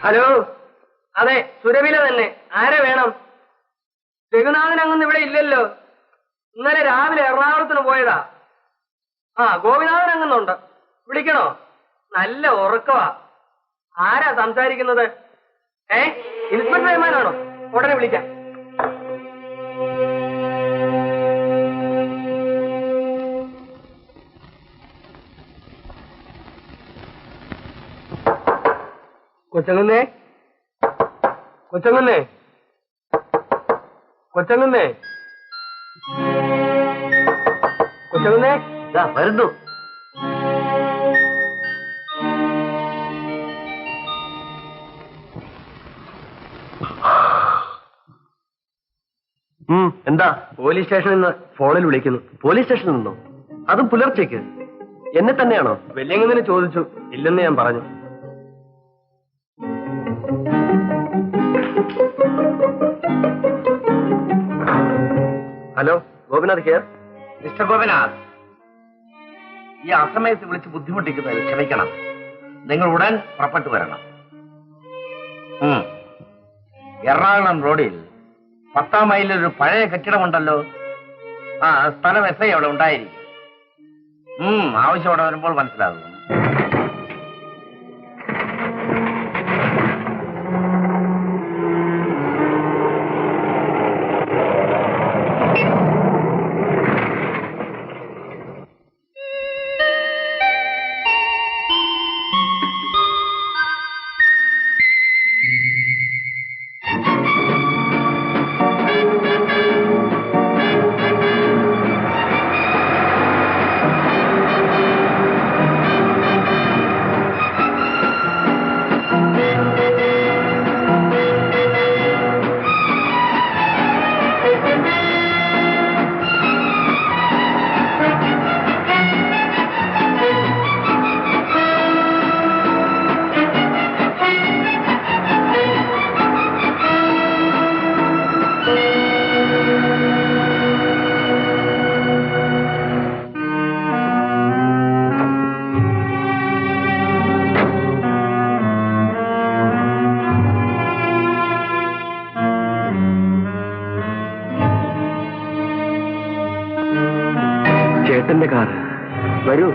Hello, അതെ, സുരവില തന്നെ. ആരെ വേണം? രഘുനാഥൻ അങ്ങൊന്നും ഇവിടെ ഇല്ലല്ലോ. ഇന്നലെ രാവിലെ എറണാകുളത്തിന് പോയതാ. ഗോപിനാഥൻ അങ്ങുന്നുണ്ട്. വിളിക്കണോ? നല്ല ഉറക്കവാ. ആരാ സംസാരിക്കുന്നത്? ഇൻസ്പെക്ടർ റഹ്മാനാണോ? ഉടനെ വിളിക്കാം. കൊച്ചങ്ങന്നേ, കൊച്ചങ്ങന്നേ, കൊച്ചങ്ങന്നേ, കൊച്ചങ്ങന്നേ, വരുന്നു. എന്താ? പോലീസ് സ്റ്റേഷനിൽ നിന്ന് ഫോണിൽ വിളിക്കുന്നു. പോലീസ് സ്റ്റേഷനിൽ നിന്നോ? അതും പുലർച്ചയ്ക്ക്? എന്നെ തന്നെയാണോ? വെല്ലിങ്ങനെ ചോദിച്ചു. ഇല്ലെന്ന് ഞാൻ പറഞ്ഞു. Hello, Gopinath here. Mister Gopinath, ഈ അസമയത്ത് വിളിച്ച് ബുദ്ധിമുട്ടിക്കുന്നതിൽ ക്ഷമിക്കണം. നിങ്ങൾ ഉടൻ പുറപ്പെട്ടു വരണം. എറണാകുളം റോഡിൽ 10-ാം മൈലിൽ ഒരു പഴയ കെട്ടിടമുണ്ടല്ലോ. സ്ഥലം എസ് ഐ അവിടെ ഉണ്ടായിരിക്കും. ആവശ്യം അവിടെ വരുമ്പോൾ മനസ്സിലാകും. ചേട്ടന്റെ കാർ വരൂ.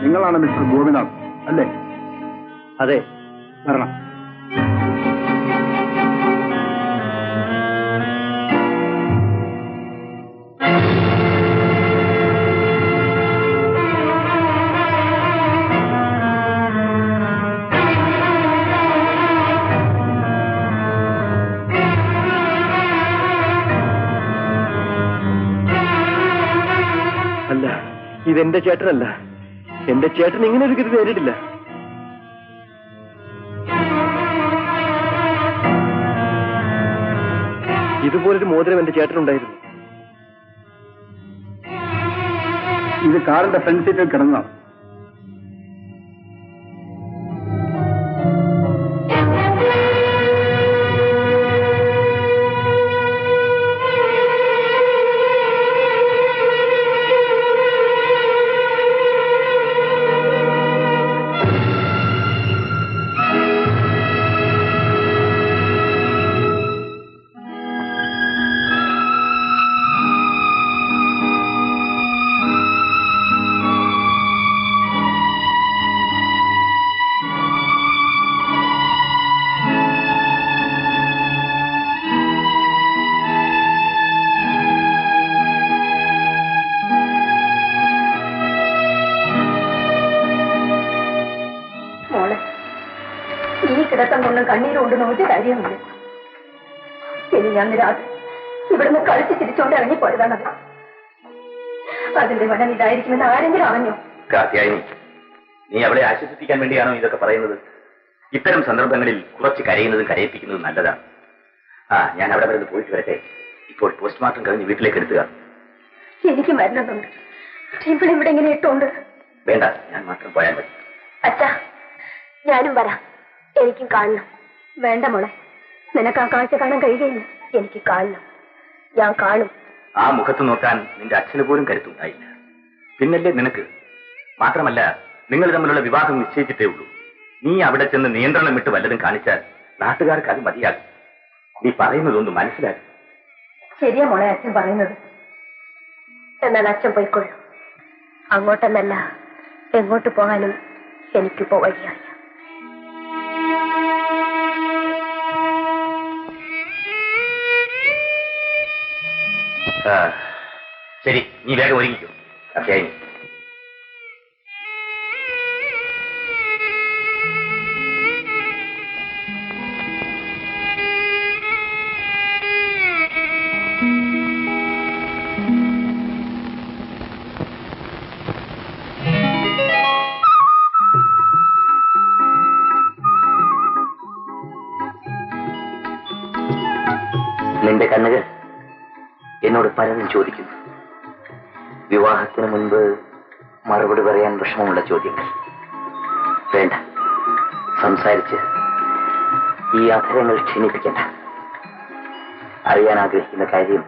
നിങ്ങളാണ് മിസ്റ്റർ ഗോപിനാഥ് അല്ലേ? അതെ, വരണം. അല്ല, ഇതെന്റെ ചേട്ടനല്ല. എന്റെ ചേട്ടൻ ഇങ്ങനെ ഒരു ഗതി നേരിട്ടില്ല. ഇതുപോലൊരു മോതിരം എന്റെ ചേട്ടനുണ്ടായിരുന്നു. ഇത് കാറിന്റെ ഫ്രണ്ട് സീറ്റിൽ കിടന്നതാണ്. കണ്ണീരുകൊണ്ടൊന്നും ഒരു കാര്യമില്ല. ഇനി ഞാൻ രാത്രി ഇവിടുന്ന് കളിച്ച് തിരിച്ചുകൊണ്ട് ഇറങ്ങിപ്പോയതാണത്. അതിന്റെ മനം ഇതായിരിക്കുമെന്ന് ആരെങ്കിലും അറിഞ്ഞോ? കാത്യായനി, നീ അവളെ ആശ്വസിപ്പിക്കാൻ വേണ്ടിയാണോ ഇതൊക്കെ പറയുന്നത്? ഇത്തരം സന്ദർഭങ്ങളിൽ കുറച്ച് കരയുന്നതും കരയിപ്പിക്കുന്നതും നല്ലതാണ്. ഞാൻ അവിടെ വരെ പോയിട്ട് വരട്ടെ. ഇപ്പോൾ പോസ്റ്റ്മോർട്ടം കഴിഞ്ഞ് വീട്ടിലേക്ക് എടുത്തുക. എനിക്ക് മരണമുണ്ട്. ഇവിടെ എങ്ങനെ ഇട്ടോണ്ട്? വേണ്ട, ഞാൻ മാത്രം പോയാൽ മതി. അച്ഛാ, ഞാനും വരാം. എനിക്കും കാണണം. വേണ്ട മോളെ, നിനക്ക് ആ കാഴ്ച കാണാൻ കഴിയുകയില്ല. എനിക്ക് കാണണം. ഞാൻ കാണും. ആ മുഖത്ത് നോക്കാൻ നിന്റെ അച്ഛന് പോലും കരുത്തുണ്ടായില്ല. പിന്നല്ലേ നിനക്ക്? മാത്രമല്ല, നിങ്ങൾ തമ്മിലുള്ള വിവാഹം നിശ്ചയിച്ചിട്ടേ ഉള്ളൂ. നീ അവിടെ ചെന്ന് നിയന്ത്രണം വിട്ട് വല്ലതും കാണിച്ചാൽ നാട്ടുകാർക്ക് അത് മതിയാകും. നീ പറയുന്നതൊന്നും മനസ്സിലാക്കും. ശരിയാ മോളെ അച്ഛൻ പറയുന്നത്. എന്നാൽ അച്ഛൻ പോയിക്കൊള്ളു. അങ്ങോട്ടെന്നല്ല, എങ്ങോട്ട് പോകാനും എനിക്കിപ്പോ വഴിയായി. ശരി, നീ വേഗം ഒരുങ്ങിക്കോ. അത്യായി നിന്റെ കണ്ണുകൾ എന്നോട് പലതും ചോദിക്കുന്നു. വിവാഹത്തിന് മുൻപ് മറുപടി പറയാൻ വിഷമമുള്ള ചോദ്യങ്ങൾ. വേണ്ട, സംസാരിച്ച് ഈ അധരങ്ങൾ ക്ഷീണിപ്പിക്കണ്ട. അറിയാൻ ആഗ്രഹിക്കുന്ന കാര്യം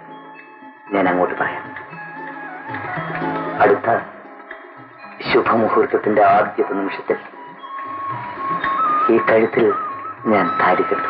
ഞാൻ അങ്ങോട്ട് പറയാം. അടുത്ത ശുഭമുഹൂർത്തത്തിന്റെ ആദ്യത്തെ നിമിഷത്തിൽ ഈ കഴുത്തിൽ ഞാൻ താലി കെട്ടും.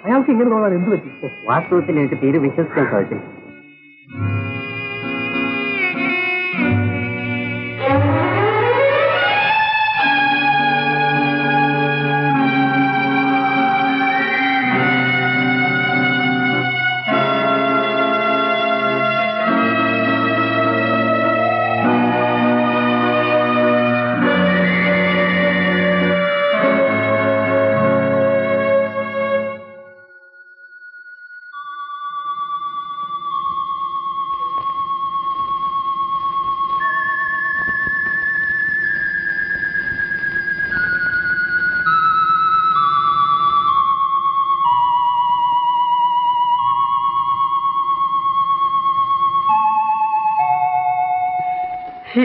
അയാൾക്ക് ഇങ്ങനെ തോന്നാൻ എന്ത് പറ്റി? വാസ്തവത്തിൽ എനിക്ക് തീരെ വിശ്വസിക്കാൻ സാധിച്ചില്ല.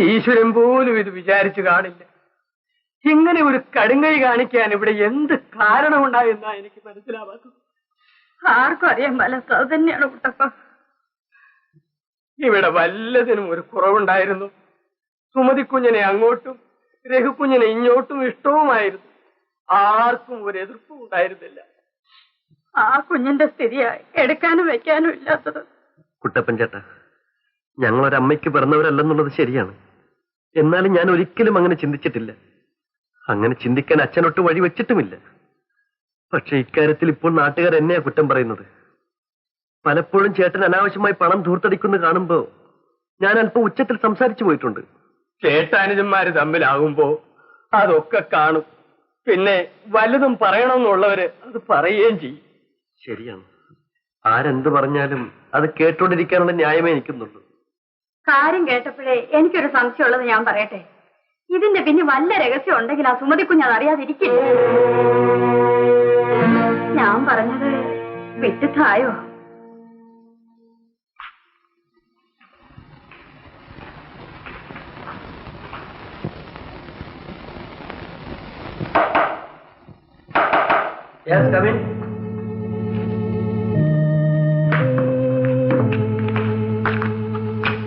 ഈശ്വരൻ പോലും ഇത് വിചാരിച്ചു കാണില്ല. ഇങ്ങനെ ഒരു കടുങ്കൈ കാണിക്കാൻ ഇവിടെ എന്ത് കാരണമുണ്ടായെന്നാ എനിക്ക് മനസ്സിലാവാത്തത്. ആർക്കും അറിയാൻ പാലാത്ത അത് തന്നെയാണ് കുട്ടപ്പ. ഇവിടെ വല്ലതിനും ഒരു കുറവുണ്ടായിരുന്നു. സുമതിക്കുഞ്ഞിനെ അങ്ങോട്ടും രഘുക്കുഞ്ഞിനെ ഇങ്ങോട്ടും ഇഷ്ടവുമായിരുന്നു. ആർക്കും ഒരു എതിർപ്പും ഉണ്ടായിരുന്നില്ല. ആ കുഞ്ഞിന്റെ സ്ഥിതിയായി എടുക്കാനും വെക്കാനും ഇല്ലാത്തത്. കുട്ടപ്പൻ ചേട്ടാ, ഞങ്ങളൊരമ്മയ്ക്ക് പിറന്നവരല്ലെന്നുള്ളത് ശരിയാണ്. എന്നാലും ഞാൻ ഒരിക്കലും അങ്ങനെ ചിന്തിച്ചിട്ടില്ല. അങ്ങനെ ചിന്തിക്കാൻ അച്ഛനൊട്ട് വഴി വെച്ചിട്ടുമില്ല. പക്ഷെ ഇക്കാര്യത്തിൽ ഇപ്പോൾ നാട്ടുകാർ എന്നെയാ കുറ്റം പറയുന്നത്. പലപ്പോഴും ചേട്ടൻ അനാവശ്യമായി പണം ധൂർത്തടിക്കുന്നു കാണുമ്പോ ഞാൻ അല്പം ഉച്ചത്തിൽ സംസാരിച്ചു പോയിട്ടുണ്ട്. ചേട്ടാനുജന്മാര് തമ്മിലാകുമ്പോ അതൊക്കെ കാണും. പിന്നെ വലുതും പറയണമെന്നുള്ളവര് അത് പറയുകയും ചെയ്യും. ശരിയാണ്, ആരെന്ത് പറഞ്ഞാലും അത് കേട്ടോണ്ടിരിക്കാനുള്ള ന്യായമേ എനിക്കുന്നുള്ളൂ. കാര്യം കേട്ടപ്പോഴേ എനിക്കൊരു സംശയമുള്ളത് ഞാൻ പറയട്ടെ. ഇതിന്റെ പിന്നെ വല്ല രഹസ്യം ഉണ്ടെങ്കിൽ ആ സുമതിക്കുഞ്ഞ് അത് അറിയാതിരിക്കില്ല. ഞാൻ പറഞ്ഞത് വിട്ടിട്ടായോ?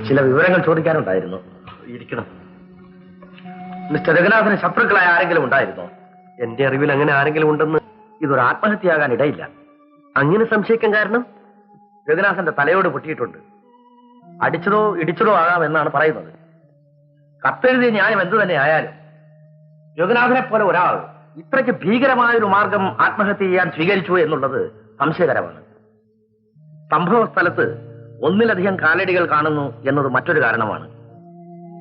ചില വിവരങ്ങൾ ചോദിക്കാനുണ്ടായിരുന്നു. ഇരിക്കണം. മിസ്റ്റർ രഘുനാഥന് ശത്രുക്കളായ ആരെങ്കിലും ഉണ്ടായിരുന്നോ? എന്റെ അറിവിൽ അങ്ങനെ ആരെങ്കിലും ഉണ്ടെന്ന്. ഇതൊരു ആത്മഹത്യയാകാൻ ഇടയില്ല. അങ്ങനെ സംശയിക്കാൻ കാരണം? രഘുനാഥന്റെ തലയോട് പൊട്ടിയിട്ടുണ്ട്. അടിച്ചതോ ഇടിച്ചതോ ആകാമെന്നാണ് പറയുന്നത്. കത്തെഴുതിയ ന്യായം എന്തു തന്നെ ആയാലും രഘുനാഥനെ പോലെ ഒരാൾ ഇത്രയ്ക്ക് ഭീകരമായൊരു മാർഗം ആത്മഹത്യ ചെയ്യാൻ സ്വീകരിച്ചു എന്നുള്ളത് സംശയകരമാണ്. സംഭവ സ്ഥലത്ത് ഒന്നിലധികം കാലടികൾ കാണുന്നു എന്നത് മറ്റൊരു കാരണമാണ്.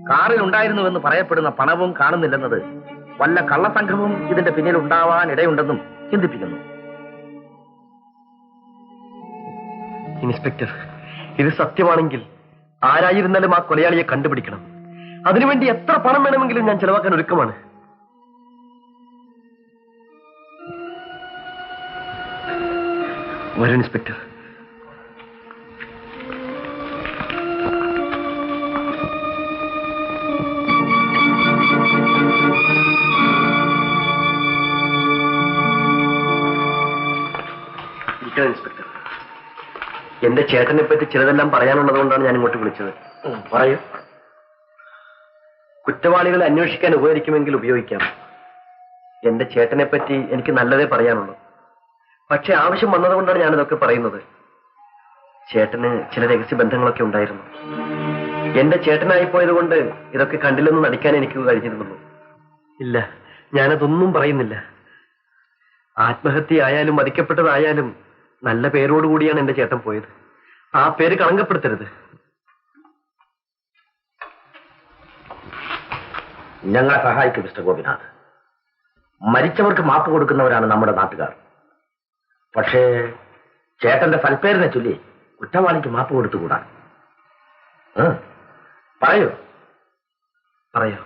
കാറിൽ ഉണ്ടായിരുന്നുവെന്ന് പറയപ്പെടുന്ന പണവും കാണുന്നില്ലെന്നത് വല്ല കള്ളസംഘവും ഇതിന്റെ പിന്നിൽ ഉണ്ടാവാൻ ഇടയുണ്ടെന്നും ചിന്തിപ്പിക്കുന്നു. ഇൻസ്പെക്ടർ, ഇത് സത്യമാണെങ്കിൽ ആരായിരുന്നാലും ആ കൊലയാളിയെ കണ്ടുപിടിക്കണം. അതിനുവേണ്ടി എത്ര പണം വേണമെങ്കിലും ഞാൻ ചെലവാക്കാൻ ഒരുക്കമാണ്. വരൂ ഇൻസ്പെക്ടർ. ഇൻസ്പെക്ടർ, എന്റെ ചേട്ടനെ പറ്റി ചിലതെല്ലാം പറയാനുള്ളത് കൊണ്ടാണ് ഞാൻ ഇങ്ങോട്ട് വിളിച്ചത്. പറയൂ. കുറ്റവാളികളെ അന്വേഷിക്കാൻ ഉപകരിക്കുമെങ്കിൽ ഉപയോഗിക്കാം. എന്റെ ചേട്ടനെ പറ്റി എനിക്ക് നല്ലതേ പറയാനുള്ളൂ. പക്ഷെ ആവശ്യം വന്നതുകൊണ്ടാണ് ഞാനിതൊക്കെ പറയുന്നത്. ചേട്ടന് ചില രഹസ്യ ബന്ധങ്ങളൊക്കെ ഉണ്ടായിരുന്നു. എന്റെ ചേട്ടനായി പോയത് കൊണ്ട് ഇതൊക്കെ കണ്ടില്ലെന്ന് നടിക്കാൻ എനിക്ക് കഴിഞ്ഞിരുന്നുള്ളൂ. ഇല്ല, ഞാനതൊന്നും പറയുന്നില്ല. ആത്മഹത്യ ആയാലും വധിക്കപ്പെട്ടതായാലും നല്ല പേരോടുകൂടിയാണ് എന്റെ ചേട്ടൻ പോയത്. ആ പേര് കളങ്കപ്പെടുത്തരുത്. ഞങ്ങളെ സഹായിക്കും മിസ്റ്റർ ഗോപിനാഥ്. മരിച്ചവർക്ക് മാപ്പ് കൊടുക്കുന്നവരാണ് നമ്മുടെ നാട്ടുകാർ. പക്ഷേ ചേട്ടന്റെ സൽപ്പേരിനെ ചൊല്ലി കുറ്റവാളിക്ക് മാപ്പ് കൊടുത്തുകൂടാ. പറയൂ. പറയാം.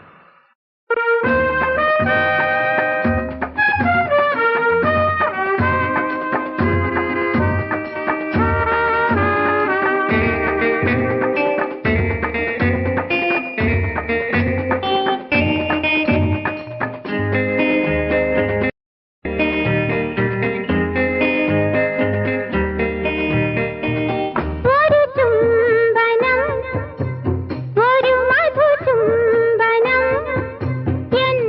ഒരു മധുചുംബനം എൻ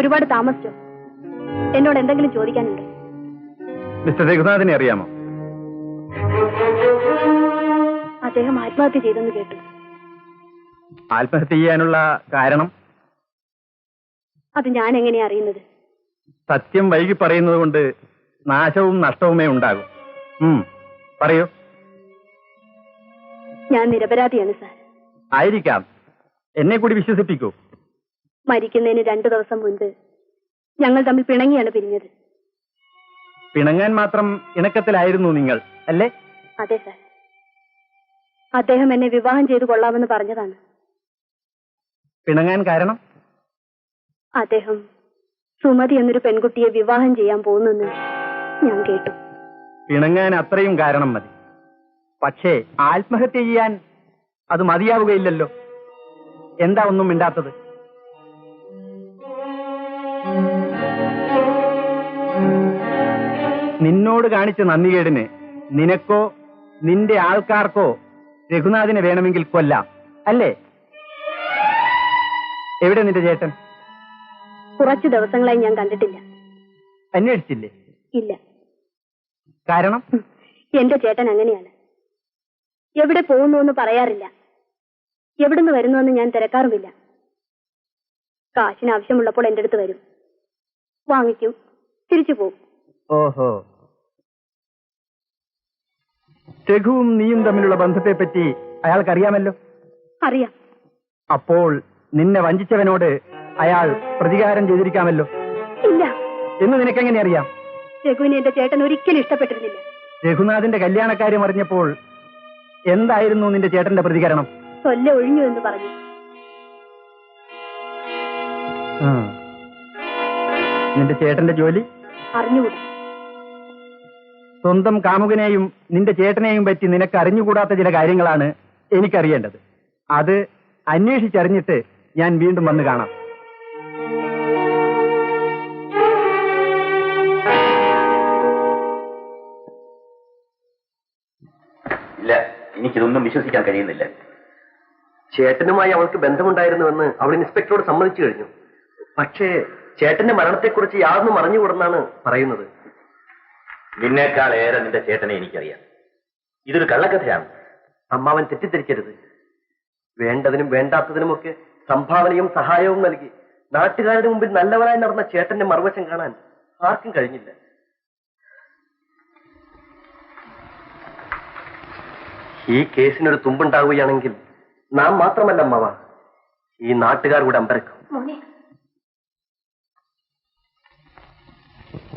ഒരുപാട് താമസിച്ചോ? എന്നോട് എന്തെങ്കിലും ചോദിക്കാനുണ്ടോ? മിസ്റ്റർ രഘുനാഥിനെ അറിയാമോ? അദ്ദേഹം ആത്മഹത്യ ചെയ്തെന്ന് കേട്ടു. ആത്മഹത്യ ചെയ്യാനുള്ള കാരണം? അത് ഞാൻ എങ്ങനെയാ അറിയുന്നത്? സത്യം വൈകി പറയുന്നത് കൊണ്ട് നാശവും നഷ്ടവുമേ ഉണ്ടാകും. പറയൂ. ഞാൻ നിരപരാധിയാണ് സാർ. ആയിരിക്കാം. എന്നെ കൂടി വിശ്വസിപ്പിക്കൂ. മരിക്കുന്നതിന് 2 ദിവസം മുൻപ് ഞങ്ങൾ തമ്മിൽ പിണങ്ങിയാണ് പിരിഞ്ഞത്. പിണങ്ങാൻ മാത്രം ഇണക്കത്തിലായിരുന്നു നിങ്ങൾ, അല്ലേ? അതെ സാർ. അദ്ദേഹം എന്നെ വിവാഹം ചെയ്തു കൊള്ളാമെന്ന് പറഞ്ഞതാണ്. പിണങ്ങാൻ കാരണം? അദ്ദേഹം സുമതി എന്നൊരു പെൺകുട്ടിയെ വിവാഹം ചെയ്യാൻ പോകുന്നെന്ന് ഞാൻ കേട്ടു. പിണങ്ങാൻ അത്രയും കാരണം മതി. പക്ഷേ ആത്മഹത്യ ചെയ്യാൻ അത് മതിയാവുകയില്ലല്ലോ. എന്താ ഒന്നും മിണ്ടാത്തത്? നിന്നോട് കാണിച്ച നന്ദികേടിന് നിനക്കോ നിന്റെ ആൾക്കാർക്കോ രഘുനാഥിനെ വേണമെങ്കിൽ കൊല്ലാം, അല്ലേ? എവിടെ നിന്റെ ചേട്ടൻ? കുറച്ചു ദിവസങ്ങളായി ഞാൻ കണ്ടിട്ടില്ല. അന്വേഷിച്ചില്ലേ? ഇല്ല. കാരണം? എന്റെ ചേട്ടൻ അങ്ങനെയാണ്. എവിടെ പോകുന്നു എന്ന് പറയാറില്ല. എവിടുന്ന് വരുന്നുവെന്ന് ഞാൻ തിരക്കാറുമില്ല. കാശിന് ആവശ്യമുള്ളപ്പോൾ എന്റെ അടുത്ത് വരും, വാങ്ങിക്കും, തിരിച്ചു പോകും. ഓഹോ. രഘുവും നീയും തമ്മിലുള്ള ബന്ധത്തെപ്പറ്റി അയാൾക്കറിയാമല്ലോ? അറിയാം. അപ്പോൾ നിന്നെ വഞ്ചിച്ചവനോട് അയാൾ പ്രതികാരം ചെയ്തിരിക്കാമല്ലോ? ഇല്ല. എന്ന് നിനക്കെങ്ങനെ അറിയാം? രഘുവിനെ എന്റെ ചേട്ടൻ ഒരിക്കലും ഇഷ്ടപ്പെട്ടിരുന്നില്ല. രഘുനാഥിന്റെ കല്യാണക്കാര്യം അറിഞ്ഞപ്പോൾ എന്തായിരുന്നു നിന്റെ ചേട്ടന്റെ പ്രതികരണം? കൊല്ല ഒഴിഞ്ഞു എന്ന് പറഞ്ഞു. നിന്റെ ചേട്ടന്റെ ജോലി അറിഞ്ഞുകൂടാ. സ്വന്തം കാമുകനെയും നിന്റെ ചേട്ടനെയും പറ്റി നിനക്ക് അറിഞ്ഞുകൂടാത്ത ചില കാര്യങ്ങളാണ് എനിക്കറിയേണ്ടത്. അത് അന്വേഷിച്ചറിഞ്ഞിട്ട് ഞാൻ വീണ്ടും വന്ന് കാണാം. ഇല്ല, എനിക്കിതൊന്നും വിശ്വസിക്കാൻ കഴിയുന്നില്ല. ചേട്ടനുമായി അവൾക്ക് ബന്ധമുണ്ടായിരുന്നുവെന്ന് അവൾ ഇൻസ്പെക്ടറോട് സമ്മതിച്ചു കഴിഞ്ഞു. പക്ഷേ ചേട്ടന്റെ മരണത്തെക്കുറിച്ച് യാതൊന്നും അറിഞ്ഞുകൂടെന്നാണ് പറയുന്നത്. നിന്നേക്കാൾ ഏറെ നിന്റെ ചേട്ടനെ എനിക്കറിയാം. ഇതൊരു കള്ളക്കഥയാണ്. അമ്മാവൻ തെറ്റിദ്ധരിക്കരുത്. വേണ്ടതിനും വേണ്ടാത്തതിനുമൊക്കെ സംഭാവനയും സഹായവും നൽകി നാട്ടുകാരുടെ മുമ്പിൽ നല്ലവനായി നടന്ന ചേട്ടന്റെ മറുവശം കാണാൻ ആർക്കും കഴിഞ്ഞില്ല. ഈ കേസിനൊരു തുമ്പുണ്ടാവുകയാണെങ്കിൽ നാം മാത്രമല്ല അമ്മാവ, ഈ നാട്ടുകാർ കൂടെ അമ്പരക്കും.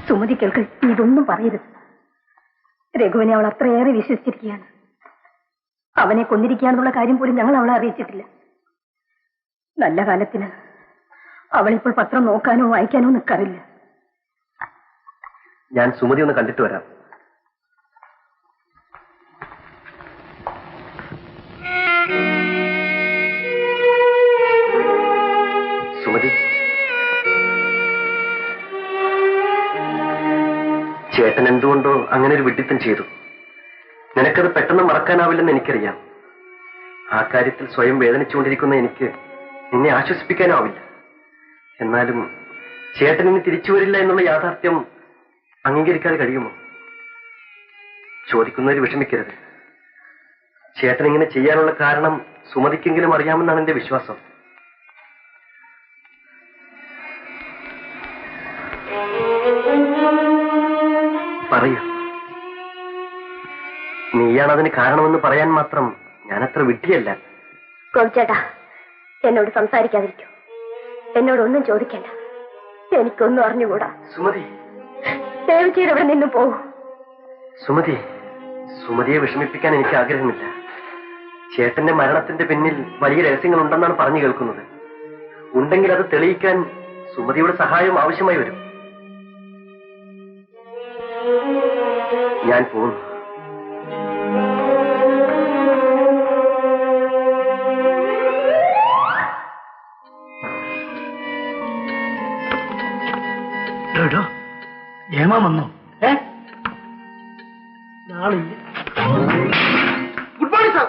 സുമതി കേൾക്ക്, ഇതൊന്നും പറയരുത്. രഘുവിനെ അവൾ അത്രയേറെ വിശ്വസിച്ചിരിക്കുകയാണ്. അവനെ കൊന്നിരിക്കുകയാണെന്നുള്ള കാര്യം പോലും ഞങ്ങൾ അവളെ അറിയിച്ചിട്ടില്ല. നല്ല കാലത്തിന് അവളിപ്പോൾ പത്രം നോക്കാനോ വായിക്കാനോ നിൽക്കാറില്ല. ഞാൻ സുമതി ഒന്ന് കണ്ടിട്ട് വരാം. സുമതി, ചേട്ടൻ എന്തുകൊണ്ടോ അങ്ങനെ ഒരു വിഡ്ഢിത്തം ചെയ്തു. നിനക്കത് പെട്ടെന്ന് മറക്കാനാവില്ലെന്ന് എനിക്കറിയാം. ആ കാര്യത്തിൽ സ്വയം വേദനിച്ചുകൊണ്ടിരിക്കുന്ന എനിക്ക് നിന്നെ ആശ്വസിപ്പിക്കാനാവില്ല. എന്നാലും ചേട്ടൻ ഇനി തിരിച്ചു വരില്ല എന്നുള്ള യാഥാർത്ഥ്യം അംഗീകരിക്കാതെ കഴിയുമോ? ചോദിക്കുന്നവർ വിഷമിക്കരുത്. ചേട്ടൻ ഇങ്ങനെ ചെയ്യാനുള്ള കാരണം സുമതിക്കെങ്കിലും അറിയാമെന്നാണ് എന്റെ വിശ്വാസം. പറയൂ, നീയാണതിന് കാരണമെന്ന് പറയാൻ മാത്രം ഞാനത്ര വിഡ്ഢിയല്ല. ചേട്ടാ, എന്നോട് സംസാരിക്കാതിരിക്കൂ. എന്നോടൊന്നും ചോദിക്കണ്ട. എനിക്കൊന്നും അറിഞ്ഞുകൂടാ. സുമതി, ദയവ് ചെയ്ത് അവിടെ നിന്ന് പോകൂ. സുമതി, സുമതിയെ വിഷമിപ്പിക്കാൻ എനിക്ക് ആഗ്രഹമില്ല. ചേട്ടന്റെ മരണത്തിന്റെ പിന്നിൽ വലിയ രഹസ്യങ്ങൾ ഉണ്ടെന്നാണ് പറഞ്ഞു കേൾക്കുന്നത്. ഉണ്ടെങ്കിൽ അത് തെളിയിക്കാൻ സുമതിയുടെ സഹായം ആവശ്യമായി വരും. ഞാൻ പോകുന്നു. ഏമാ വന്നോ? നാളില്ല. Good morning sir.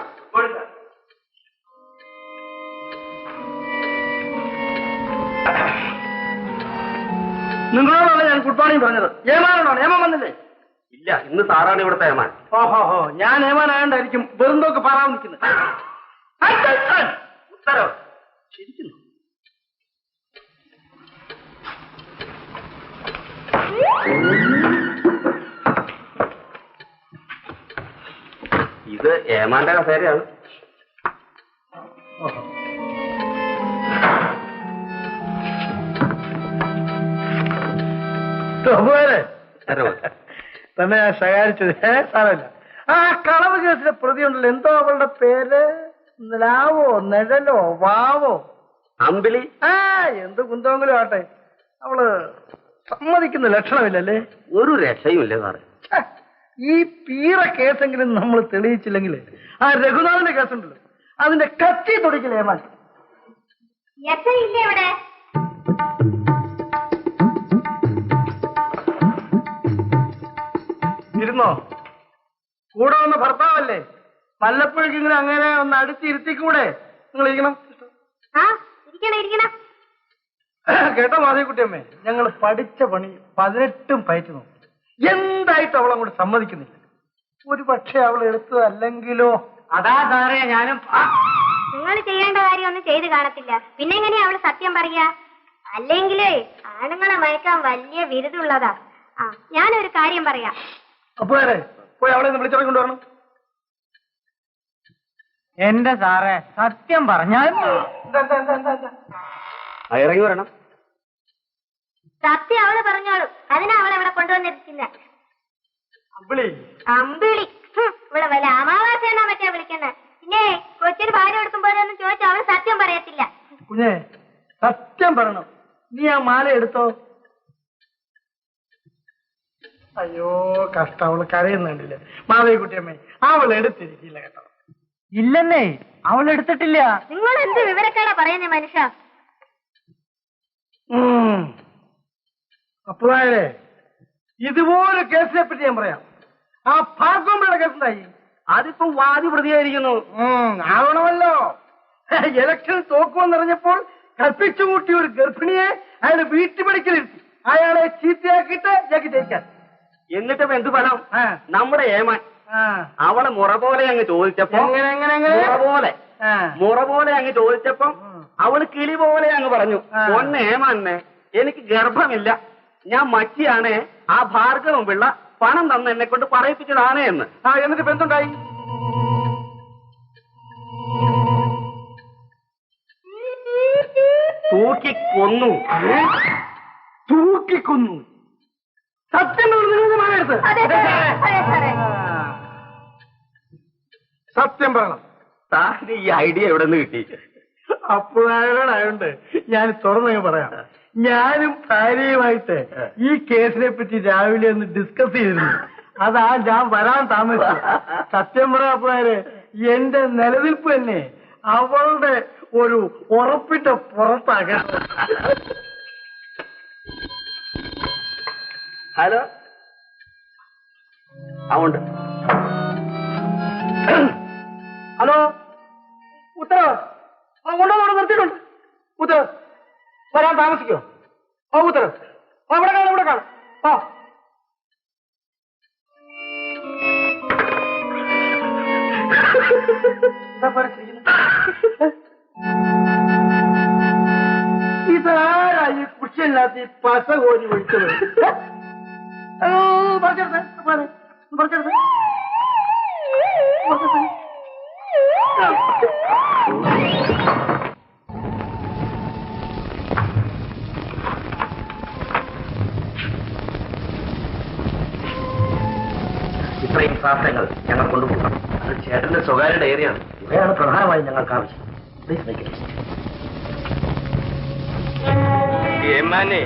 Good morning പറഞ്ഞത്. ഏമാനാണോ? ഏമാൻ വന്നില്ലേ? ഇല്ല, ഇന്ന് സാറാണ് ഇവിടുത്തെ ഏമാൻ. ഓഹോ, ഞാൻ ഏമാനായോണ്ടായിരിക്കും വെറുതൊക്കെ പറയാൻ നിൽക്കുന്നത്. ഉത്തരവ് ശരിക്കുന്നു. ഇത് ഏമാന്റെ കസേരയാണ്. തന്നെ ഞാൻ ശകാരിച്ചത് സാറല്ല. ആ കളവ് കേസിലെ പ്രതി ഉണ്ടല്ലോ, എന്തോ അവളുടെ പേര്, ലാവോ നിഴലോ വാവോ അമ്പിളി. എന്ത് കുന്തമെങ്കിലും ആട്ടെ, അവള് സമ്മതിക്കുന്ന ലക്ഷണമില്ലല്ലേ? ഒരു രക്ഷയുമില്ല സാറേ. ഈ പീറ കേസെങ്കിലും നമ്മൾ തെളിയിച്ചില്ലെങ്കിൽ ആ രഘുനാഥന്റെ കേസുണ്ടല്ലോ, അതിന്റെ കത്തി തൊടിക്കില്ലേ ഏമാൻ? ഇരുന്നോ? കൂടെ വന്ന ഭർത്താവല്ലേ, വല്ലപ്പോഴേക്കിങ്ങനെ അങ്ങനെ ഒന്ന് അടുത്തിരുത്തിക്കൂടെ? നിങ്ങൾ ഇരിക്കണം. കേട്ടോ മാധവിക്കുട്ടിയമ്മേ, ഞങ്ങൾ പഠിച്ച പണി 18 പയച്ചു നോക്കും, എന്തായിട്ട് അവളങ്ങോട്ട് സമ്മതിക്കുന്നില്ല. ഒരു പക്ഷെ അവൾ എടുത്തതല്ലെങ്കിലോ? അതാ സാറേ ഞാനും. നിങ്ങൾ ചെയ്യേണ്ട കാര്യം ഒന്നും ചെയ്ത് കാണത്തില്ല, പിന്നെ എങ്ങനെയാ അവള് സത്യം പറയാ? അല്ലെങ്കിലേ ആണുങ്ങളെ മയക്കാൻ വലിയ വിരുദുള്ളതാ. ഞാനൊരു കാര്യം പറയാം. അപ്പൊ പോയി അവളെ വിളിച്ചിറങ്ങി കൊണ്ടുവരണം. എന്റെ സാറേ സത്യം പറഞ്ഞാൽ ഇറങ്ങി വരണം. സത്യം അവള് പറഞ്ഞോളൂ, അതിനാ അവളെ ഇവിടെ കൊണ്ടുവന്നിരിക്കുന്ന. അമ്പിളി ഇവിടെ വല്ല അമാവാസ എന്നാ പറ്റാ വിളിക്കുന്നത്. പിന്നെ കൊച്ചിന് ഭാര്യ കൊടുക്കുമ്പോഴൊന്നും ചോദിച്ചാൽ അവള് സത്യം പറയത്തില്ല. കുഞ്ഞേ, സത്യം പറയണം. നീ ആ മാല എടുത്തോ? അയ്യോ കഷ്ടം, അവള് കരയുന്നുണ്ടല്ലേ മാധവിക്കുട്ടിയമ്മേ. അവൾ എടുത്തിരിക്കില്ല കേട്ടോ. ഇല്ലെന്നേ, അവൾ എടുത്തിട്ടില്ല. നിങ്ങൾ എന്ത് വിവരക്കേടാ പറയുന്നേ മനുഷ്യ? അപ്പോഴേ ഇതുപോലെ കേസിനെ പറ്റി ഞാൻ പറയാം. ആ ഭാർഗവയുടെ കേസ് എന്തായി? അതിപ്പോ വാദി പ്രതിയായിരിക്കുന്നു. ആവണമല്ലോ. ഇലക്ഷൻ തോക്കുമെന്നറിഞ്ഞപ്പോൾ കൽപ്പിച്ചു കൂട്ടിയ ഒരു ഗർഭിണിയെ അയാള് വീട്ടുപടിക്കലിരുത്തി, അയാളെ ചീത്തയാക്കിയിട്ട് ജയിക്കാൻ. എന്നിട്ടിപ്പോ എന്ത് ഫലം? നമ്മുടെ ഏമാൻ അവളെ മുറ പോലെ അങ്ങ് ചോദിച്ചപ്പോ മുറ പോലെ അങ്ങ് ചോദിച്ചപ്പോ അവള് കിളി പോലെ അങ്ങ് പറഞ്ഞു, ഒന്നേമാന്നെ എനിക്ക് ഗർഭമില്ല, ഞാൻ മച്ചിയാണ്, ആ ഭാർഗവം പിള്ള പണം തന്ന് എന്നെ കൊണ്ട് പറയിപ്പിച്ചതാണ് എന്ന്. എന്നിട്ട് ഇപ്പൊ എന്തുണ്ടായി? തൂക്കിക്കൊന്നു. തൂക്കിക്കൊന്നു? സത്യം എടുത്ത് സത്യം പറയണം. സാറിന് ഈ ഐഡിയ എവിടെ നിന്ന് കിട്ടി? അപ്പോഴായോണ്ട് ഞാൻ തുറന്നങ്ങ് പറയാം. ഞാനും ഭാര്യയുമായിട്ട് ഈ കേസിനെ പറ്റി രാവിലെ ഒന്ന് ഡിസ്കസ് ചെയ്തിരുന്നു. അതാ ഞാൻ വരാൻ താമസിച്ചു. സത്യം പറയാപ്പോഴേ എന്റെ നിലനിൽപ്പ് തന്നെ അവളുടെ ഒരു ഉറപ്പിട്ട പുറത്താകാം. ഹലോ, അതുകൊണ്ട് ഹലോ, ഉത്തരവ് കൊണ്ടുവന്നോട് നിർത്തിയിട്ടുണ്ട്. ഉത്തരവ് വരാൻ താമസിക്കോ? ഉത്തരവ് ഇവിടെ കാണും, ഇവിടെ കാണും. ഇതാരാ ഈ കുഷിയല്ലാത്ത ഈ പശ കോരി ഒഴിച്ചത്? പറിച്ചെടുത്തേ, പറിച്ചെടുത്തേ. ഇത്രയും സാധനങ്ങൾ ഞങ്ങൾ കൊണ്ടുപോകണം. അത് ചേട്ടന്റെ സ്വകാര്യ ഡയറിയാണ്. ഇവയാണ് പ്രധാനമായും ഞങ്ങൾക്ക് ആവശ്യം. Please make it. ഏമാനെ,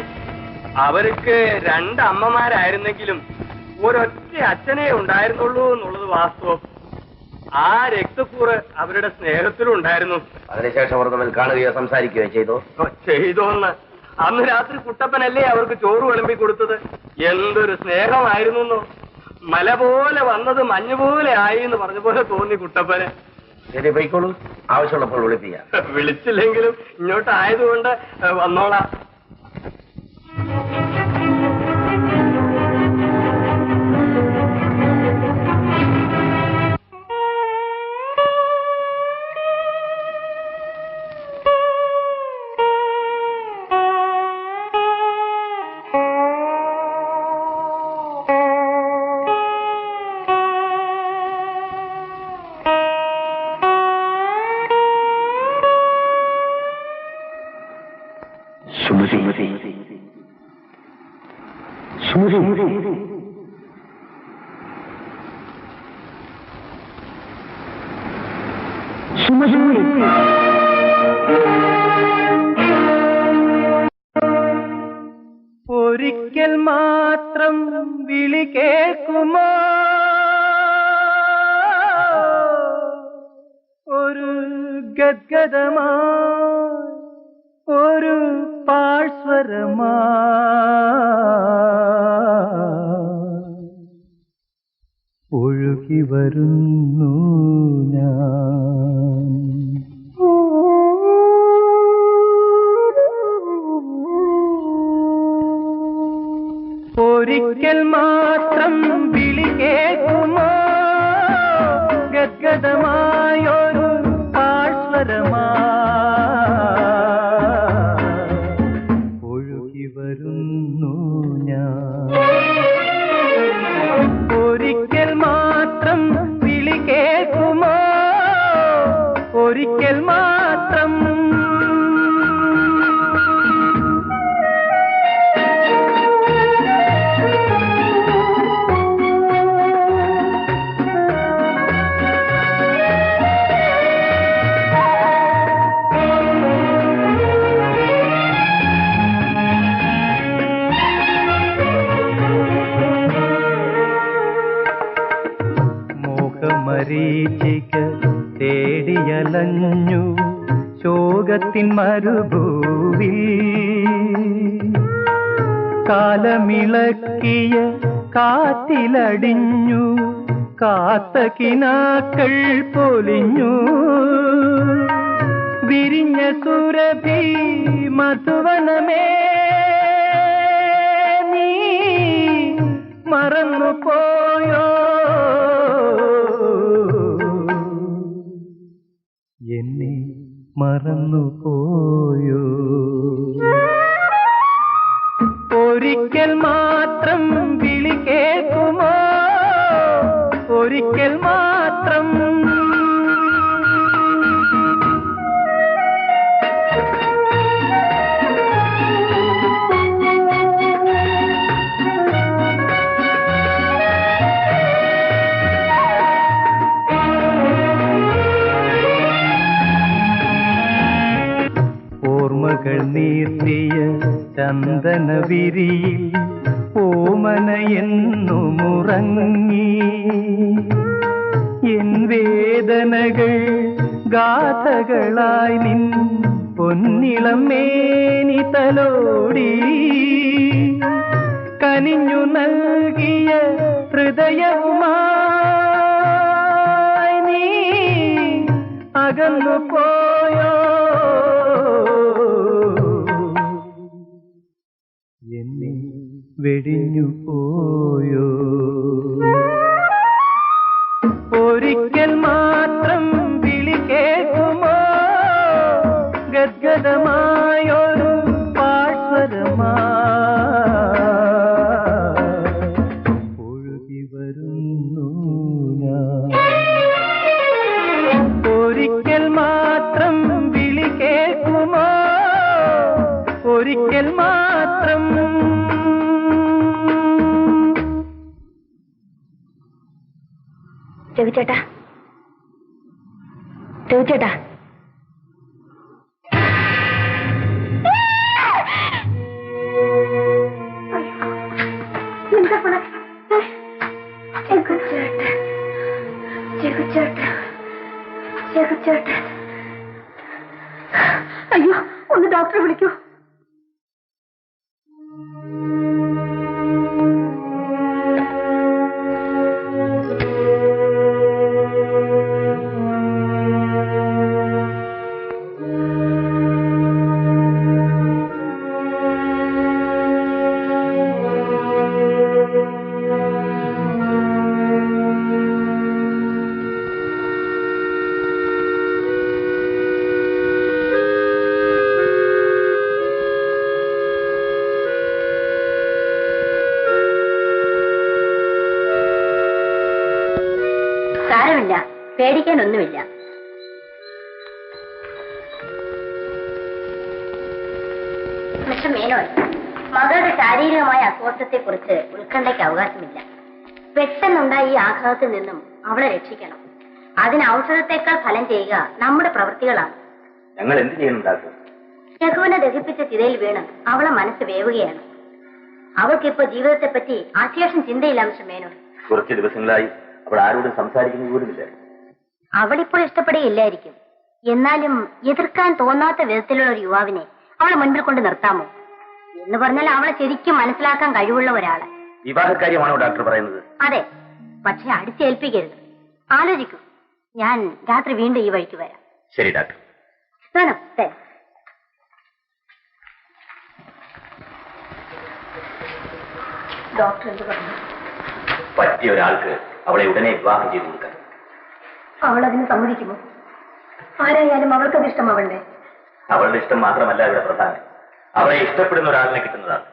അവർക്ക് 2 അമ്മമാരായിരുന്നെങ്കിലും ഒരൊറ്റ അച്ഛനേ ഉണ്ടായിരുന്നുള്ളൂ എന്നുള്ളത് വാസ്തവം. ആ രക്തക്കൂറ് അവരുടെ സ്നേഹത്തിലും ഉണ്ടായിരുന്നു. അതിനുശേഷം അവർ തമ്മിൽ കാണുകയോ സംസാരിക്കുകയോ ചെയ്തോന്ന് അന്ന് രാത്രി കുട്ടപ്പനല്ലേ അവർക്ക് ചോറ് വിളമ്പി കൊടുത്തത്. എന്തൊരു സ്നേഹമായിരുന്നു. മല പോലെ വന്നത് മഞ്ഞുപോലെ ആയി എന്ന് പറഞ്ഞ പോലെ തോന്നി കുട്ടപ്പന്. ശരി, പോയിക്കോളൂ. ആവശ്യമുള്ളപ്പോൾ വിളിപ്പിക്കാം. വിളിച്ചില്ലെങ്കിലും ഇങ്ങോട്ടായതുകൊണ്ട് വന്നോളാം. സുമതി ഒരിക്കൽ മാത്രം വിളി കേൾക്കുമോ ഒരു ഗദ്ഗദമാ ഒരു പാഴ്സ്വരമാ ഒഴുകി വരുന്നു ഞാൻ. ഒരിക്കൽ മാത്രം വിളി കേൾക്കുമോ ഗദ്ഗദമായൊരു പാഴ്സ്വരമാ ഒഴുകി വരുന്നു ഞാൻ. ഒരിക്കൽ മാത്രം വിളി കേൾക്കുമോ ഒരിക്കൽ മാത്രം. മരീചിക തേടിയലഞ്ഞു ശോകത്തിൻ മരുഭൂവിൽ കാലമിളക്കിയ കാറ്റിലടിഞ്ഞു കാത്ത കിനാക്കൾ പൊലിഞ്ഞു വിരിഞ്ഞ സുരഭി മധുവനമേ നീ മറന്നു പോയോ എന്നെ മറന്നു പോയോ. ഒരിക്കൽ മാത്രം വിളി കേൾക്കുമോ ഒരിക്കൽ മാത്രം. ഓർമ്മകൾ നീർത്തിയ ചന്ദന വിരിയിൽ ഓമന എന്നുമുറങ്ങി എൻ വേദനകൾ ഗാഥകളായി നിൻ പൊന്നിളം മേനി തലോടി കനിഞ്ഞു നൽകിയ ഹൃദയവുമായി നീ അകന്നു പോയോ എന്നെ വെടിഞ്ഞു പോയോ. ഒരിക്കൽ മാത്രം വിളി കേൾക്കുമോ ഗദ്ഗദമായൊരു പാഴ്സ്വരമാ ഒഴുകി വരുന്നു ഞാൻ. ഒരിക്കൽ മാത്രം വിളി കേൾക്കുമോ ഒരിക്കൽ മാത്രം. രവിചേട്ടാ രവിചേട്ടാ അയ്യോ ഒന്ന് ഡോക്ടറെ വിളിക്കൂ. സാരമില്ല, പേടിക്കാനൊന്നുമില്ല. മിസ്റ്റർ മേനോൻ, മകളുടെ ശാരീരികമായ അസ്വസ്ഥത്തെക്കുറിച്ച് ഉത്കണ്ഠയ്ക്ക് അവകാശമില്ല. പെട്ടെന്നുണ്ടായ ഈ ആഘാതത്തിൽ നിന്നും അവളെ രക്ഷിക്കണം. അതിന് ഔഷധത്തെക്കാൾ ഫലം ചെയ്യുക നമ്മുടെ പ്രവൃത്തികളാണ്. ഞങ്ങൾ എന്ത് ചെയ്യണം ഡോക്ടർ? രഘുവിനെ ദഹിപ്പിച്ച ചിതയിൽ വീണ് അവളെ മനസ്സ് വേവുകയാണ്. അവൾക്കിപ്പോ ജീവിതത്തെപ്പറ്റി അശേഷം ചിന്തയില്ല മിസ്റ്റർ മേനോൻ. കുറച്ച് ദിവസങ്ങളായി അവൾ ആരോടും സംസാരിക്കുന്നത് പോലുമില്ല. അവളിപ്പോൾ ഇഷ്ടപ്പെടുകയില്ലായിരിക്കും. എന്നാലും എതിർക്കാൻ തോന്നാത്ത വിധത്തിലുള്ള ഒരു യുവാവിനെ അവളെ മുൻപിൽ കൊണ്ട് നിർത്താമോ? എന്ന് പറഞ്ഞാൽ അവളെ ശരിക്കും മനസ്സിലാക്കാൻ കഴിവുള്ള ഒരാളെ. വിവാഹക്കാര്യമാണോ ഡോക്ടർ പറയുന്നത്? അതെ, പക്ഷെ അടിച്ചേൽപ്പിക്കരുത്. ആലോചിക്കൂ. ഞാൻ രാത്രി വീണ്ടും ഈ വഴിക്ക് വരാം. ശരി ഡോക്ടർ. ഡോക്ടർ എന്ത് പറഞ്ഞു? പറ്റിയ ഒരാൾക്ക് അവളെ ഉടനെ വിവാഹം ചെയ്തു കൊടുക്കാൻ. അവൾ അതിന് സമ്മതിക്കുമോ? ആരായാലും അവൾക്കത് ഇഷ്ടമാവണ്ടേ? അവളുടെ ഇഷ്ടം മാത്രമല്ല ഇവിടെ പ്രധാനം, അവളെ ഇഷ്ടപ്പെടുന്ന ഒരാളിനെ കിട്ടുന്നതാണ്.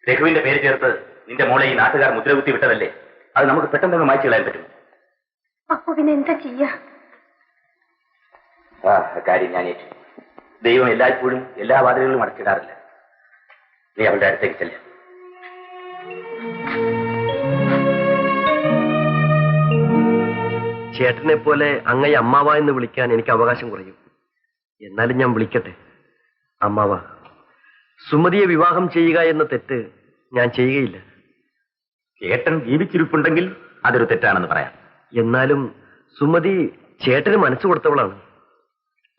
രഘുവിന്റെ പേര് ചേർത്ത് നിന്റെ മോളെ ഈ നാട്ടുകാർ മുദ്രകുത്തി വിട്ടതല്ലേ, അത് നമുക്ക് പെട്ടെന്ന് മായ്ച്ചു കളയാൻ പറ്റും. അപ്പൊ പിന്നെ എന്താ ചെയ്യാ? കാര്യം ഞാൻ ഏറ്റു. ദൈവം എല്ലായ്പ്പോഴും എല്ലാ വാതിലുകളും അടച്ചിടാറില്ല. നീ അവളുടെ അടുത്തേക്ക് ചെല്ലാം. ചേട്ടനെ പോലെ അങ്ങയെ അമ്മാവ എന്ന് വിളിക്കാൻ എനിക്ക് അവകാശം കുറയും. എന്നാലും ഞാൻ വിളിക്കട്ടെ. അമ്മാവ, സുമതിയെ വിവാഹം ചെയ്യുക എന്ന തെറ്റ് ഞാൻ ചെയ്യുകയില്ല. ചേട്ടൻ ജീവിച്ചിരിപ്പുണ്ടെങ്കിൽ അതൊരു തെറ്റാണെന്ന് പറയാം. എന്നാലും സുമതി ചേട്ടന് മനസ്സ് കൊടുത്തവളാണ്.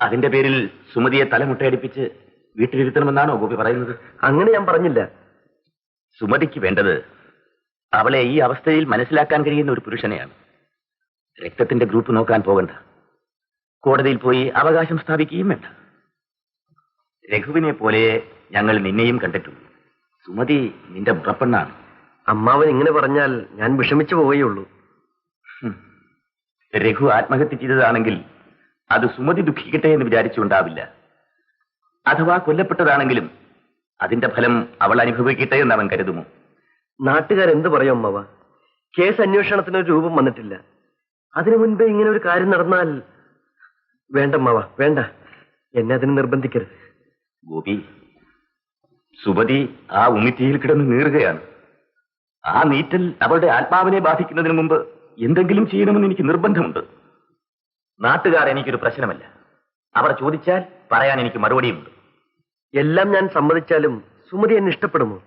അതിന്റെ പേരിൽ സുമതിയെ തലമുട്ടയടിപ്പിച്ച് വീട്ടിലിരുത്തണമെന്നാണോ ഗോപി പറയുന്നത്? അങ്ങനെ ഞാൻ പറഞ്ഞില്ല. സുമതിക്ക് വേണ്ടത് അവളെ ഈ അവസ്ഥയിൽ മനസ്സിലാക്കാൻ കഴിയുന്ന ഒരു പുരുഷനെയാണ്. രക്തത്തിന്റെ ഗ്രൂപ്പ് നോക്കാൻ പോകണ്ട, കോടതിയിൽ പോയി അവകാശം സ്ഥാപിക്കുകയും വേണ്ട. രഘുവിനെ പോലെ ഞങ്ങൾ നിന്നെയും കണ്ടിട്ടുണ്ട്. സുമതി നിന്റെ മുറപ്പെണ്ണാണ്. അമ്മാവൻ ഇങ്ങനെ പറഞ്ഞാൽ ഞാൻ വിഷമിച്ചു പോവുകയുള്ളൂ. രഘു ആത്മഹത്യ ചെയ്തതാണെങ്കിൽ അത് സുമതി ദുഃഖിക്കട്ടെ എന്ന് വിചാരിച്ചുണ്ടാവില്ല. അഥവാ കൊല്ലപ്പെട്ടതാണെങ്കിലും അതിന്റെ ഫലം അവൾ അനുഭവിക്കട്ടെ എന്ന് അവൻ കരുതുമോ? നാട്ടുകാരെന്ത് പറയും അമ്മാവ? കേസ് അന്വേഷണത്തിന് ഒരു രൂപം വന്നിട്ടില്ല. അതിനു മുൻപേ ഇങ്ങനെ ഒരു കാര്യം നടന്നാൽ വേണ്ടമ്മാവ, വേണ്ട. എന്നെ അതിന് നിർബന്ധിക്കരുത്. ഗോപി, സുമതി ആ ഉമിറ്റിയിൽ കിടന്ന് നീറുകയാണ്. ആ നീറ്റൽ അവളുടെ ആത്മാവിനെ ബാധിക്കുന്നതിന് മുമ്പ് എന്തെങ്കിലും ചെയ്യണമെന്ന് എനിക്ക് നിർബന്ധമുണ്ട്. നാട്ടുകാർ എനിക്കൊരു പ്രശ്നമല്ല. അവർ ചോദിച്ചാൽ പറയാൻ എനിക്ക് മറുപടിയുമുണ്ട്. എല്ലാം ഞാൻ സമ്മതിച്ചാലും സുമതി എന്നെ ഇഷ്ടപ്പെടുമോ?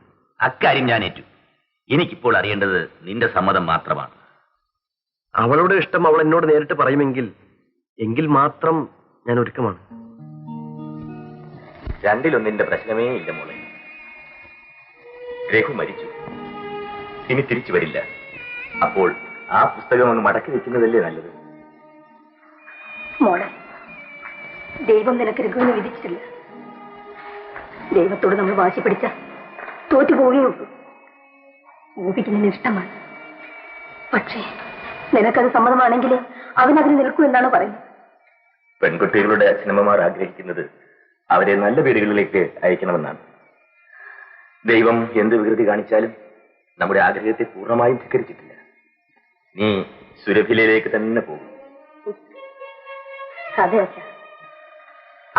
അക്കാര്യം ഞാൻ ഏറ്റു. എനിക്കിപ്പോൾ അറിയേണ്ടത് നിന്റെ സമ്മതം മാത്രമാണ്. അവളുടെ ഇഷ്ടം അവൾ എന്നോട് നേരിട്ട് പറയുമെങ്കിൽ എങ്കിൽ മാത്രം ഞാൻ ഒരുക്കമാണ്. രണ്ടിലൊന്നിന്റെ പ്രശ്നമേ ഇല്ല മോളെ. രഘു മരിച്ചു, ഇനി തിരിച്ചു വരില്ല. അപ്പോൾ ആ പുസ്തകം ഒന്ന് മടക്കി വെക്കുന്നതല്ലേ നല്ലത്? മോളെ, ദൈവം നിനക്ക് രഘുവിനെ വിധിച്ചിട്ടില്ല. ദൈവത്തോട് നമ്മൾ വാശി പിടിച്ച തോറ്റു പോവുകയുള്ളൂ. ഗോപിക്ക് നിന്നെ ഇഷ്ടമാണ്. പക്ഷേ നിനക്കത് സമ്മതമാണെങ്കിൽ അവനതിന് നിൽക്കൂ എന്നാണ് പറയുന്നത്. പെൺകുട്ടികളുടെ അച്ഛനമ്മമാർ ആഗ്രഹിക്കുന്നത് അവരെ നല്ല വീടുകളിലേക്ക് അയക്കണമെന്നാണ്. ദൈവം എന്ത് വികൃതി കാണിച്ചാലും നമ്മുടെ ആഗ്രഹത്തെ പൂർണ്ണമായും ധിക്കരിച്ചിട്ടില്ല. നീ സുരഭിലയിലേക്ക് തന്നെ പോകും. അതെ അച്ഛ,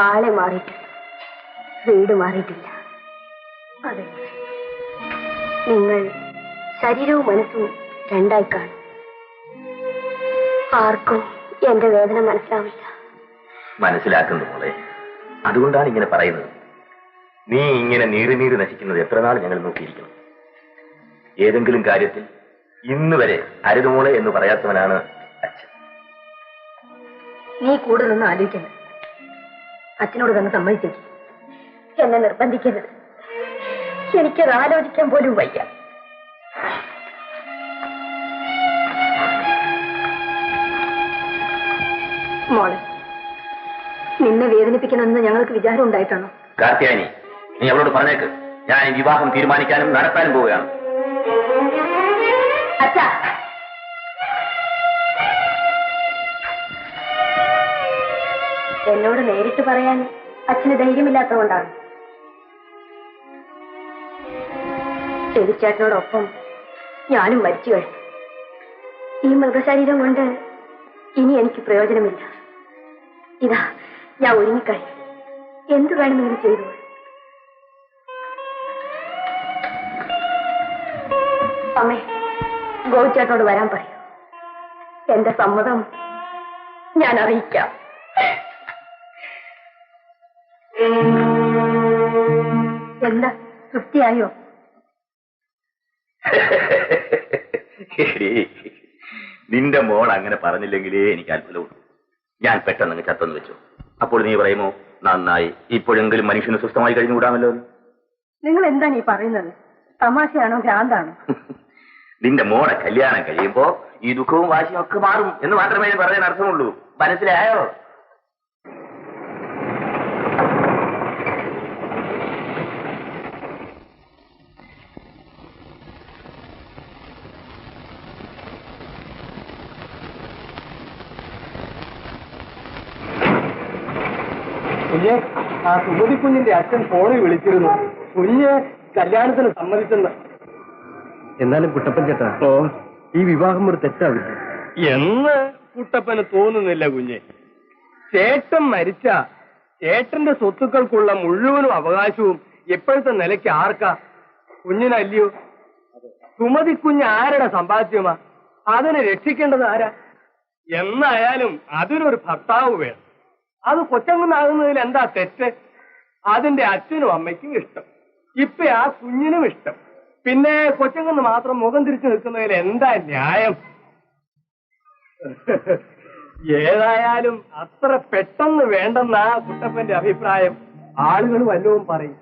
ആളെ മാറിയിട്ടില്ല, വീട് മാറിയിട്ടില്ല. അതെ, നിങ്ങൾ ശരീരവും മനസ്സും രണ്ടായി കാണും. ആർക്കും എന്റെ വേദന മനസ്സിലാവില്ല. മനസ്സിലാക്കുന്നു മോളെ, അതുകൊണ്ടാണ് ഇങ്ങനെ പറയുന്നത്. നീ ഇങ്ങനെ നീറി നീറി നശിക്കുന്നത് എത്ര നാൾ ഞങ്ങൾ നോക്കിയിരിക്കണം. ഏതെങ്കിലും കാര്യത്തിൽ ഇന്ന് വരെ അരുതുമോളെ എന്ന് പറയാത്തവനാണ് അച്ഛൻ. നീ കൂടുതലൊന്നും ആലോചിക്കണ്ട. അച്ഛനോട് തന്നെ സമ്മതിച്ചേക്ക്. എന്നെ നിർബന്ധിക്കരുത്. എനിക്കത് ആലോചിക്കാൻ പോലും വയ്യ. മോളെ, നിന്നെ വേദനിപ്പിക്കണമെന്ന് ഞങ്ങൾക്ക് വിചാരം ഉണ്ടായിട്ടാണോ? കാർത്തിയാനി, നീ അവളോട് പറഞ്ഞേക്ക്, ഞാൻ ഈ വിവാഹം തീരുമാനിക്കാനും നടത്താനും പോവുകയാണ്. അച്ഛാ, എന്നോട് നേരിട്ട് പറയാൻ അച്ഛന് ധൈര്യമില്ലാത്തതുകൊണ്ടാണ്. ചെവിച്ചേട്ടനോടൊപ്പം ഞാനും മരിച്ചു കഴിഞ്ഞു. ഈ മൃഗശരീരം കൊണ്ട് ഇനി എനിക്ക് പ്രയോജനമില്ല. ഇതാ ഞാൻ ഒരുങ്ങിക്കഴിഞ്ഞു. എന്തു വേണമെങ്കിലും ചെയ്തു. അമ്മേ, ഗോവിച്ചേട്ടനോട് വരാൻ പറയൂ. എന്റെ സമ്മതം ഞാൻ അറിയിക്കാം. എന്താ, തൃപ്തിയായോ? നിന്റെ മോൾ അങ്ങനെ പറഞ്ഞില്ലെങ്കിലേ എനിക്ക് അത്ഭുതമുള്ളൂ. ഞാൻ പെട്ടെന്ന് ചത്തെന്ന് വെച്ചു. അപ്പോൾ നീ പറയുമോ, നന്നായി, ഇപ്പോഴെങ്കിലും മനുഷ്യന് സ്വസ്ഥമായി കഴിഞ്ഞുകൂടാമല്ലോ? നിങ്ങൾ എന്താണ് ഈ പറയുന്നത്? തമാശയാണോ ഭ്രാന്താണോ? നിന്റെ മോളെ കല്യാണം കഴിയുമ്പോ ഈ ദുഃഖവും വാശിയും ഒക്കെ മാറും എന്ന് മാത്രമേ ഞാൻ പറയാൻ അർത്ഥമുള്ളൂ. മനസ്സിലായോ? കുഞ്ഞ്, ആ സുമതി കുഞ്ഞിന്റെ അച്ഛൻ ഫോണിൽ വിളിച്ചിരുന്നു. കുഞ്ഞ് കല്യാണത്തിന് സമ്മതിച്ചെന്ന്. എന്നാലും കുട്ടപ്പൻ ചേട്ടാ, ഈ വിവാഹം ഒരു തെറ്റാവില്ല എന്ന് കുട്ടപ്പന് തോന്നുന്നില്ല കുഞ്ഞെ. ചേട്ടൻ മരിച്ച ചേട്ടന്റെ സ്വത്തുക്കൾക്കുള്ള മുഴുവനും അവകാശവും ഇപ്പോഴത്തെ നിലയ്ക്ക് ആർക്കാ? കുഞ്ഞിനല്ലയോ? സുമതി കുഞ്ഞ് ആരുടെ സമ്പാദ്യമാ? അതിനെ രക്ഷിക്കേണ്ടത് ആരാ? എന്നായാലും അതിനൊരു ഭർത്താവ് വേണം. അത് കൊച്ചങ്ങനാകുന്നതിൽ എന്താ തെറ്റ്? അതിന്റെ അച്ഛനും അമ്മയ്ക്കും ഇഷ്ടം, ഇപ്പൊ ആ കുഞ്ഞിനും ഇഷ്ടം. പിന്നെ കൊച്ചങ്ങന്ന് മാത്രം മുഖം തിരിച്ചു നിൽക്കുന്നതിൽ എന്താ ന്യായം? ഏതായാലും അത്ര പെട്ടെന്ന് വേണ്ടെന്നാ കുട്ടപ്പന്റെ അഭിപ്രായം. ആളുകൾ വല്ലതും പറയും.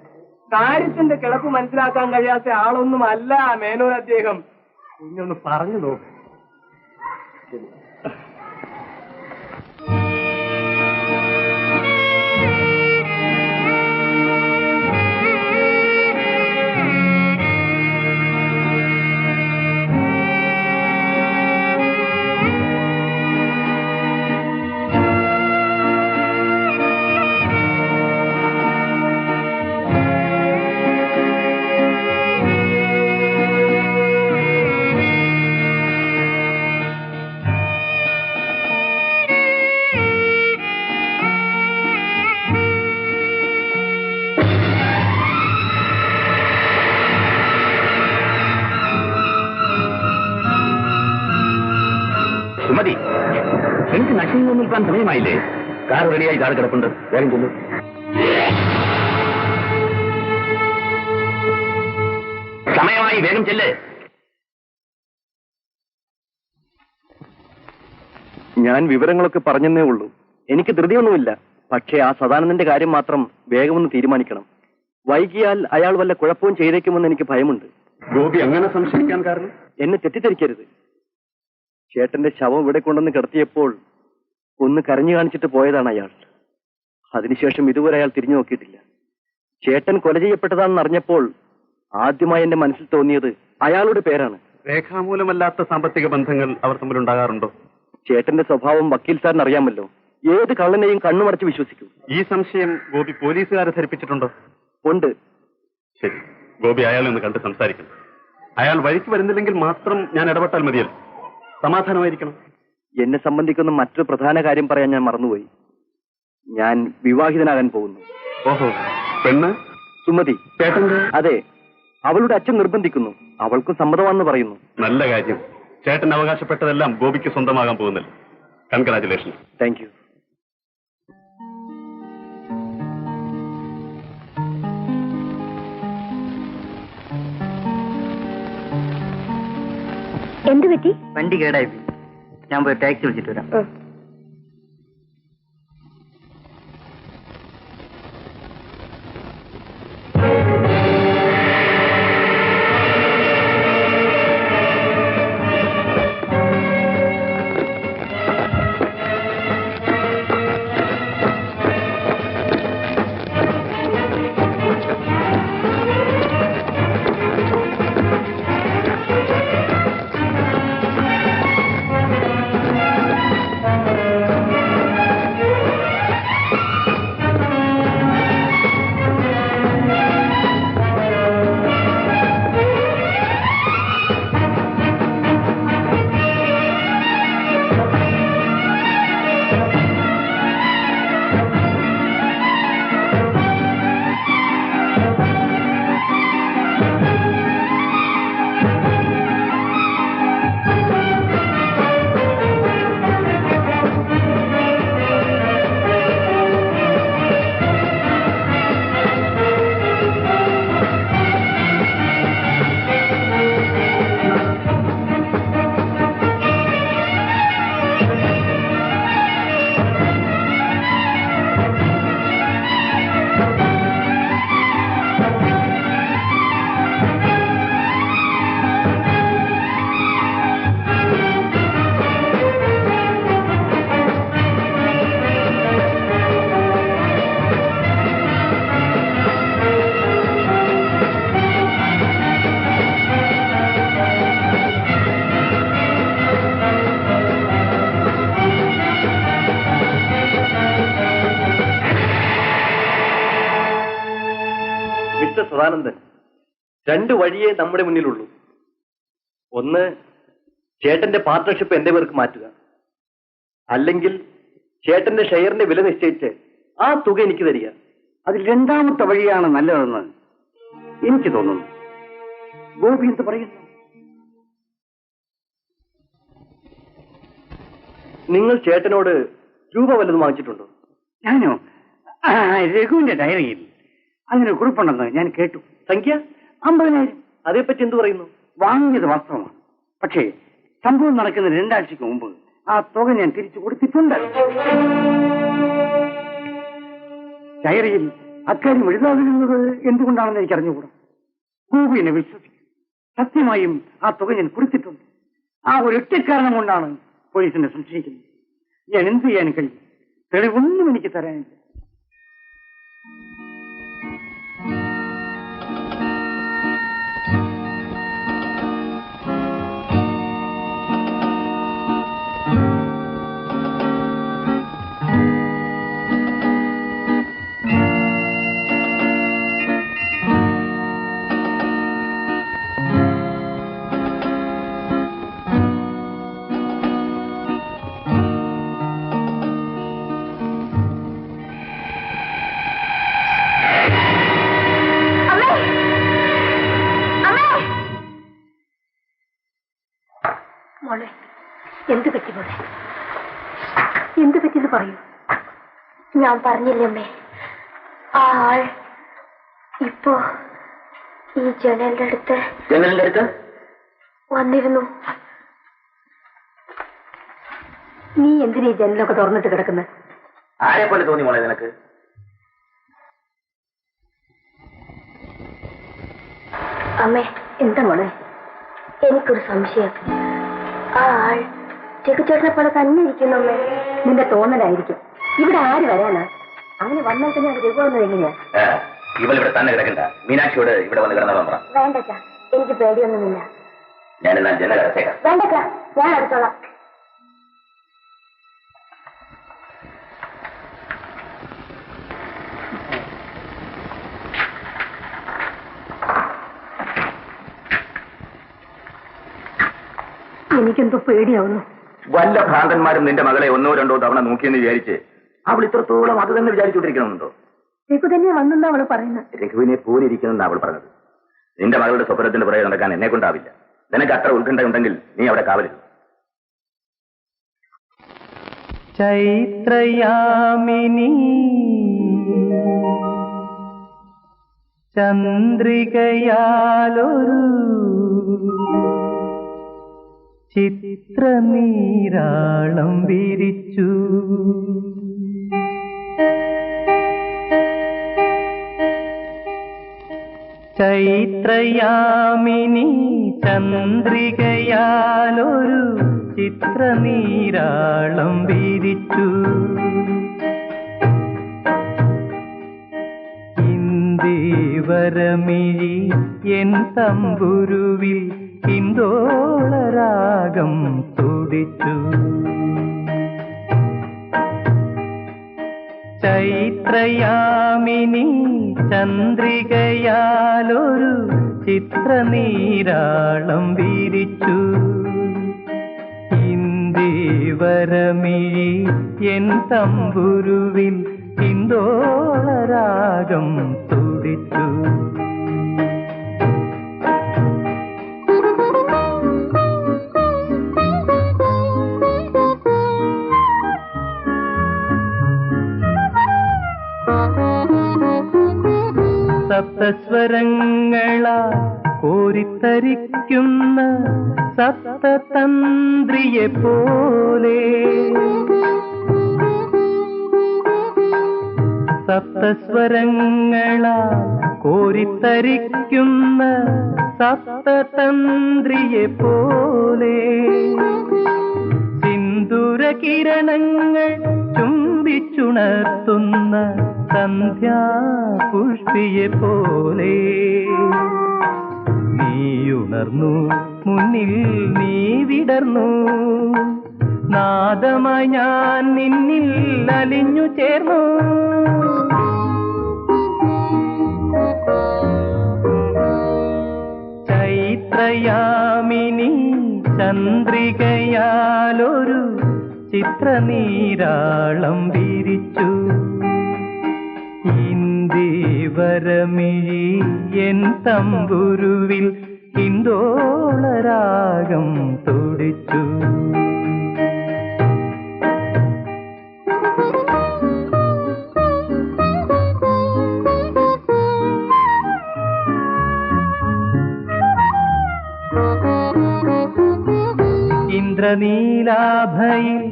കാര്യത്തിന്റെ കിടപ്പ് മനസ്സിലാക്കാൻ കഴിയാത്ത ആളൊന്നും അല്ല മേനോൻ അദ്ദേഹം. കുഞ്ഞൊന്ന് പറഞ്ഞു നോക്ക്. സുമതി, എനിക്ക് നശിച്ചു നിൽക്കാൻ സമയമായില്ലേ? കാർ റെഡിയായി കാർ കിടപ്പുണ്ട്, വേഗം ചെല്ലു. സമയമായി, വേഗം ചെല്ല്. ഞാൻ വിവരങ്ങളൊക്കെ പറഞ്ഞെന്നേ ഉള്ളൂ. എനിക്ക് ധൃതിയൊന്നുമില്ല. പക്ഷേ ആ സദാനന്ദന്റെ കാര്യം മാത്രം വേഗമൊന്ന് തീരുമാനിക്കണം. വൈകിയാൽ അയാൾ വല്ല കുഴപ്പവും ചെയ്തേക്കുമെന്ന് എനിക്ക് ഭയമുണ്ട്. ഗോപി അങ്ങനെ സംശയിക്കാൻ കാരണം? എന്നെ തെറ്റിദ്ധരിക്കരുത്. ചേട്ടന്റെ ശവം ഇവിടെ കൊണ്ടുവന്ന് കിടത്തിയപ്പോൾ ഒന്ന് കരഞ്ഞു കാണിച്ചിട്ട് പോയതാണ് അയാൾ. അതിനുശേഷം ഇതുവരെ അയാൾ തിരിഞ്ഞു നോക്കിയിട്ടില്ല. ചേട്ടൻ കൊല ചെയ്യപ്പെട്ടതാണെന്ന് അറിഞ്ഞപ്പോൾ ആദ്യമായി എന്റെ മനസ്സിൽ തോന്നിയത് അയാളുടെ പേരാണ്. രേഖാമൂലമല്ലാത്ത സാമ്പത്തിക ബന്ധങ്ങൾ അവർ തമ്മിലുണ്ടാകാറുണ്ടോ? ചേട്ടന്റെ സ്വഭാവം വക്കീൽ സാറിന് അറിയാമല്ലോ. ഏത് കള്ളനെയും കണ്ണുമടച്ച് വിശ്വസിക്കും. ഈ സംശയം ഗോപി പോലീസുകാരെ ധരിപ്പിച്ചിട്ടുണ്ടോ? ഉണ്ട്. ശരി, ഗോപി അയാളെ ഒന്ന് കണ്ട് സംസാരിക്കണം. അയാൾ വഴിക്ക് വരുന്നില്ലെങ്കിൽ മാത്രം ഞാൻ ഇടപെട്ടാൽ മതിയല്ലോ. സമാധാനമായിരിക്കണം. എന്നെ സംബന്ധിക്കുന്ന മറ്റൊരു പ്രധാന കാര്യം പറയാൻ ഞാൻ മറന്നുപോയി. ഞാൻ വിവാഹിതനാകാൻ പോകുന്നു. ഓഹോ, പെണ്ണ് സുമതി. ചേട്ടന്റെ? അതെ, അവളുടെ അച്ഛൻ നിർബന്ധിക്കുന്നു. അവൾക്കും സമ്മതമാണെന്ന് പറയുന്നു. നല്ല കാര്യം. ചേട്ടൻ അവകാശപ്പെട്ടതെല്ലാം ഗോപിക്ക് സ്വന്തമാകാൻ പോകുന്നില്ല. കൺഗ്രാറ്റുലേഷൻ. Thank you. എന്ത് പറ്റി? വണ്ടി കേടായി. ഞാൻ പോയി ടാക്സി വിളിച്ചിട്ട് വരാം. സദാനന്ദൻ, 2 വഴിയേ നമ്മുടെ മുന്നിലുള്ളൂ. ഒന്ന്, ചേട്ടന്റെ പാർട്ട്ണർഷിപ്പ് എന്റെ പേർക്ക് മാറ്റുക. അല്ലെങ്കിൽ ചേട്ടന്റെ ഷെയറിന്റെ വില നിശ്ചയിച്ച് ആ തുക എനിക്ക് തരിക. അതിൽ രണ്ടാമത്തെ വഴിയാണ് നല്ലതെന്ന് എനിക്ക് തോന്നുന്നു. ഗോപി എന്ത് പറയുന്നു? നിങ്ങൾ ചേട്ടനോട് രൂപ വല്ലതും വാങ്ങിച്ചിട്ടുണ്ടോ? ഞാനോ? രഘുവിന്റെ ഡയറിയിൽ അങ്ങനെ കുറിപ്പുണ്ടെന്ന് ഞാൻ കേട്ടു. സംഖ്യ 50,000. അതേപ്പറ്റി എന്തു പറയുന്നു? വാങ്ങിയത് വാസ്തവമാണ്. പക്ഷേ സംഭവം നടക്കുന്ന 2 ആഴ്ചക്ക് മുമ്പ് ആ തുക ഞാൻ തിരിച്ചു കൊടുത്തിട്ടുണ്ട്. ഡയറിയിൽ അക്കാര്യം എഴുതാതിരുന്നത് എന്തുകൊണ്ടാണെന്ന് എനിക്ക് അറിഞ്ഞുകൂടാ. ഗോപി എന്നെ വിശ്വസിക്കും. സത്യമായും ആ തുക ഞാൻ കൊടുത്തിട്ടുണ്ട്. ആ ഒരൊറ്റ കാരണം കൊണ്ടാണ് പോലീസിനെ സംശയിക്കുന്നത്. ഞാൻ എന്ത് ചെയ്യാൻ കഴിയും? തെളിവൊന്നും എനിക്ക് തരാനില്ല. മോളെ, എന്ത് പറ്റി മോളെ? എന്ത് പറ്റിയെന്ന് പറയൂ. ഞാൻ പറഞ്ഞില്ലേ അമ്മേ, ആ ആൾ ഇപ്പോ ഈ ജനലിന്റെ അടുത്ത് വന്നിരുന്നു. നീ എന്തിനാ ഈ ജനലൊക്കെ തുറന്നിട്ട് കിടക്കുന്നത്? ആരെ പോലെ തോന്നി മോളെ നിനക്ക്? അമ്മേ, എന്താ മോളെ? എനിക്കൊരു സംശയം. ആ ആൾ രഘുചേട്ടനെ പോലെ തന്നെ ഇരിക്കുന്നു അമ്മേ. നിന്റെ തോന്നലായിരിക്കും. ഇവിടെ ആര് വരാനാ? അങ്ങനെ വന്നാൽ തന്നെ അത് രഘുവെന്നത് എങ്ങനെയാ? ഇവളിവിടെ തന്നെ കിടക്കണ്ട. മീനാക്ഷിയോട് ഇവിടെ വന്ന് കിടന്നോളാം പറ. വേണ്ടച്ചാ, എനിക്ക് പേടിയൊന്നുമില്ല. ഞാനെന്നാ ജനൽ അടച്ചേക്കാം. വേണ്ടച്ചാ, ഞാൻ അടുത്തോളാം. എനിക്കെന്തോ പേടിയാവുന്നു. വല്ല ഭ്രാന്തന്മാരും നിന്റെ മകളെ 1-2 തവണ നോക്കിയെന്ന് വിചാരിച്ച് അവൾ ഇത്രത്തോളം അത് തന്നെ വിചാരിച്ചുകൊണ്ടിരിക്കണമെന്നുണ്ടോ? രഘു തന്നെ വന്നെന്നാ അവള് പറയുന്നത്. രഘുവിനെ പോലിരിക്കുന്നെന്ന് അവൾ പറഞ്ഞത്. നിന്റെ മകളുടെ സ്വപ്നത്തിന്റെ പുറകെ നടക്കാൻ എന്നെ കൊണ്ടാവില്ല. നിനക്ക് അത്ര ഉത്കണ്ഠ ഉണ്ടെങ്കിൽ നീ അവിടെ കാവലിരുന്നു. ചൈത്രയാമിനി ചന്ദ്രികയാലൊരു ചിത്രനീരാളം വിരിച്ചു. ചൈത്രയാമിനി ചന്ദ്രികയാലൊരു ചിത്രനീരാളം വിരിച്ചു. ഇന്ദീവരമിഴി എൻ തമ്പുരുവിൽ ഹിന്ദോളരാഗം തുടിച്ചു. ചൈത്രയാമിനി ചന്ദ്രികയാലൊരു ചിത്രനീരാളം വിരിച്ചു. ഇന്ദീവരമിഴി എൻ തമ്പുരുവിൽ ഹിന്ദോളരാഗം തുടിച്ചു. സപ്തസ്വരങ്ങളാ കോരിത്തരിക്കുന്ന സപ്തതന്ത്രിയെ പോലെ. സപ്തസ്വരങ്ങളാ കോരിത്തരിക്കുന്ന സപ്തതന്ത്രിയെ പോലെ. സിന്ദൂരകിരണങ്ങൾ ചുംബിച്ചുണർത്തുന്ന സന്ധ്യാപുഷ്പിയെ പോലെ. നീയുണർന്നു മുന്നിൽ നീ വിടർന്നു. നാദമായി ഞാൻ നിന്നിൽ അലിഞ്ഞു ചേർന്നു. ചൈത്രയാമിനി ചന്ദ്രികയാലൊരു ചിത്രനീരാളം വിരിച്ചു. ഇന്ദീവരമിഴി എൻ തമ്പുരുവിൽ ഹിന്ദോളരാഗം തുടിച്ചു. ഇന്ദ്രനീലാഭയിൽ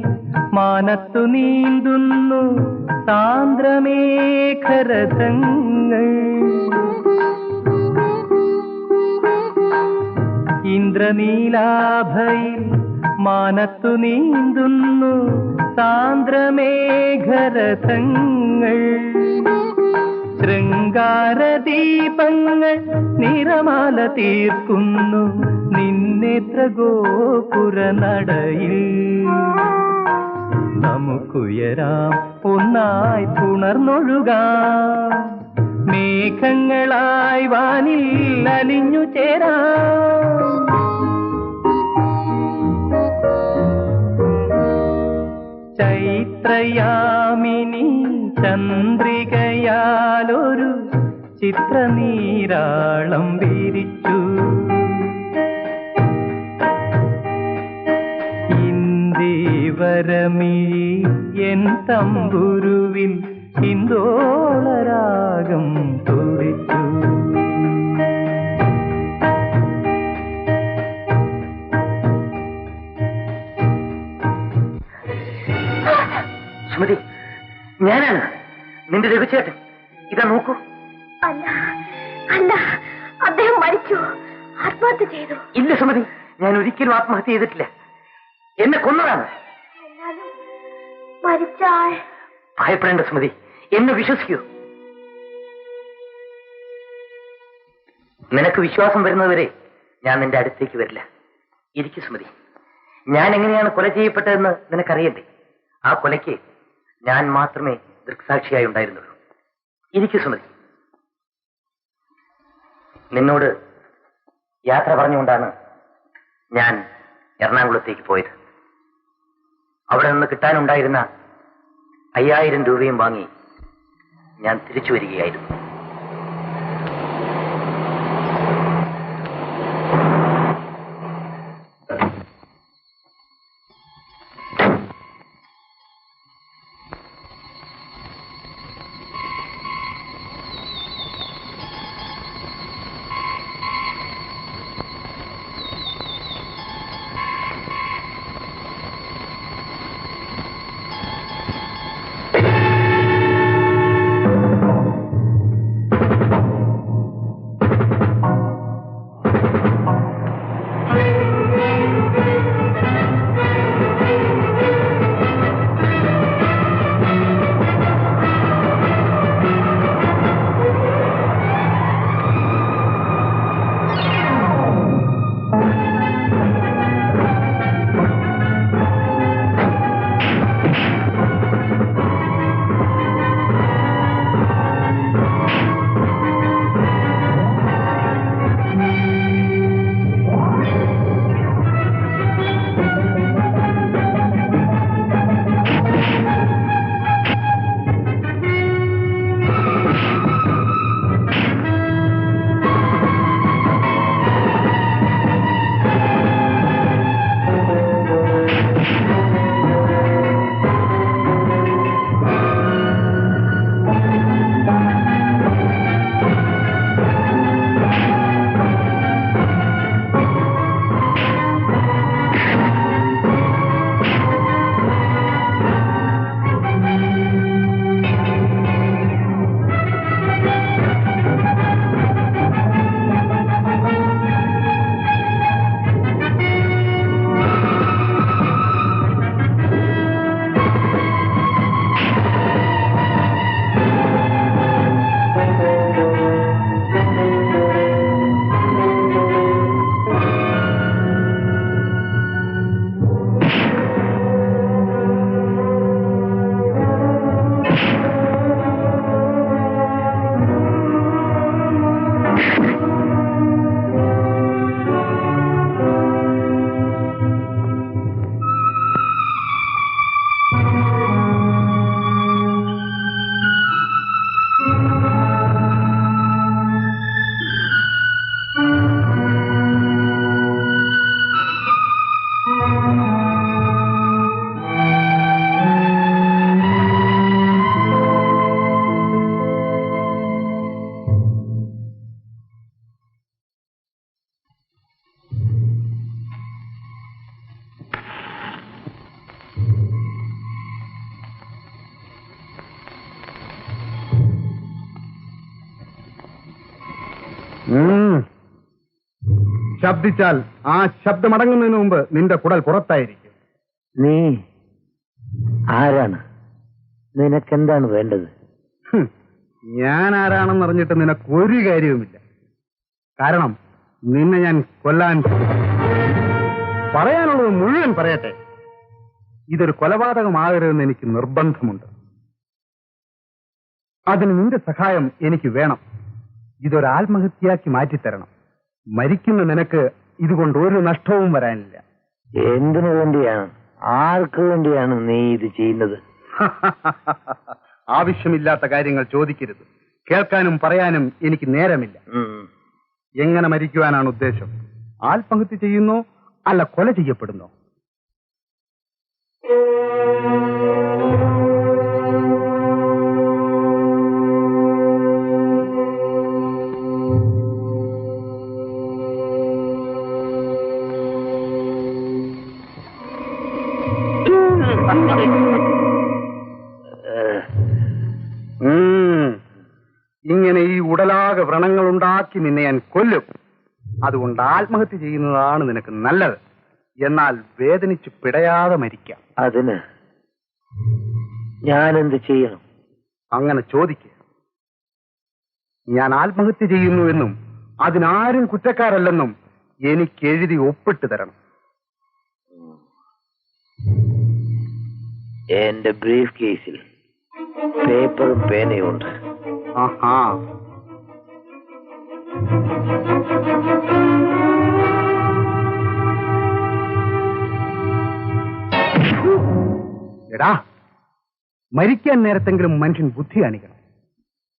മാനത്തു നീന്തുന്നു സാന്ദ്രമേഘരഥങ്ങൾ. ഇന്ദ്രനീലാഭയിൽ മാനത്തു നീന്തുന്നു സാന്ദ്രമേഘരഥങ്ങൾ. ശൃംഗാരദീപങ്ങൾ നിറമാല തീർക്കുന്നു നിന്നേത്ര ഗോപുര നടയിൽ. നമുക്കുയരാം ഒന്നായി പുണർന്നൊഴുകാം, മേഘങ്ങളായി വാനിൽ അലിഞ്ഞു ചേരാം. ചൈത്രയാമിനി ചന്ദ്രികയാലൊരു ചിത്രനീരാളം വിരിച്ചു. ഇന്ദീവരമിഴി എൻ തമ്പുരുവിൽ ഹിന്ദോളരാഗം തുടിച്ചു. സുമതി, ഞാനാണ് നിന്റെ രഘുചേട്ടൻ. ഇതാ നോക്കൂ. അല്ല അല്ല, അദ്ദേഹം മരിച്ചു, ആത്മഹത്യ ചെയ്തു. ഇല്ല സുമതി, ഞാൻ ഒരിക്കലും ആത്മഹത്യ ചെയ്തിട്ടില്ല. എന്നെ കൊന്നതാണ്. മരിച്ചാൽ ഭയപ്പെടേണ്ട സുമതി, എന്നെ വിശ്വസിക്കൂ. നിനക്ക് വിശ്വാസം വരുന്നതുവരെ ഞാൻ നിന്റെ അടുത്തേക്ക് വരില്ല. ഇരിക്കു സുമതി. ഞാൻ എങ്ങനെയാണ് കൊല ചെയ്യപ്പെട്ടതെന്ന് നിനക്കറിയണ്ടേ? ആ കൊലയ്ക്ക് ഞാൻ മാത്രമേ ദൃക്സാക്ഷിയായി ഉണ്ടായിരുന്നുള്ളൂ. ഇരിക്കു സുമതി. നിന്നോട് യാത്ര പറഞ്ഞുകൊണ്ടാണ് ഞാൻ എറണാകുളത്തേക്ക് പോയത്. അവിടെ നിന്ന് കിട്ടാനുണ്ടായിരുന്ന 5000 രൂപയും വാങ്ങി ഞാൻ തിരിച്ചു വരികയായിരുന്നു. ശബ്ദിച്ചാൽ ആ ശബ്ദമടങ്ങുന്നതിന് മുമ്പ് നിന്റെ കുടൽ പുറത്തായിരിക്കും. നീ ആരാണ്? നിനക്കെന്താണ് വേണ്ടത്? ഞാൻ ആരാണെന്ന് അറിഞ്ഞിട്ട് നിനക്ക് ഒരു കാര്യവുമില്ല. കാരണം നിന്നെ ഞാൻ കൊല്ലാൻ പറയാനുള്ളത് മുഴുവൻ പറയട്ടെ. ഇതൊരു കൊലപാതകമാകരുതെന്ന് എനിക്ക് നിർബന്ധമുണ്ട്. അതിന് നിന്റെ സഹായം എനിക്ക് വേണം. ഇതൊരു ആത്മഹത്യയാക്കി മാറ്റിത്തരണം. മരിക്കുന്ന നിനക്ക് ഇതുകൊണ്ട് ഒരു നഷ്ടവും വരാനില്ല. എന്തിനു വേണ്ടിയാണ്, ആർക്ക് വേണ്ടിയാണ് നീ ഇത് ചെയ്യുന്നത്? ആവശ്യമില്ലാത്ത കാര്യങ്ങൾ ചോദിക്കരുത്. കേൾക്കാനും പറയാനും എനിക്ക് നേരമില്ല. എങ്ങനെ മരിക്കുവാനാണ് ഉദ്ദേശം? ആത്മഹത്യ ചെയ്യുന്നോ അല്ല കൊല ചെയ്യപ്പെടുന്നോ? ഇങ്ങനെ ഈ ഉടലാകെ വ്രണങ്ങൾ ഉണ്ടാക്കി നിന്നെ ഞാൻ കൊല്ലും. അതുകൊണ്ട് ആത്മഹത്യ ചെയ്യുന്നതാണ് നിനക്ക് നല്ലത്. എന്നാൽ വേദനിച്ച് പിടയാതെ മരിക്കാം. അതിന് ഞാൻ എന്ത് ചെയ്യണം? അങ്ങനെ ചോദിക്കുക. ഞാൻ ആത്മഹത്യ ചെയ്യുന്നുവെന്നും അതിനാരും കുറ്റക്കാരല്ലെന്നും എനിക്ക് എഴുതി ഒപ്പിട്ട് തരണം. എന്റെ ബ്രീഫ് കേസിൽ പേപ്പറും പേനയും ഉണ്ട്. ആഹാ, എടാ, മരിക്കാൻ നേരത്തെങ്കിലും മനുഷ്യൻ ബുദ്ധി കാണിക്കണം.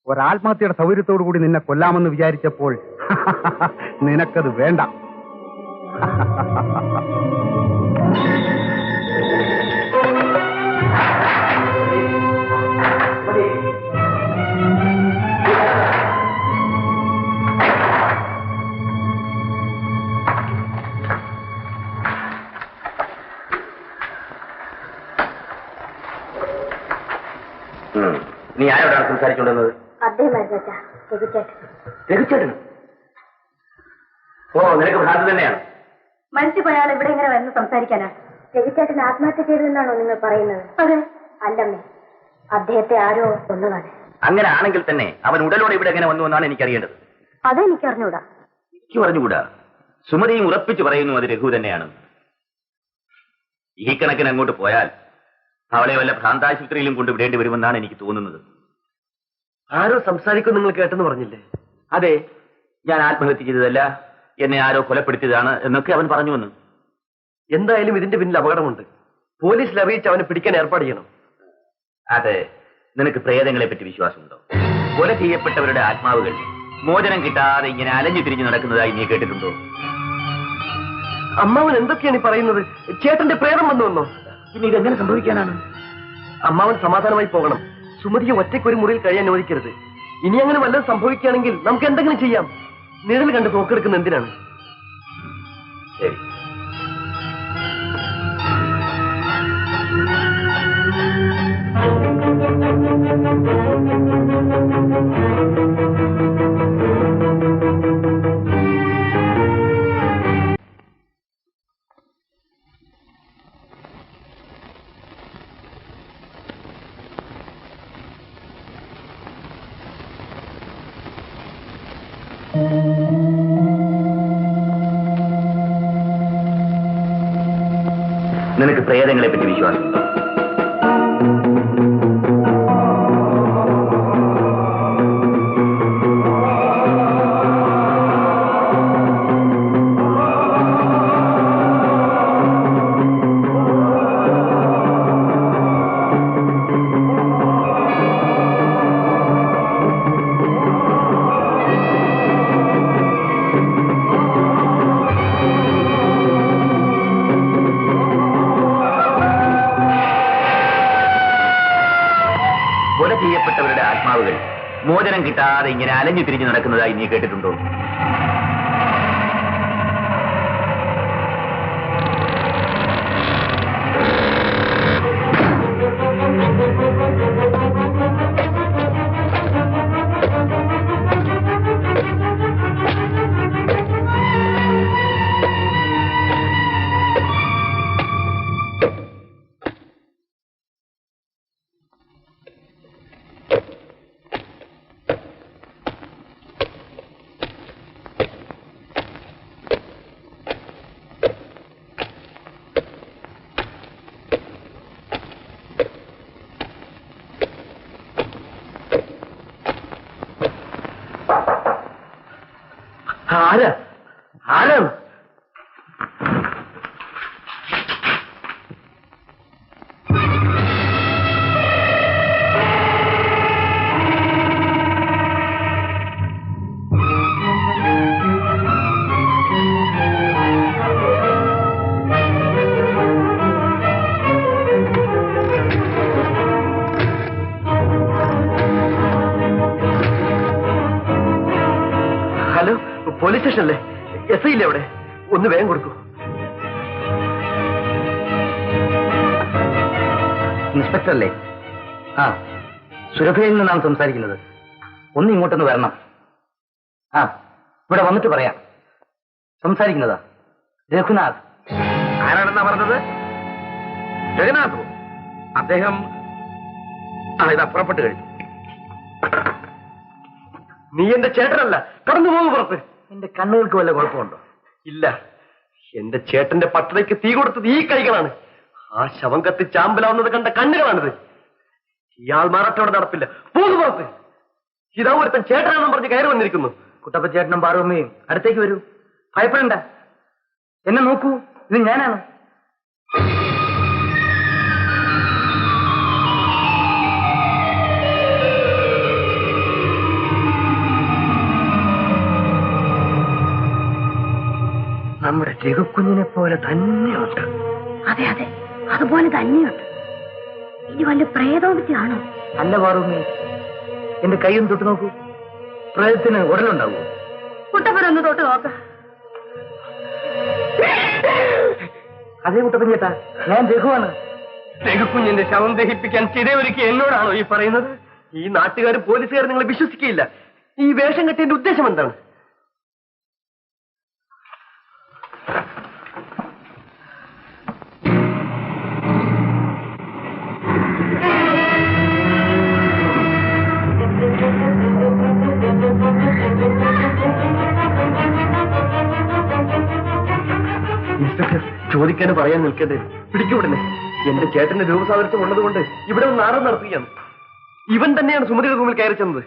ഒരാത്മഹത്യയുടെ സൗകര്യത്തോടു കൂടി നിന്നെ കൊല്ലാമെന്ന് വിചാരിച്ചപ്പോൾ നിനക്കത് വേണ്ട. നീ ആരോടാണ് സംസാരിച്ചുകൊണ്ടിരുന്നത്? രഘുചേട്ടൻ? ഓ, നിനക്ക് ഭ്രാന്ത് തന്നെയാണ്. മരിച്ചു പോയാൽ ഇവിടെ ഇങ്ങനെ വരുന്ന സംസാരിക്കാനാ? രഘുചേട്ടൻ ആത്മഹത്യ ചെയ്തതെന്നാണോ നിങ്ങൾ പറയുന്നത്? അതെ. അല്ലമ്മേ, അദ്ദേഹത്തെ ആരോ കൊന്നതാണ്. അങ്ങനെ ആണെങ്കിൽ തന്നെ അവൻ ഉടലോടെ ഇവിടെ എങ്ങനെ വന്നു എന്നാണ് എനിക്കറിയേണ്ടത്. അതെനിക്ക് അറിഞ്ഞൂടാ. എനിക്ക് പറഞ്ഞുകൂടാ. സുമതിയും ഉറപ്പിച്ചു പറയുന്നു അത് രഘു തന്നെയാണ്. ഈ കണക്കിന് അങ്ങോട്ട് പോയാൽ അവളെ വല്ല ഭ്രാന്താശുപത്രിയിലും കൊണ്ടുവിടേണ്ടി വരുമെന്നാണ് എനിക്ക് തോന്നുന്നത്. ആരോ സംസാരിക്കും നിങ്ങൾ കേട്ടെന്ന് പറഞ്ഞില്ലേ? അതെ, ഞാൻ ആത്മഹത്യ ചെയ്തതല്ല, എന്നെ ആരോ കൊലപ്പെടുത്തിയതാണ് എന്നൊക്കെ അവൻ പറഞ്ഞു വന്നു. എന്തായാലും ഇതിന്റെ പിന്നിൽ അപകടമുണ്ട്. പോലീസിൽ അറിയിച്ച് അവനെ പിടിക്കാൻ ഏർപ്പാട് ചെയ്യണം. അതെ, നിനക്ക് പ്രേതങ്ങളെ പറ്റി വിശ്വാസമുണ്ടോ? കൊല ചെയ്യപ്പെട്ടവരുടെ ആത്മാവുകൾ മോചനം കിട്ടാതെ ഇങ്ങനെ അലഞ്ഞു തിരിഞ്ഞു നടക്കുന്നതായി നീ കേട്ടിട്ടുണ്ടോ? അമ്മാവൻ എന്തൊക്കെയാണ് ഈ പറയുന്നത്? ചേട്ടന്റെ പ്രേതം വന്നു വന്നോ? പിന്നെ ഇതെങ്ങനെ സംഭവിക്കാനാണ്? അമ്മാവൻ സമാധാനമായി പോകണം. സുമതിയെ ഒറ്റയ്ക്കൊരു മുറിയിൽ കഴിയാൻ അനുവദിക്കരുത്. ഇനി അങ്ങനെ വല്ലതും സംഭവിക്കുകയാണെങ്കിൽ നമുക്ക് എന്തെങ്കിലും ചെയ്യാം. നിഴൽ കണ്ട് തോക്കെടുക്കുന്ന എന്തിനാണ്? ശരി. നിനക്ക് പ്രേതങ്ങളെ പറ്റി വിശ്വാസമുണ്ടോ? ചെയ്യപ്പെട്ടവരുടെ ആത്മാവുകൾ മോചനം കിട്ടാതെ ഇങ്ങനെ അലഞ്ഞു തിരിഞ്ഞു നടക്കുന്നതായി നീ കേട്ടിട്ടുണ്ടോ? ആരാ ആരാണ്? ഹലോ, പോലീസ് സ്റ്റേഷനല്ലേ? എസ് ഐ ഇല്ലേ അവിടെ? ഒന്ന് വേഗം കൊടുക്കൂ. ഇൻസ്പെക്ടർ അല്ലേ? ആ, സുരഭയിൽ നിന്നാണ് സംസാരിക്കുന്നത്. ഒന്ന് ഇങ്ങോട്ടൊന്ന് വരണം. ആ, ഇവിടെ വന്നിട്ട് പറയാം. സംസാരിക്കുന്നതാ രഘുനാഥ്. ആരാണെന്നാ പറഞ്ഞത്? ജഗന്നാഥോ? അദ്ദേഹം ഇത് പുറപ്പെട്ടു കഴിഞ്ഞു. നീ എന്റെ ചേട്ടനല്ല, കടന്നു പോകും പുറത്ത്. എന്റെ കണ്ണുകൾക്ക് വല്ല കുഴപ്പമുണ്ടോ? ഇല്ല, എന്റെ ചേട്ടന്റെ പട്ടണയ്ക്ക് തീ കൊടുത്തത് ഈ കൈകളാണ്. ആ ശവം കത്തി ചാമ്പലാവുന്നത് കണ്ട കണ്ണുകളാണിത്. ഇയാൾ മാറത്തോടെ നടപ്പില്ല. പോകും പുറത്ത്. ഇതാ ഒരുത്തൻ ചേട്ടനാണെന്ന് പറഞ്ഞ് കയറി വന്നിരിക്കുന്നു. കുട്ടപ്പച്ചേട്ടനും പാർവമ്മയും അടുത്തേക്ക് വരൂ. ഭയപ്പെടണ്ട, എന്നെ നോക്കൂ, ഇത് ഞാനാണ്. നമ്മുടെ രഘുക്കുഞ്ഞിനെ പോലെ തന്നെയുണ്ട്. അതെ അതെ, അതുപോലെ തന്നെയുണ്ട്. ഇനി വല്ല പ്രേതോപത്തിയാണോ? അല്ല പാർവമ്മേ, എന്റെ കൈയൊന്ന് തൊട്ട് നോക്കൂ. പ്രേതത്തിന് ഉടലുണ്ടാവൂ? കുട്ടപ്പനൊന്ന് തൊട്ട് നോക്ക. അതേ കുട്ടപ്പൻ ചേട്ടാ, ഞാൻ രഘുവാണ്. രഘുക്കുഞ്ഞിന്റെ ശവം ദഹിപ്പിക്കാൻ ചിതയൊരുക്കി എന്നോടാണോ ഈ പറയുന്നത്? ഈ നാട്ടുകാരും പോലീസുകാരും നിങ്ങളെ വിശ്വസിക്കുകയില്ല. ഈ വേഷം കെട്ടിയതിന്റെ ഉദ്ദേശം എന്താണ്? ഇൻസ്പെക്ടർ, ചോദിക്കാനും പറയാൻ നിൽക്കട്ടെ. പിടിക്കുവിടുന്നേ. എന്റെ ചേട്ടന്റെ രൂപസാദൃശ്യം ഉള്ളതുകൊണ്ട് ഇവിടെ ഒന്ന് നാടകം നടത്തുകയാണ്. ഇവൻ തന്നെയാണ് സുമതിയുടെ റൂമിൽ കയറി ചെന്നത്.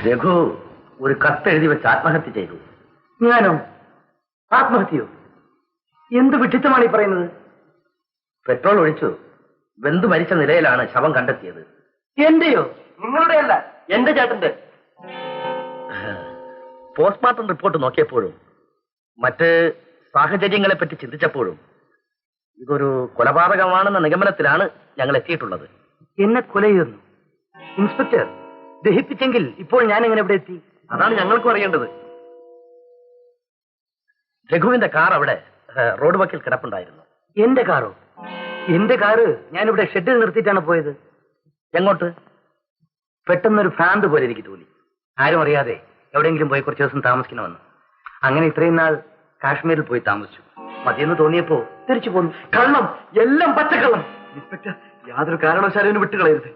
രഘു ഒരു കത്തെഴുതി വെച്ച് ആത്മഹത്യ ചെയ്തു. ഞാനോ? ആത്മഹത്യയോ? എന്ത് വിഡിത്തമാണ് ഈ പറയുന്നത്? പെട്രോൾ ഒഴിച്ചു വെന്തു മരിച്ച നിലയിലാണ് ശവം കണ്ടെത്തിയത്. എന്റെയോ? നിങ്ങളുടെ അല്ല, എന്റെ ചേട്ടന്റെ. പോസ്റ്റ്മോർട്ടം റിപ്പോർട്ട് നോക്കിയപ്പോഴും മറ്റ് സാഹചര്യങ്ങളെ പറ്റി ചിന്തിച്ചപ്പോഴും ഇതൊരു കൊലപാതകമാണെന്ന നിഗമനത്തിലാണ് ഞങ്ങൾ എത്തിയിട്ടുള്ളത്. എന്നെ കൊല ചെയ്യുന്നു ഇൻസ്പെക്ടർ. ദഹിപ്പിച്ചെങ്കിൽ ഇപ്പോൾ ഞാൻ എങ്ങനെ ഇവിടെ എത്തി? അതാണ് ഞങ്ങൾക്കും അറിയേണ്ടത്. രഘുവിന്റെ കാർ അവിടെ റോഡ് വക്കിൽ കിടപ്പുണ്ടായിരുന്നു. എന്റെ കാറോ? എന്റെ കാറ് ഞാനിവിടെ ഷെഡിൽ നിർത്തിയിട്ടാണ് പോയത്. എങ്ങോട്ട്? പെട്ടെന്നൊരു ഭ്രാന്ത് പോലെ എനിക്ക് തോന്നി. ആരും അറിയാതെ എവിടെയെങ്കിലും പോയി കുറച്ച് ദിവസം താമസിക്കണമെന്ന്. അങ്ങനെ ഇത്രയും നാൾ കാശ്മീരിൽ പോയി താമസിച്ചു. മതിയെന്ന് തോന്നിയപ്പോ തിരിച്ചു പോന്നു. കള്ളം, എല്ലാം പച്ചക്കള്ളം. ഇൻസ്പെക്ടർ, യാതൊരു കാരണവശാലും വിട്ടുകളയരുത്.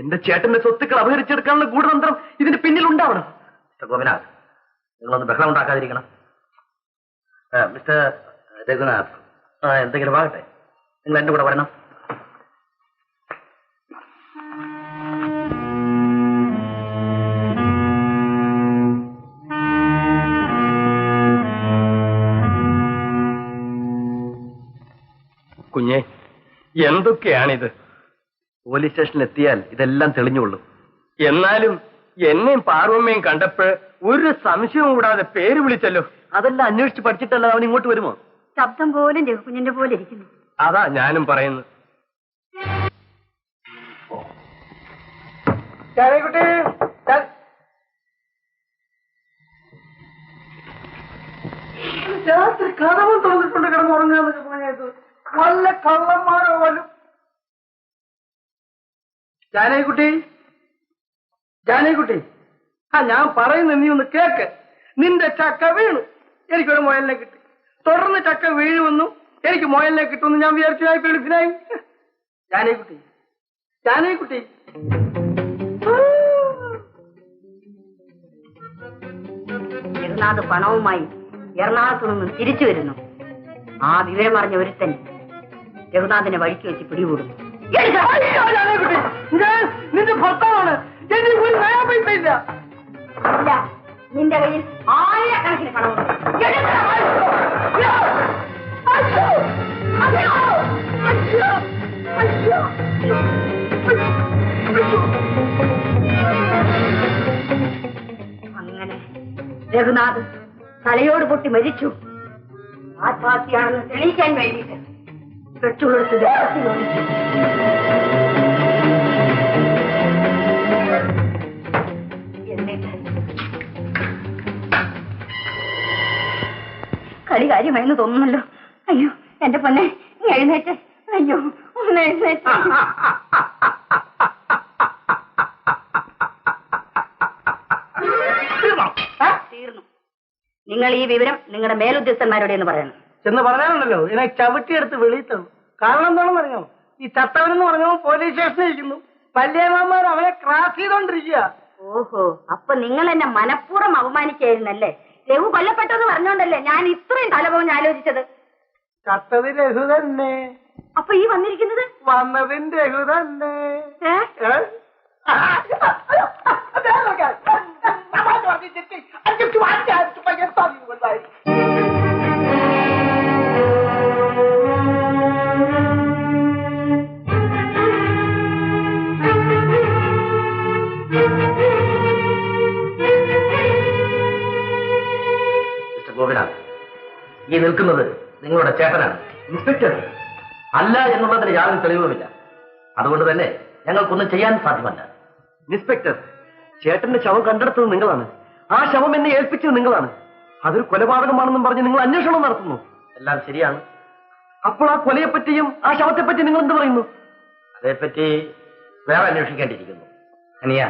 എന്റെ ചേട്ടന്റെ സ്വത്തുക്കൾ അപഹരിച്ചെടുക്കാനുള്ള ഗൂഢതന്ത്രം ഇതിന് പിന്നിൽ ഉണ്ടാവണം. മിസ്റ്റർ ഗോപിനാഥ്, നിങ്ങളൊന്ന് ബഹളം ഉണ്ടാക്കാതിരിക്കണം. മിസ്റ്റർ രഘുനാഥ്, എന്തെങ്കിലും ആകട്ടെ, നിങ്ങൾ എന്റെ കൂടെ വരണം. കുഞ്ഞെ, എന്തൊക്കെയാണിത്? പോലീസ് സ്റ്റേഷനിൽ എത്തിയാൽ ഇതെല്ലാം തെളിഞ്ഞുകൊള്ളും. എന്നാലും എന്നെയും പാർവമ്മയും കണ്ടപ്പോൾ ഒരു സംശയവും കൂടാതെ പേര് വിളിച്ചല്ലോ. അതെല്ലാം അന്വേഷിച്ച് പഠിച്ചിട്ടല്ല അവൻ ഇങ്ങോട്ട് വരുമോ? ശബ്ദം പോലും രഘുക്കുഞ്ഞിന്റെ പോലെ ഇരിക്കുന്നു. അതാ ഞാനും പറയുന്നത്. രാത്രി കഥവും തുറന്നിട്ടുണ്ട് കിടന്നുറങ്ങാന്നൊക്കെ പറഞ്ഞത് വല്ല കള്ളന്മാരോ വല്ല. ജാനകിക്കുട്ടി, ജാനകിക്കുട്ടി, ഞാൻ പറയുന്ന നീ ഒന്ന് കേക്ക്. നിന്റെ ചക്ക വീണു, എനിക്കൊരു മുയലിനെ കിട്ടി. തുടർന്ന് ചക്ക വീഴുമെന്നു എനിക്ക് മുയലിനെ കിട്ടുമെന്ന് ഞാൻ വിചാരിച്ചു. പെളുപ്പിനായി. ജാനകിക്കുട്ടി, ജാനകിക്കുട്ടി, ജഗന്നാഥ് പണവുമായി എറണാകുളത്തു നിന്നും തിരിച്ചു വരുന്നു. ആ വിവരം അറിഞ്ഞ ഒരുത്തൻ രഘുനാഥനെ വഴിക്ക് വെച്ച് പിടികൂടുന്നു. നിന്റെ ഭർത്താവാണ്. എനിക്ക് ഒരു നയാ പൈസ ഇല്ല. ഇല്ല, നിന്റെ കയ്യിൽ 1000കണക്കിന് പണമുണ്ട്. അങ്ങനെ രഘുനാഥ് തലയോട് പൊട്ടി മരിച്ചു. ആത്മഹത്യയാണെന്ന് തെളിയിക്കാൻ വേണ്ടിയിട്ട് പെട്രോളെടുത്ത് ദേഹത്തിൽ ഒഴിച്ചു. എന്നിട്ട് കളി കാര്യമായെന്ന് തോന്നുന്നല്ലോ. അയ്യോ എന്റെ പൊന്നെ, നീ എഴുന്നേറ്റ്. അയ്യോ ഒന്ന് എഴുന്നേറ്റ്. തീർന്നു. നിങ്ങൾ ഈ വിവരം നിങ്ങളുടെ മേലുദ്യോഗസ്ഥന്മാരോട് എന്ന് പറയണം. എന്ന് പറഞ്ഞാലുണ്ടല്ലോ ഇതിനെ ചവിട്ടിയെടുത്ത് വെളിയിത്തന്നു. കാരണം എന്താണെന്ന് അറിയാമോ? ഈ ചത്തവനെന്ന് പറഞ്ഞോ പോലീസ് സ്റ്റേഷനിൽ ഇരിക്കുന്നു. പല്ലിയമ്മമാർ അവനെ ക്രാസ് ചെയ്തോണ്ടിരിക്കുക. ഓഹോ, അപ്പൊ നിങ്ങൾ എന്നെ മനഃപൂർവ്വം അപമാനിക്കായിരുന്നല്ലേ? രഘു കൊല്ലപ്പെട്ടെന്ന് പറഞ്ഞോണ്ടല്ലേ ഞാൻ ഇത്രയും തലപോഞ്ഞ് ആലോചിച്ചത്. ചത്തത് രഘു തന്നെ. അപ്പൊ ഈ വന്നിരിക്കുന്നത് വന്നതിന്റെ രഘു തന്നെ. ഗോപിനാഥ്, ഈ നിൽക്കുന്നത് നിങ്ങളുടെ ചേട്ടനാണ്. ഇൻസ്പെക്ടർ അല്ല എന്നുള്ളതിന് യാതൊരു തെളിവുമില്ല. അതുകൊണ്ട് തന്നെ ഞങ്ങൾക്കൊന്നും ചെയ്യാൻ സാധ്യമല്ല. ഇൻസ്പെക്ടർ, ചേട്ടന്റെ ശവം കണ്ടെടുത്തത് നിങ്ങളാണ്. ആ ശവം എന്നെ ഏൽപ്പിച്ചത് നിങ്ങളാണ്. അതൊരു കൊലപാതകമാണെന്നും പറഞ്ഞ് നിങ്ങൾ അന്വേഷണം നടത്തുന്നു. എല്ലാം ശരിയാണ്. അപ്പോൾ ആ കൊലയെപ്പറ്റിയും ആ ശവത്തെപ്പറ്റി നിങ്ങൾ എന്ത് പറയുന്നു? അതേപ്പറ്റി വേറെ അന്വേഷിക്കേണ്ടിയിരിക്കുന്നു. അനിയ,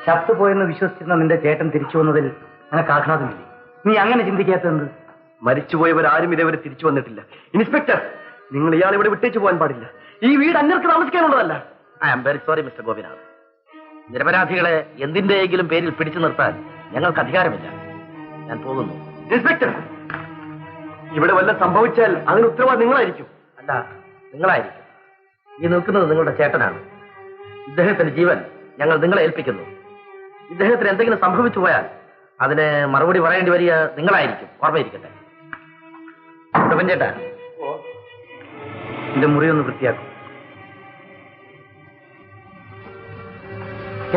ചത്തുപോയെന്ന് വിശ്വസിച്ചിരുന്ന നിന്റെ ചേട്ടൻ തിരിച്ചു വന്നതിൽ നിനക്ക് ആഘാതമില്ലേ? നീ അങ്ങനെ ചിന്തിക്കാത്തത്? മരിച്ചുപോയവരാരും ഇതേവരെ തിരിച്ചു വന്നിട്ടില്ല. ഇൻസ്പെക്ടർ, നിങ്ങൾ ഇയാൾ ഇവിടെ വിട്ടേച്ചു പോകാൻ പാടില്ല. ഈ വീട് അന്യർക്ക് താമസിക്കാനുള്ളതല്ല. I am very sorry mister Gopinath. നിരപരാധികളെ എന്തിന്റെയെങ്കിലും പേരിൽ പിടിച്ചു നിർത്താൻ ഞങ്ങൾക്ക് അധികാരമില്ല. ഞാൻ പോകുന്നു. ഇൻസ്പെക്ടർ, ഇവിടെ വല്ല സംഭവിച്ചാൽ അതിന് ഉത്തരവാദി നിങ്ങളായിരിക്കും. അല്ല, നിങ്ങളായിരിക്കും. ഈ നിൽക്കുന്നത് നിങ്ങളുടെ ചേട്ടനാണ്. ഇദ്ദേഹത്തിന്റെ ജീവൻ ഞങ്ങൾ നിങ്ങളെ ഏൽപ്പിക്കുന്നു. ഇദ്ദേഹത്തിന് എന്തെങ്കിലും സംഭവിച്ചു പോയാൽ അതിന് മറുപടി പറയേണ്ടി വരിക നിങ്ങളായിരിക്കും. ഓർമ്മയിരിക്കട്ടെ. ചേട്ടാ, എന്റെ മുറി ഒന്ന് വൃത്തിയാക്കും.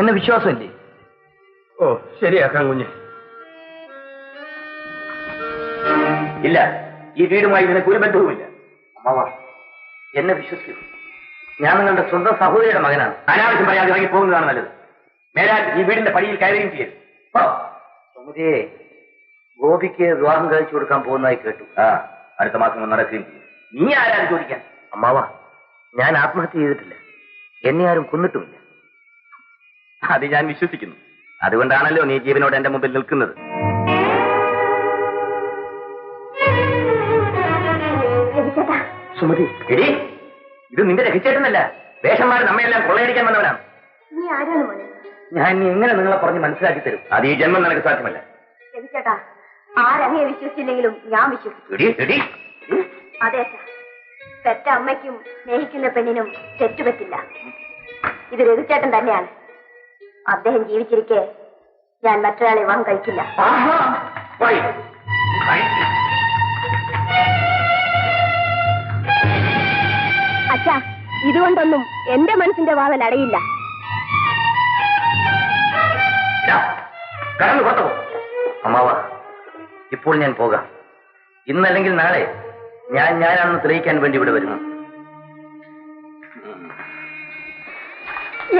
എന്നെ വിശ്വാസമല്ലേ? ഓ, ശരിയാക്കാം കുഞ്ഞ്. ഇല്ല, ഈ വീടുമായി നിനക്ക് ഒരു ബന്ധവുമില്ല. അമ്മാവ, എന്നെ വിശ്വസിക്കൂ. ഞാൻ നിങ്ങളുടെ സ്വന്തം സഹോദരിയുടെ മകനാണ്. അനാവശ്യം പറയാതെ ഇറങ്ങി പോകുന്നതാണ് നല്ലത്. മേലാൽ ഈ വീടിന്റെ പടിയിൽ കയറുകയും ചെയ്യരുത്. സുമതിയെ ഗോപിക്ക് വിവാഹം കഴിച്ചു കൊടുക്കാൻ പോകുന്നതായി കേട്ടു. അടുത്ത മാസം നടക്കുകയും ചെയ്യും. നീ ആരാണ് ചോദിക്കാൻ? അമ്മാവ, ഞാൻ ആത്മഹത്യ ചെയ്തിട്ടില്ല. എന്നെ ആരും കൊന്നിട്ടുമില്ല. അത് ഞാൻ വിശ്വസിക്കുന്നു. അതുകൊണ്ടാണല്ലോ നീ ജീവനോട് എന്റെ മുമ്പിൽ നിൽക്കുന്നത്. സുമതി, എടി, ഇത് നിന്റെ രഹിച്ചേട്ടനല്ല. വേഷന്മാർ നമ്മയെല്ലാം കൊള്ളയടിക്കാൻ വന്നവരാണ്. നീ ആരാണ് മോനെ? ഞാൻ എങ്ങനെ നിങ്ങളെ പറഞ്ഞ് മനസ്സിലാക്കി തരും? അത് ഈ ജന്മം നിനക്ക് സാധ്യമല്ല. ചേട്ടാ, ആരങ്ങയെ വിശ്വസിച്ചില്ലെങ്കിലും ഞാൻ വിശ്വസിക്കും. അതെ അച്ഛാ, പെറ്റ അമ്മയ്ക്കും സ്നേഹിക്കുന്ന പെണ്ണിനും തെറ്റുപറ്റില്ല. ഇത് രഘുചേട്ടൻ തന്നെയാണ്. അദ്ദേഹം ജീവിച്ചിരിക്കെ ഞാൻ മറ്റൊരാളെ വിവാഹം കഴിക്കില്ല. അച്ഛാ, ഇതുകൊണ്ടൊന്നും എന്റെ മനസ്സിന്റെ വാതിൽ അടയില്ല. കടന്നു പുറത്തു. അമ്മാവ, ഇപ്പോൾ ഞാൻ പോകാം. ഇന്നല്ലെങ്കിൽ നാളെ ഞാനാണെന്ന് തെളിയിക്കാൻ വേണ്ടി ഇവിടെ വരുന്നു.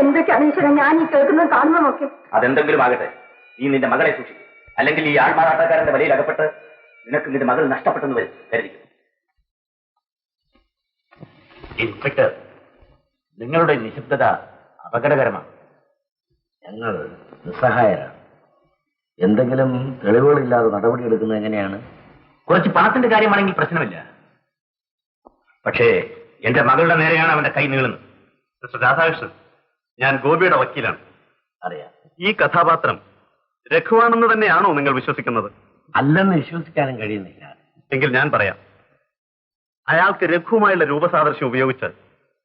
എന്തൊക്കെയാണ് ഈശ്വരൻ ഞാൻ ഈ കേൾക്കുന്നത് കാണുന്നതൊക്കെ? അതെന്തെങ്കിലും ആകട്ടെ, നീ നിന്റെ മകളെ സൂക്ഷിക്കും. അല്ലെങ്കിൽ ഈ ആൾമാറാട്ടക്കാരന്റെ വലയിൽ അകപ്പെട്ട് നിനക്ക് നിന്റെ മകൾ നഷ്ടപ്പെട്ടെന്ന് വരും കരുതിക്കും. ഇൻസ്പെക്ടർ, നിങ്ങളുടെ നിശബ്ദത അപകടകരമാണ്. ഞങ്ങൾ നിസ്സഹായരാണ്. എന്തെങ്കിലും തെളിവുകളില്ലാതെ നടപടിയെടുക്കുന്നത് എങ്ങനെയാണ്? കുറച്ച് പണത്തിന്റെ കാര്യമാണെങ്കിൽ പ്രശ്നമില്ല. പക്ഷേ എന്റെ മകളുടെ നേരെയാണ് അവന്റെ കൈ നീളുന്നത്. മിസ്റ്റർ രാധാകൃഷ്ണൻ, ഞാൻ ഗോപിയുടെ വക്കീലാണ്. അറിയാം. ഈ കഥാപാത്രം രഘുവാണെന്ന് തന്നെയാണോ നിങ്ങൾ വിശ്വസിക്കുന്നത്? അല്ലെന്ന് വിശ്വസിക്കാനും കഴിയുന്നില്ല. എങ്കിൽ ഞാൻ പറയാം. അയാൾക്ക് രഘുവുമായുള്ള രൂപസാദൃശ്യം ഉപയോഗിച്ച്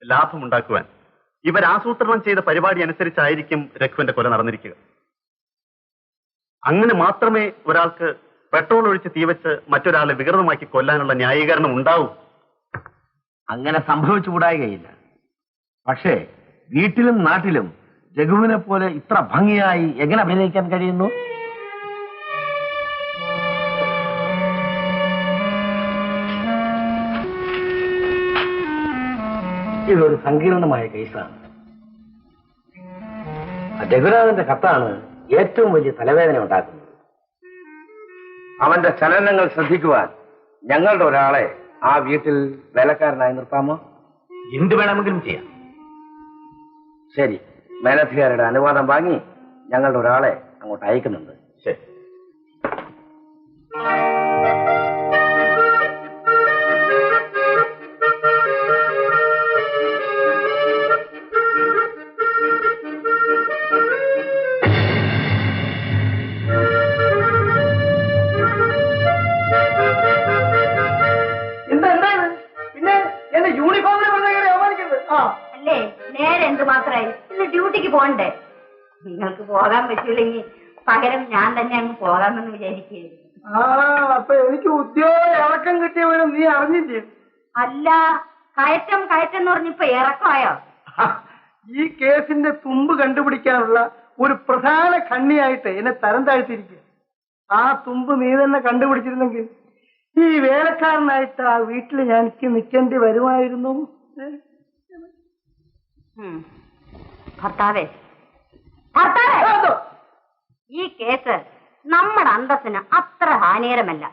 ലാഭമുണ്ടാക്കുവാൻ ഇവരാസൂത്രണം ചെയ്ത പരിപാടി അനുസരിച്ചായിരിക്കും രഘുവിന്റെ കൊല നടന്നിരിക്കുക. അങ്ങനെ മാത്രമേ ഒരാൾക്ക് പെട്രോൾ ഒഴിച്ച് തീവച്ച് മറ്റൊരാളെ വികൃതമാക്കി കൊല്ലാനുള്ള ന്യായീകരണം ഉണ്ടാവൂ. അങ്ങനെ സംഭവിച്ചുകൂടായികയില്ല. പക്ഷേ വീട്ടിലും നാട്ടിലും രഘുവിനെ പോലെ ഇത്ര ഭംഗിയായി എങ്ങനെ അഭിനയിക്കാൻ കഴിയുന്നു? ഇതൊരു സങ്കീർണമായ കേസാണ്. രഘുനാഥന്റെ കത്താണ് ഏറ്റവും വലിയ തലവേദന ഉണ്ടാക്കുന്നത്. അവന്റെ ചലനങ്ങൾ ശ്രദ്ധിക്കുവാൻ ഞങ്ങളുടെ ഒരാളെ ആ വീട്ടിൽ വേലക്കാരനായി നിർത്താമോ? എന്ത് വേണമെങ്കിലും ചെയ്യാം. ശരി, മേലധികാരിയുടെ അനുവാദം വാങ്ങി ഞങ്ങളുടെ ഒരാളെ അങ്ങോട്ട് അയക്കുന്നുണ്ട്. ശരി. പിന്നെ എന്റെ യൂണിഫോമിനെ അവമാനിക്കരുത്. അല്ലേ, നേരെ എന്ത് മാത്രമായി ഇന്ന് ഡ്യൂട്ടിക്ക് പോകണ്ടേ? നിങ്ങൾക്ക് പോകാൻ പറ്റൂലെങ്കിൽ പകരം ഞാൻ തന്നെ അങ്ങ് പോകാമെന്ന് വിചാരിക്കുകയായിരുന്നു. അപ്പൊ എനിക്ക് ഉദ്യോഗ ഇറക്കം കിട്ടിയവരും നീ അറിഞ്ഞില്ലേ? അല്ല, കയറ്റം എന്ന് പറഞ്ഞപ്പോ ഇറക്കമായോ? ഈ കേസിന്റെ തുമ്പ് കണ്ടുപിടിക്കാനുള്ള ഒരു പ്രധാന കണ്ണിയായിട്ട് എന്നെ തരം താഴ്ത്തിയിരിക്കുക. ആ തുമ്പ് നീ തന്നെ കണ്ടുപിടിച്ചിരുന്നെങ്കിൽ ഈ വേലക്കാരനായിട്ട് ആ വീട്ടിൽ എനിക്ക് നിൽക്കേണ്ടി വരുമായിരുന്നു. ഭർത്താവേ, ഈ കേസ് നമ്മുടെ അന്തസ്സിന് അത്ര ഹാനികരമല്ല.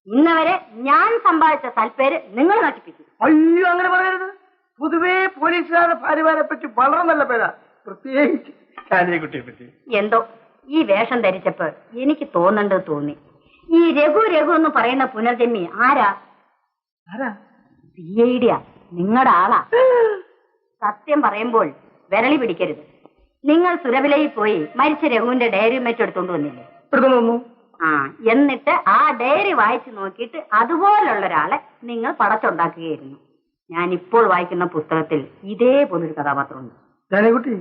ഇന്നവരെ ഞാൻ സമ്പാദിച്ച സൽപ്പേര് നിങ്ങൾ നശിപ്പിക്കും. അയ്യോ, അങ്ങനെ പറയരുത്. പൊതുവേ പോലീസുകാരുടെ ഭാര്യമാരെ പറ്റി വളരെ നല്ല പേരാ, പ്രത്യേകിച്ച് കാനിയക്കുട്ടിയെ പറ്റി. എന്തോ ഈ വേഷം ധരിച്ചപ്പോ എനിക്ക് തോന്നി. ഈ രഘു എന്ന് പറയുന്ന പുനർജന്മി ആരാ? CID നിങ്ങളുടെ ആളാ. സത്യം പറയുമ്പോൾ വിരളി പിടിക്കരുത്. നിങ്ങൾ സുരഭിലയിൽ പോയി മരിച്ച രഘുവിന്റെ ഡയറി മെച്ചെടുത്തോണ്ട് വന്നില്ലേ? എന്നിട്ട് ആ ഡയറി വായിച്ചു നോക്കിയിട്ട് അതുപോലുള്ള ഒരാളെ നിങ്ങൾ പടച്ചുണ്ടാക്കുകയായിരുന്നു. ഞാൻ ഇപ്പോൾ വായിക്കുന്ന പുസ്തകത്തിൽ ഇതേപോലൊരു കഥാപാത്രമുണ്ട്. കാനിയക്കുട്ടി,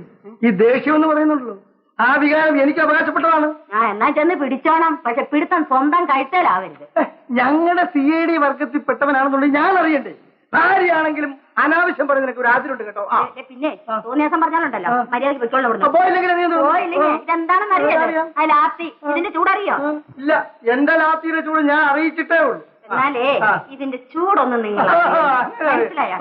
ഈ ദേഷ്യം എന്ന് പറയുന്നുണ്ടല്ലോ, ആ വികാരം എനിക്ക് അവകാശപ്പെട്ടതാണ്. എന്നാ ചെന്ന് പിടിച്ചോണം. പക്ഷെ പിടുത്തം സ്വന്തം കഴുത്തേലാവരുത്. ഞങ്ങളുടെ CID വർഗത്തിൽപ്പെട്ടവനാണെന്നുണ്ടെങ്കിൽ ഞാൻ അറിയണ്ടേ? ഭാര്യയാണെങ്കിലും അനാവശ്യം പറയുന്നതിനൊക്കെ ഒരു ആദ്യമുണ്ട് കേട്ടോ. പിന്നെ തോന്നിയാസം പറഞ്ഞാലുണ്ടല്ലോ, മര്യാദക്ക് വെച്ചോളൂ. പോയില്ലെങ്കിൽ ഇതെന്താണെന്ന് അറിയാലോ. ആ ലാത്തി ഇതിന്റെ ചൂടറിയോ? ഇല്ല, എന്റെ ലാത്തിയുടെ ചൂട് ഞാൻ അറിയിച്ചിട്ടേ ഉള്ളൂ. എന്നാലേ ഇതിന്റെ ചൂടൊന്നും നിങ്ങൾ മനസ്സിലായോ?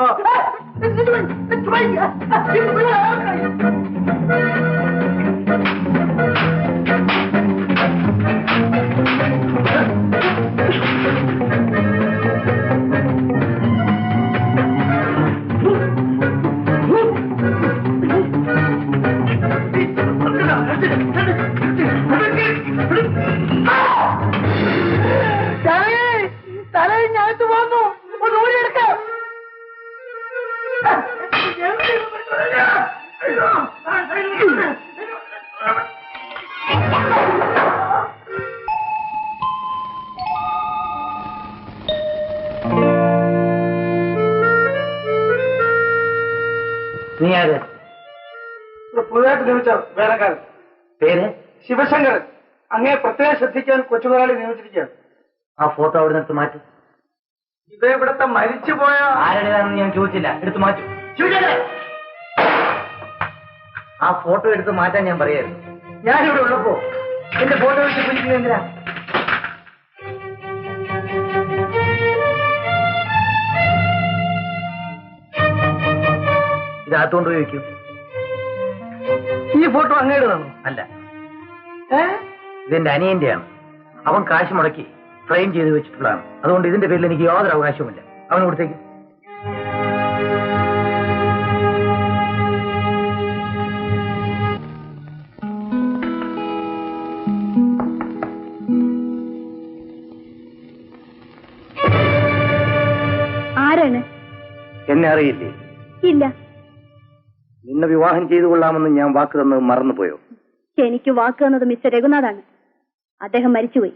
തലയിൽ ഞാനത്ത് പോന്നു, ഒന്ന് ഓടിയെടുക്കാം. നീ ആര്? പുതുതായിട്ട് നിയമിച്ച വേലക്കാരൻ. പേര്? ശിവശങ്കരൻ. അങ്ങേ പ്രത്യേകം ശ്രദ്ധിക്കാൻ കൊച്ചുമുതലാളി നിയമിച്ചിരിക്കുകയാണ്. ആ ഫോട്ടോ അവിടെ നിന്ന് മാറ്റും. ഇത് ഇവിടുത്തെ മരിച്ചുപോയ ആരുടേതാണെന്ന് ഞാൻ ചോദിച്ചില്ല. എടുത്ത് മാറ്റും. ആ ഫോട്ടോ എടുത്ത് മാറ്റാൻ ഞാൻ പറയായിരുന്നു. ഞാനിവിടെ ഉള്ളപ്പോ എന്റെ ഫോട്ടോ വെച്ച് പിടിക്കുന്നത് എന്തിനാ? ഇതകത്തോണ്ട് പോയി വെക്കും. ഈ ഫോട്ടോ അങ്ങേടതാണോ? അല്ല, ഇതെന്റെ അനിയന്റെയാണ്. അവൻ കാശ് മുടക്കി ഫ്രെയിം ചെയ്ത് വെച്ചിട്ടുള്ളതാണ്. അതുകൊണ്ട് ഇതിന്റെ പേരിൽ എനിക്ക് യാതൊരു അവകാശവുമില്ല. അവന് കൊടുത്തേക്ക്. ആരാണ്? എന്നെ അറിയില്ലേ? ഇല്ല. നിന്നെ വിവാഹം ചെയ്തു കൊള്ളാമെന്ന് ഞാൻ വാക്ക് തന്നത് മറന്നുപോയോ? എനിക്ക് വാക്ക് തന്നത് മിസ്റ്റർ രഘുനാഥാണ്. അദ്ദേഹം മരിച്ചുപോയി.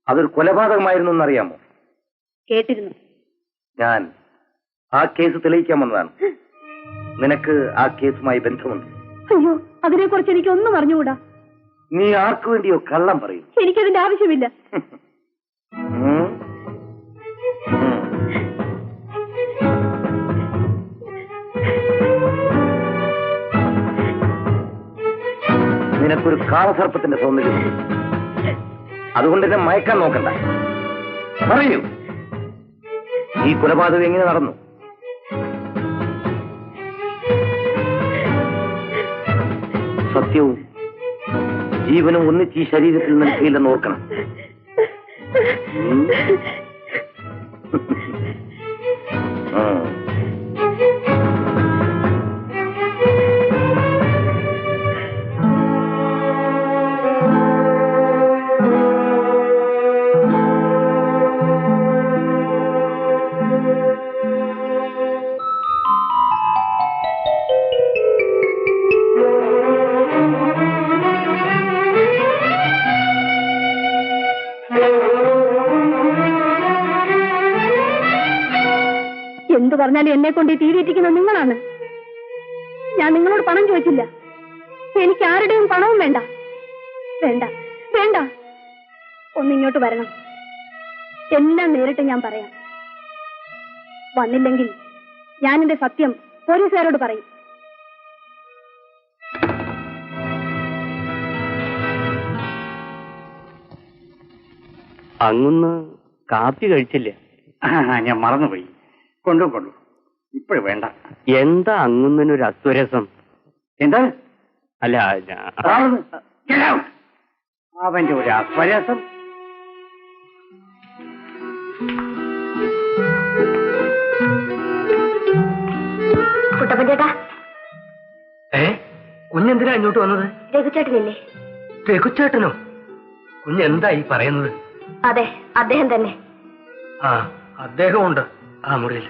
അതൊരു കൊലപാതകമായിരുന്നു എന്നറിയാമോ? കേട്ടിരുന്നു. ഞാൻ ആ കേസ് തെളിയിക്കാൻ വന്നതാണ്. നിനക്ക് ആ കേസുമായി ബന്ധമുണ്ട്. അയ്യോ, അതിനെക്കുറിച്ച് എനിക്കൊന്നും അറിഞ്ഞുകൂടാ. നീ ആർക്കു വേണ്ടിയോ കള്ളം പറയും? എനിക്കതിന്റെ ആവശ്യമില്ല. നിനക്കൊരു കാളസർപ്പത്തിന്റെ സൗന്ദര്യമുണ്ട്. അതുകൊണ്ട് എന്നെ മയക്കാൻ നോക്കണ്ട. പറയൂ, ഈ കൊലപാതകം എങ്ങനെ നടന്നു? സത്യവും ജീവനും ഒന്നിച്ച് ഈ ശരീരത്തിൽ നിൽക്കില്ലെന്ന് ഓർക്കണം. എന്ത് പറഞ്ഞാലും എന്നെ കൊണ്ട് തീരെത്തിക്കുന്ന നിങ്ങളാണ്. ഞാൻ നിങ്ങളോട് പണം ചോദിച്ചില്ല. എനിക്ക് ആരുടെയും പണവും വേണ്ട. വേണ്ട വേണ്ട, ഒന്നിങ്ങോട്ട് വരണം. എല്ലാം നേരിട്ട് ഞാൻ പറയാം. വന്നില്ലെങ്കിൽ ഞാൻ എന്റെ സത്യം പോലീസുകാരോട് പറയും. അങ്ങൊന്ന് കാപ്പി കഴിച്ചില്ലേ? ഞാൻ മറന്നുപോയി. കൊണ്ടു ഇപ്പോഴും വേണ്ട. എന്താ അങ്ങുന്നൊരു അസ്വരസം? എന്താ? അല്ല, അവന്റെ ഒരു അസ്വരസം. കുട്ടപ്പൻ ചേട്ടാ. കുഞ്ഞെന്തിനാ ഇങ്ങോട്ട് വന്നത്? രഘുചേട്ടനില്ലേ? രഘുചേട്ടനോ? കുഞ്ഞെന്താ ഈ പറയുന്നത്? അതെ, അദ്ദേഹം തന്നെ. ആ, അദ്ദേഹമുണ്ട് ആ മുറിയിൽ.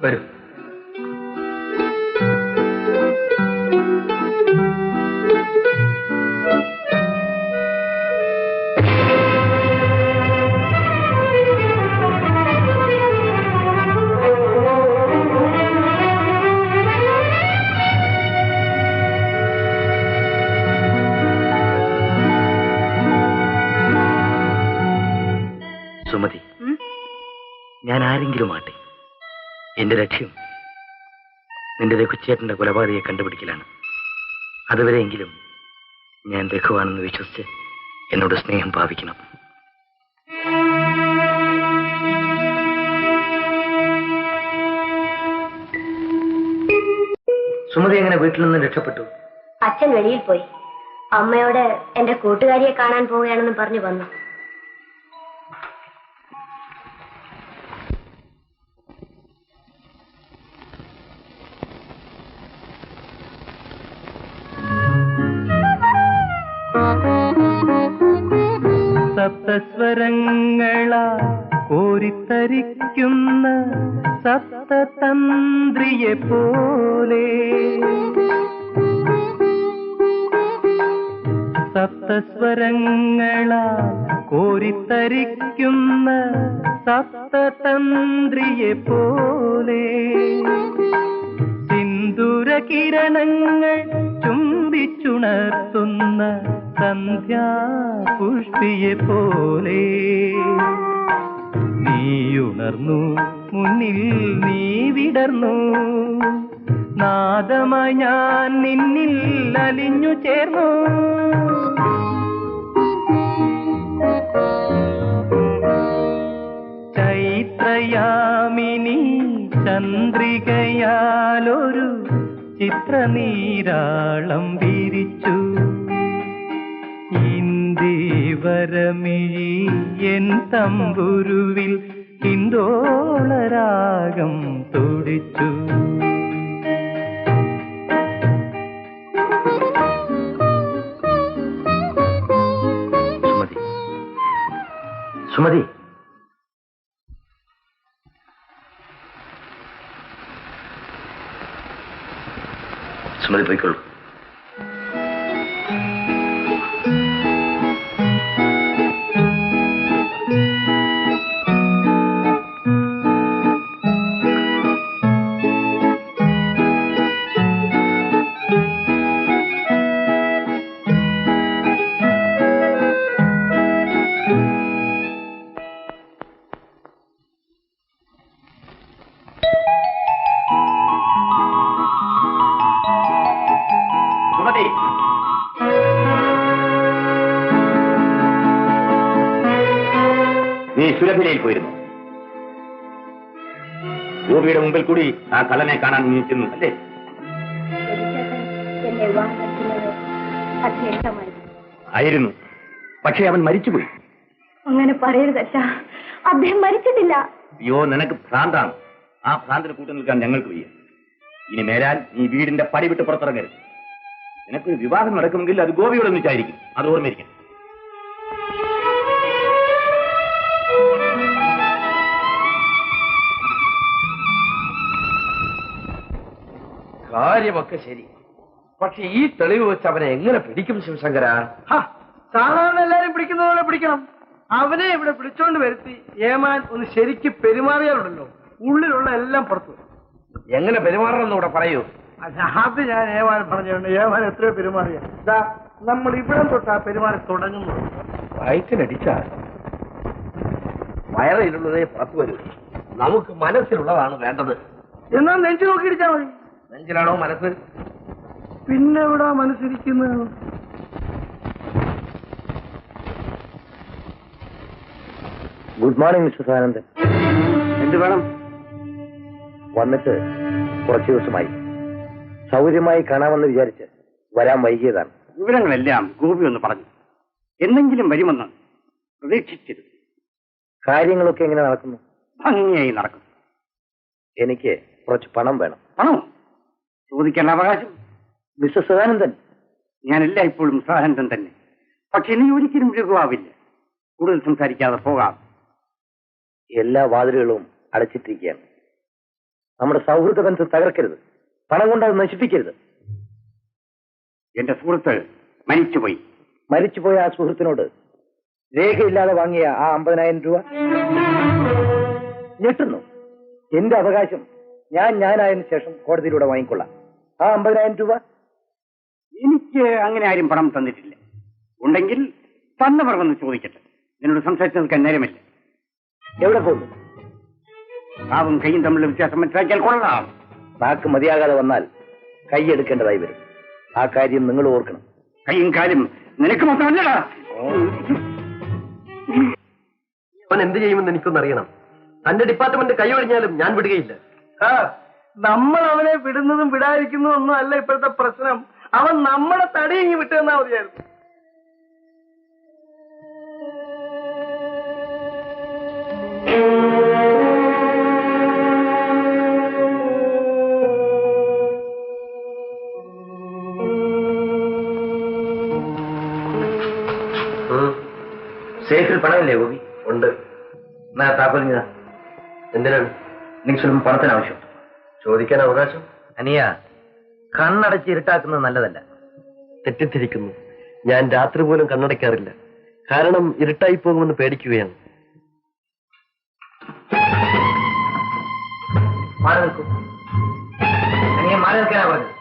വരൂ. സുമതി, ഞാൻ ആരെങ്കിലും ആട്ടെ, എന്റെ ലക്ഷ്യം നിന്റെ രഘുച്ചേട്ടന്റെ കൊലപാതകയെ കണ്ടുപിടിക്കലാണ്. അതുവരെയെങ്കിലും ഞാൻ രഘുവാണെന്ന് വിശ്വസിച്ച് എന്നോട് സ്നേഹം ഭാവിക്കണം. സുമതി എങ്ങനെ വീട്ടിൽ നിന്ന് രക്ഷപ്പെട്ടു? അച്ഛൻ വെളിയിൽ പോയി. അമ്മയോട് എന്റെ കൂട്ടുകാരിയെ കാണാൻ പോവുകയാണെന്ന് പറഞ്ഞു വന്നു. സപ്തസ്വരങ്ങളാ കോരിത്തരിക്കുന്ന സപ്തതന്ത്രിയെ പോലെ, സപ്തസ്വരങ്ങളാ കോരിത്തരിക്കുന്ന സപ്തതന്ത്രിയെ പോലെ, സിന്ദൂരകിരണങ്ങൾ ചുംബിച്ചുണർത്തുന്ന സന്ധ്യാപുഷ്പിയെ പോലെ, നീയുണർന്നു മുന്നിൽ നീ വിടർന്നു, നാദമായി ഞാൻ നിന്നിൽ അലിഞ്ഞു ചേർന്നു. ചൈത്രയാമിനി ചന്ദ്രികയാലൊരു ചിത്രനീരാളം വിരിച്ചു. ഇന്ദിവരമിഴി എൻ തമ്പുരുവിൽ ഹിന്ദോളരാഗം തുടിച്ചു. സുമതി, സുമതി പോയിക്കൊള്ളു. നീ സുരഭിലയിൽ പോയിരുന്നു. ഗോപിയുടെ മുമ്പിൽ കൂടി ആ കള്ളനെ കാണാൻ നീ ചെന്നു അല്ലേ? ആയിരുന്നു. പക്ഷെ അവൻ മരിച്ചുപോയി. അങ്ങനെ പറയരുതല്ല, അദ്ദേഹം മരിച്ചിട്ടില്ല. അയ്യോ, നിനക്ക് ഭ്രാന്താണ്. ആ ഭ്രാന്തിന് കൂട്ടു നിൽക്കാൻ ഞങ്ങൾക്ക് വയ്യ. ഇനി മേലാൽ നീ വീടിന്റെ പടി വിട്ട് പുറത്തിറങ്ങരുത്. നിനക്കൊരു വിവാഹം നടക്കുമെങ്കിൽ അത് ഗോപിയോട് ഒന്നിച്ചായിരിക്കും. അത് ഓർമ്മയിരിക്കും. കാര്യമൊക്കെ ശരി, പക്ഷെ ഈ തെളിവ് വെച്ച് അവനെ എങ്ങനെ പിടിക്കും ശിവശങ്കര? സാധാരണ എല്ലാരും പിടിക്കുന്ന പോലെ പിടിക്കണം. അവനെ ഇവിടെ പിടിച്ചോണ്ട് വരുത്തി ഏമാൻ ഒന്ന് ശരിക്ക് പെരുമാറിയാലുണ്ടല്ലോ, ഉള്ളിലുള്ള എല്ലാം പുറത്തു. എങ്ങനെ പെരുമാറണം ഇവിടെ പറയൂ. അത് ഞാൻ ഏമാൻ പറഞ്ഞുകൊണ്ട് ഏമാൻ എത്രയോ പെരുമാറിയ. നമ്മൾ ഇവിടെ തൊട്ടാ പെരുമാറി തുടങ്ങുന്നു. വയറ്റിനടിച്ചാൽ വയറിലുള്ളതേ പുറത്തു വരൂ. നമുക്ക് മനസ്സിലുള്ളതാണ് വേണ്ടത്. എന്നാൽ നെഞ്ചു നോക്കിയിടിച്ചാ മതി. നെഞ്ചിലാണോ മനസ്സ്? പിന്നെ എവിടാ മനസ്സിരിക്കുന്നത്? Good morning mister Sadanandan. എന്ത് വേണം? വന്നിട്ട് കുറച്ചു ദിവസമായി. സൗകര്യമായി കാണാമെന്ന് വിചാരിച്ച് വരാൻ വൈകിയതാണ്. വിവരങ്ങളെല്ലാം ഗോപി ഒന്ന് പറഞ്ഞു. എന്തെങ്കിലും വരുമെന്ന് പ്രതീക്ഷിച്ചിരുന്നു. കാര്യങ്ങളൊക്കെ എങ്ങനെ നടക്കുന്നു? ഭംഗിയായി നടക്കും. എനിക്ക് കുറച്ച് പണം വേണം. പണോ? ചോദിക്കേണ്ട അവകാശം. മിസ്റ്റർ സദാനന്ദൻ, ഞാനല്ല ഇപ്പോഴും സദാനന്ദൻ തന്നെ. പക്ഷെ നീ ഒരിക്കലും ലഘുവാവില്ല. കൂടുതൽ സംസാരിക്കാതെ പോകാം. എല്ലാ വാതിലുകളും അടച്ചിട്ടിരിക്കുകയാണ്. നമ്മുടെ സൗഹൃദ ബന്ധം തകർക്കരുത്. പണം കൊണ്ട് അത് നശിപ്പിക്കരുത്. എന്റെ സുഹൃത്ത് മരിച്ചുപോയി. മരിച്ചുപോയ ആ സുഹൃത്തിനോട് രേഖയില്ലാതെ വാങ്ങിയ ആ 50,000 രൂപ ഞെട്ടുന്നു. എന്റെ അവകാശം ഞാനായതിനു ശേഷം കോടതിയിലൂടെ വാങ്ങിക്കൊള്ളാം. ആ 50,000 രൂപ എനിക്ക് അങ്ങനെ ആരും പണം തന്നിട്ടില്ല. ഉണ്ടെങ്കിൽ തന്നവർ വന്ന് ചോദിക്കട്ടെ. എന്നോട് സംസാരിച്ചു നിൽക്കാൻ നേരമില്ല. എവിടെ പോകുന്നു? നാവും കൈയും തമ്മിലുള്ള വ്യത്യാസം മനസ്സിലാക്കിയാൽ കൊള്ളാം. നാക്ക് മതിയാകാതെ വന്നാൽ കൈയെടുക്കേണ്ടതായി വരും. ആ കാര്യം നിങ്ങൾ ഓർക്കണം. കൈയും കാലും നിനക്ക് മാത്രമല്ലടാ. അവൻ എന്ത് ചെയ്യുമെന്ന് എനിക്കൊന്നറിയണം. തന്റെ ഡിപ്പാർട്ട്മെന്റ് കൈയൊഴിഞ്ഞാലും ഞാൻ വിടുകയില്ല. നമ്മൾ അവനെ വിടുന്നതും വിടാതിരിക്കുന്നതും ഒന്നും അല്ല ഇപ്പോഴത്തെ പ്രശ്നം. അവൻ നമ്മളെ തടിയങ്ങി വിട്ടുതന്നാ മതിയായിരുന്നു. സേഫിൽ പണമില്ലേ ഗോപി? ഉണ്ട്. എന്നാ താക്കോലിഞ്ഞ. എന്തിനാണ്? നിങ്ങൾ പണത്തിന് ആവശ്യം. ചോദിക്കാൻ അവകാശം. അനിയ, കണ്ണടച്ച് ഇരുട്ടാക്കുന്നത് നല്ലതല്ല. തെറ്റിദ്ധരിക്കുന്നു. ഞാൻ രാത്രി പോലും കണ്ണടയ്ക്കാറില്ല. കാരണം ഇരുട്ടായി പോകുമെന്ന് പേടിക്കുകയാണ്. മാറി നിൽക്കും. അനിയ, മാറി നിൽക്കാനാ പറഞ്ഞത്.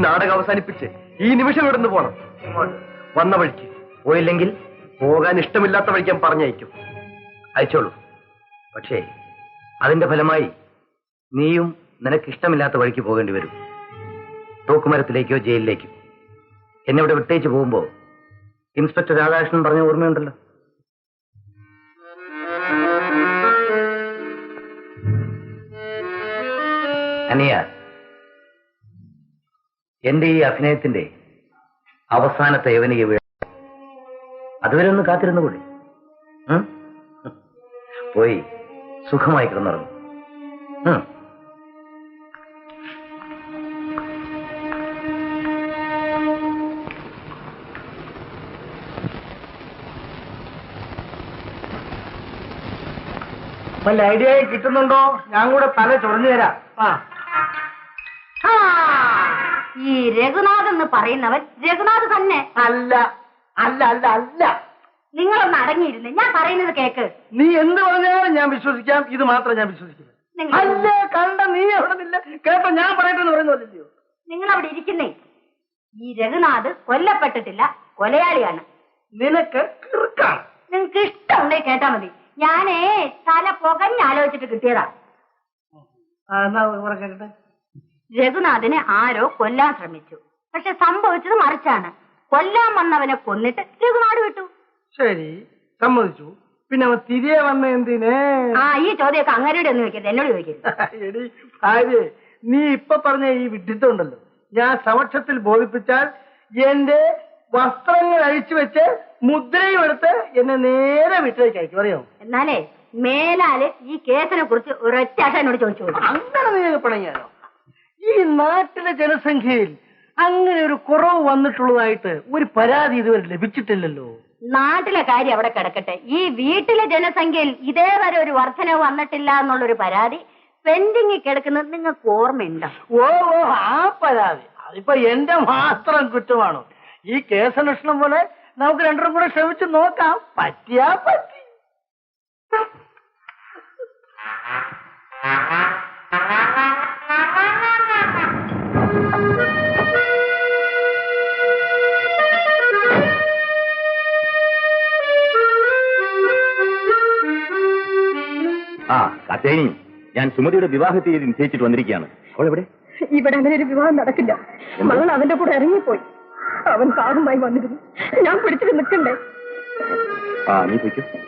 നാടകം അവസാനിപ്പിച്ച് ഈ നിമിഷം ഇവിടുന്ന് പോണം. വന്ന വഴിക്ക് പോയില്ലെങ്കിൽ പോകാൻ ഇഷ്ടമില്ലാത്ത വഴിക്ക് ഞാൻ പറഞ്ഞയക്കും. അയച്ചോളൂ. പക്ഷേ അതിന്റെ ഫലമായി നീയും നിനക്ക് ഇഷ്ടമില്ലാത്ത വഴിക്ക് പോകേണ്ടി വരും. തൂക്കുമരത്തിലേക്കോ ജയിലിലേക്കോ. എന്നെ ഇവിടെ വിട്ടേച്ച് പോകുമ്പോ ഇൻസ്പെക്ടർ രാധാകൃഷ്ണൻ പറഞ്ഞ ഓർമ്മയുണ്ടല്ലോ. അനിയ, എന്റെ ഈ അഭിനയത്തിന്റെ അവസാനത്തെ യവനിക വീഴ, അതുവരെ ഒന്ന് കാത്തിരുന്നുകൂടി. പോയി സുഖമായി കിടന്നിറങ്ങും. വല്ല ഐഡിയ കിട്ടുന്നുണ്ടോ? ഞാൻ കൂടെ തല ചൊറഞ്ഞു തരാം. ഈ രഘുനാഥ് എന്ന് പറയുന്നവൻ രഘുനാഥ് തന്നെ. അല്ല അല്ല അല്ല അല്ല, നിങ്ങളൊന്ന് അടങ്ങിയിരുന്ന് ഞാൻ പറയുന്നത് കേക്ക്. നീ എന്ത് പറഞ്ഞാലും ഞാൻ വിശ്വസിക്കാം, ഇത് മാത്രം ഞാൻ വിശ്വസിക്കില്ല. അല്ല കണ്ട, നീ അവിടെ നില്ല കേട്ടോ, ഞാൻ പറയട്ടെന്ന് പറയുന്നില്ലയോ. നിങ്ങൾ അവിടെ ഇരിക്കുന്നേ. ഈ രഘുനാഥ് കൊല്ലപ്പെട്ടിട്ടില്ല, കൊലയാളിയാണ്. നിനക്ക് കിറുക്കാണ്. നിങ്ങൾക്ക് ഇഷ്ടമുണ്ടെങ്കിൽ കേട്ടാ മതി. ഞാനേ തല പുകഞ്ഞാലോചിച്ചിട്ട് കിട്ടിയതാ. കേട്ടെ. രഘുനാഥിനെ ആരോ കൊല്ലാൻ ശ്രമിച്ചു. പക്ഷെ സംഭവിച്ചത് മറിച്ചാണ്. കൊല്ലാൻ വന്നവനെ കൊന്നിട്ട് രഘുനാഥ് വിട്ടു. ശരി, സമ്മതിച്ചു. പിന്നെ അവൻ തിരികെ വന്ന എന്തിനെ? ഈ ചോദ്യമൊക്കെ അങ്ങനെയുടെ ഒന്നും ചോദിക്കരുത്, എന്നോട് ചോദിക്കരുത്. എടി ഭാര്യ, നീ ഇപ്പൊ പറഞ്ഞ ഈ വിഡിത്തം ഉണ്ടല്ലോ, ഞാൻ സമക്ഷത്തിൽ ബോധിപ്പിച്ചാൽ എന്റെ വസ്ത്രങ്ങൾ അഴിച്ചു വെച്ച് മുദ്രയും എടുത്ത് എന്നെ നേരെ വീട്ടിലേക്ക് അയക്കും, അറിയോ? എന്നാലേ മേലാല് ഈ കേസിനെ കുറിച്ച് ഒരൊറ്റ എന്നോട് ചോദിച്ചു. അങ്ങനെ നീ പണങ്ങിയാലോ? ഈ നാട്ടിലെ ജനസംഖ്യയിൽ അങ്ങനെ ഒരു കുറവ് വന്നിട്ടുള്ളതായിട്ട് ഒരു പരാതി ഇതുവരെ ലഭിച്ചിട്ടില്ലല്ലോ. നാട്ടിലെ കാര്യം അവിടെ കിടക്കട്ടെ. ഈ വീട്ടിലെ ജനസംഖ്യയിൽ ഇതേവരെ ഒരു വർധനവ് വന്നിട്ടില്ല എന്നുള്ളൊരു പരാതി പെൻഡിങ്ങിൽ കിടക്കുന്നത് നിങ്ങൾക്ക് ഓർമ്മയുണ്ടോ? ഓ ആ പരാതി അതിപ്പോ എന്റെ മാത്രം കുറ്റമാണോ? ഈ കേസന്വേഷണം പോലെ നമുക്ക് രണ്ടും കൂടെ ശ്രമിച്ചു നോക്കാം, പറ്റിയാ പറ്റി. കത്തേനി, ഞാൻ സുമതിയുടെ വിവാഹ തീയതി നിശ്ചയിച്ചിട്ട് വന്നിരിക്കുകയാണ്. അവളെവിടെ? ഇവിടെ അങ്ങനെ ഒരു വിവാഹം നടക്കില്ല. മകൾ അവന്റെ കൂടെ ഇറങ്ങിപ്പോയി. അവൻ കാറുമായി വന്നിരുന്നു. ഞാൻ പിടിച്ചിട്ട് നിൽക്കണ്ടേ? നീ പോയിക്കോ.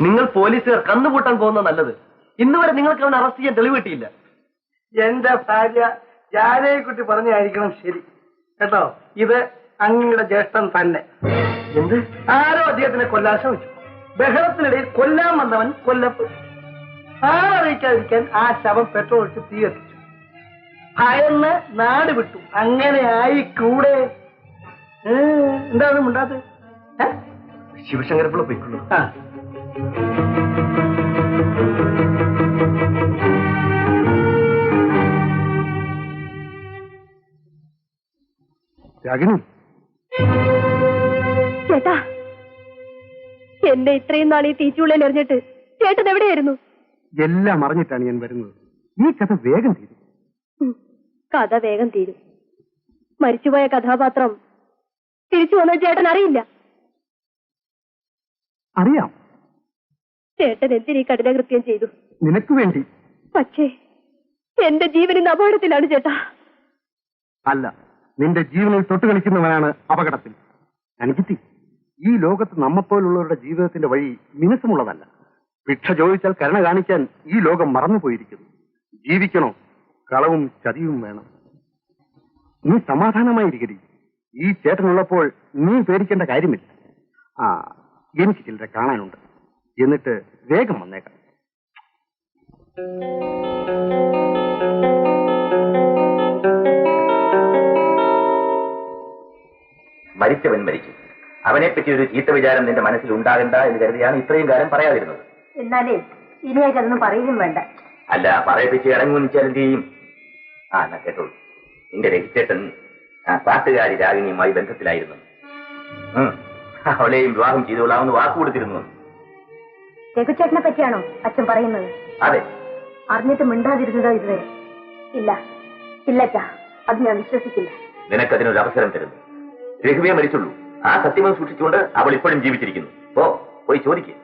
നിങ്ങൾ പോലീസുകാർ കന്നുകൂട്ടാൻ പോകുന്ന നല്ലത്. ഇന്ന് വരെ നിങ്ങൾക്ക് അവനെ അറസ്റ്റ് ചെയ്യാൻ തെളിവ് കിട്ടിയില്ല. എന്റെ ഭാര്യ ജാനകിക്കുട്ടി പറഞ്ഞായിരിക്കണം ശരി കേട്ടോ. ഇത് അങ്ങയുടെ ജ്യേഷ്ഠൻ തന്നെ. എന്ത്? ആരോ അദ്ദേഹത്തിനെ കൊല്ലാൻ ശ്രമിച്ചു. ബഹളത്തിനിടയിൽ കൊല്ലാൻ വന്നവൻ കൊല്ലപ്പെട്ടു. ആരറിയിക്കാതിരിക്കാൻ ആ ശവം പെട്രോൾ ഒഴിച്ച് തീ കത്തിച്ചു. ഭയന്ന് നാട് വിട്ടു. അങ്ങനെ ആയിക്കൂടെ? എന്താണ് മിണ്ടാത്തത്? ശിവശങ്കരപ്പിള്ള പോയിക്കൊള്ളു. രാഗിണി, ചേട്ടാ, എന്നെ ഇത്രയും നാൾ ഈ തീച്ചുള്ളിൽ എറിഞ്ഞിട്ട് ചേട്ടൻ എവിടെയായിരുന്നു? എല്ലാം അറിഞ്ഞിട്ടാണ് ഞാൻ വരുന്നത്. ഈ കഥ വേഗം തീരും. കഥ വേഗം തീരും. മരിച്ചുപോയ കഥാപാത്രം തിരിച്ചു വന്ന ചേട്ടൻ അറിയില്ല. അറിയാം. ചേട്ടൻ എന്തിനീ കഠിനകൃത്യം ചെയ്തു? നിനക്ക് വേണ്ടി. പക്ഷേ എന്റെ ജീവനിന്ന് അപകടത്തിലാണ് ചേട്ടാ. അല്ല, നിന്റെ ജീവനിൽ തൊട്ട് കളിക്കുന്നവനാണ് അപകടത്തിൽ. അനുജിത്തി, ഈ ലോകത്ത് നമ്മപ്പോലുള്ളവരുടെ ജീവിതത്തിന്റെ വഴി മിനുസമുള്ളതല്ല. ഭിക്ഷ ചോദിച്ചാൽ കരുണ കാണിക്കാൻ ഈ ലോകം മറന്നുപോയിരിക്കുന്നു. ജീവിക്കണോ, കളവും ചതിയും വേണം. നീ സമാധാനമായിരിക്കടി. ഈ ചേട്ടനുള്ളപ്പോൾ നീ പേടിക്കേണ്ട കാര്യമില്ല. എനിക്ക് ചിലരെ കാണാനുണ്ട്. എന്നിട്ട് വേഗം വന്നേക്കാം. മരിച്ചവൻ മരിച്ചു. അവനെപ്പറ്റി ഒരു ചീത്ത വിചാരം നിന്റെ മനസ്സിൽ ഉണ്ടാകണ്ട എന്ന് കരുതിയാണ് ഇത്രയും കാലം പറയാതിരുന്നത്. എന്നാലേ ഇനിയായിട്ടൊന്നും പറയുകയും വേണ്ട. അല്ല, പറയിപ്പിച്ച് ഇറങ്ങുമെന്ന് വെച്ചാൽ എന്ത് ചെയ്യും? എന്നാ കേട്ടോളൂ. നിന്റെ രഹിച്ചേട്ടൻ പാട്ടുകാരി രാഗിണിയുമായി ബന്ധത്തിലായിരുന്നു. അവളെയും വിവാഹം ചെയ്തുകൊള്ളാമെന്ന് വാക്ക് കൊടുത്തിരുന്നു. രഘുചേട്ടനെ പറ്റിയാണോ അച്ഛൻ പറയുന്നത്? അതെ. അറിഞ്ഞിട്ട് മിണ്ടാതിരുന്നതോ ഇതുവരെ? ഇല്ല ഇല്ലച്ചാ, അത് ഞാൻ വിശ്വസിക്കില്ല. നിനക്കതിനൊരു അവസരം തരുന്നു. രഘുവേ മരിച്ചുള്ളൂ. ആ സത്യമം സൂക്ഷിച്ചുകൊണ്ട് അവൾ ഇപ്പോഴും ജീവിച്ചിരിക്കുന്നു. പോയി ചോദിക്കുക.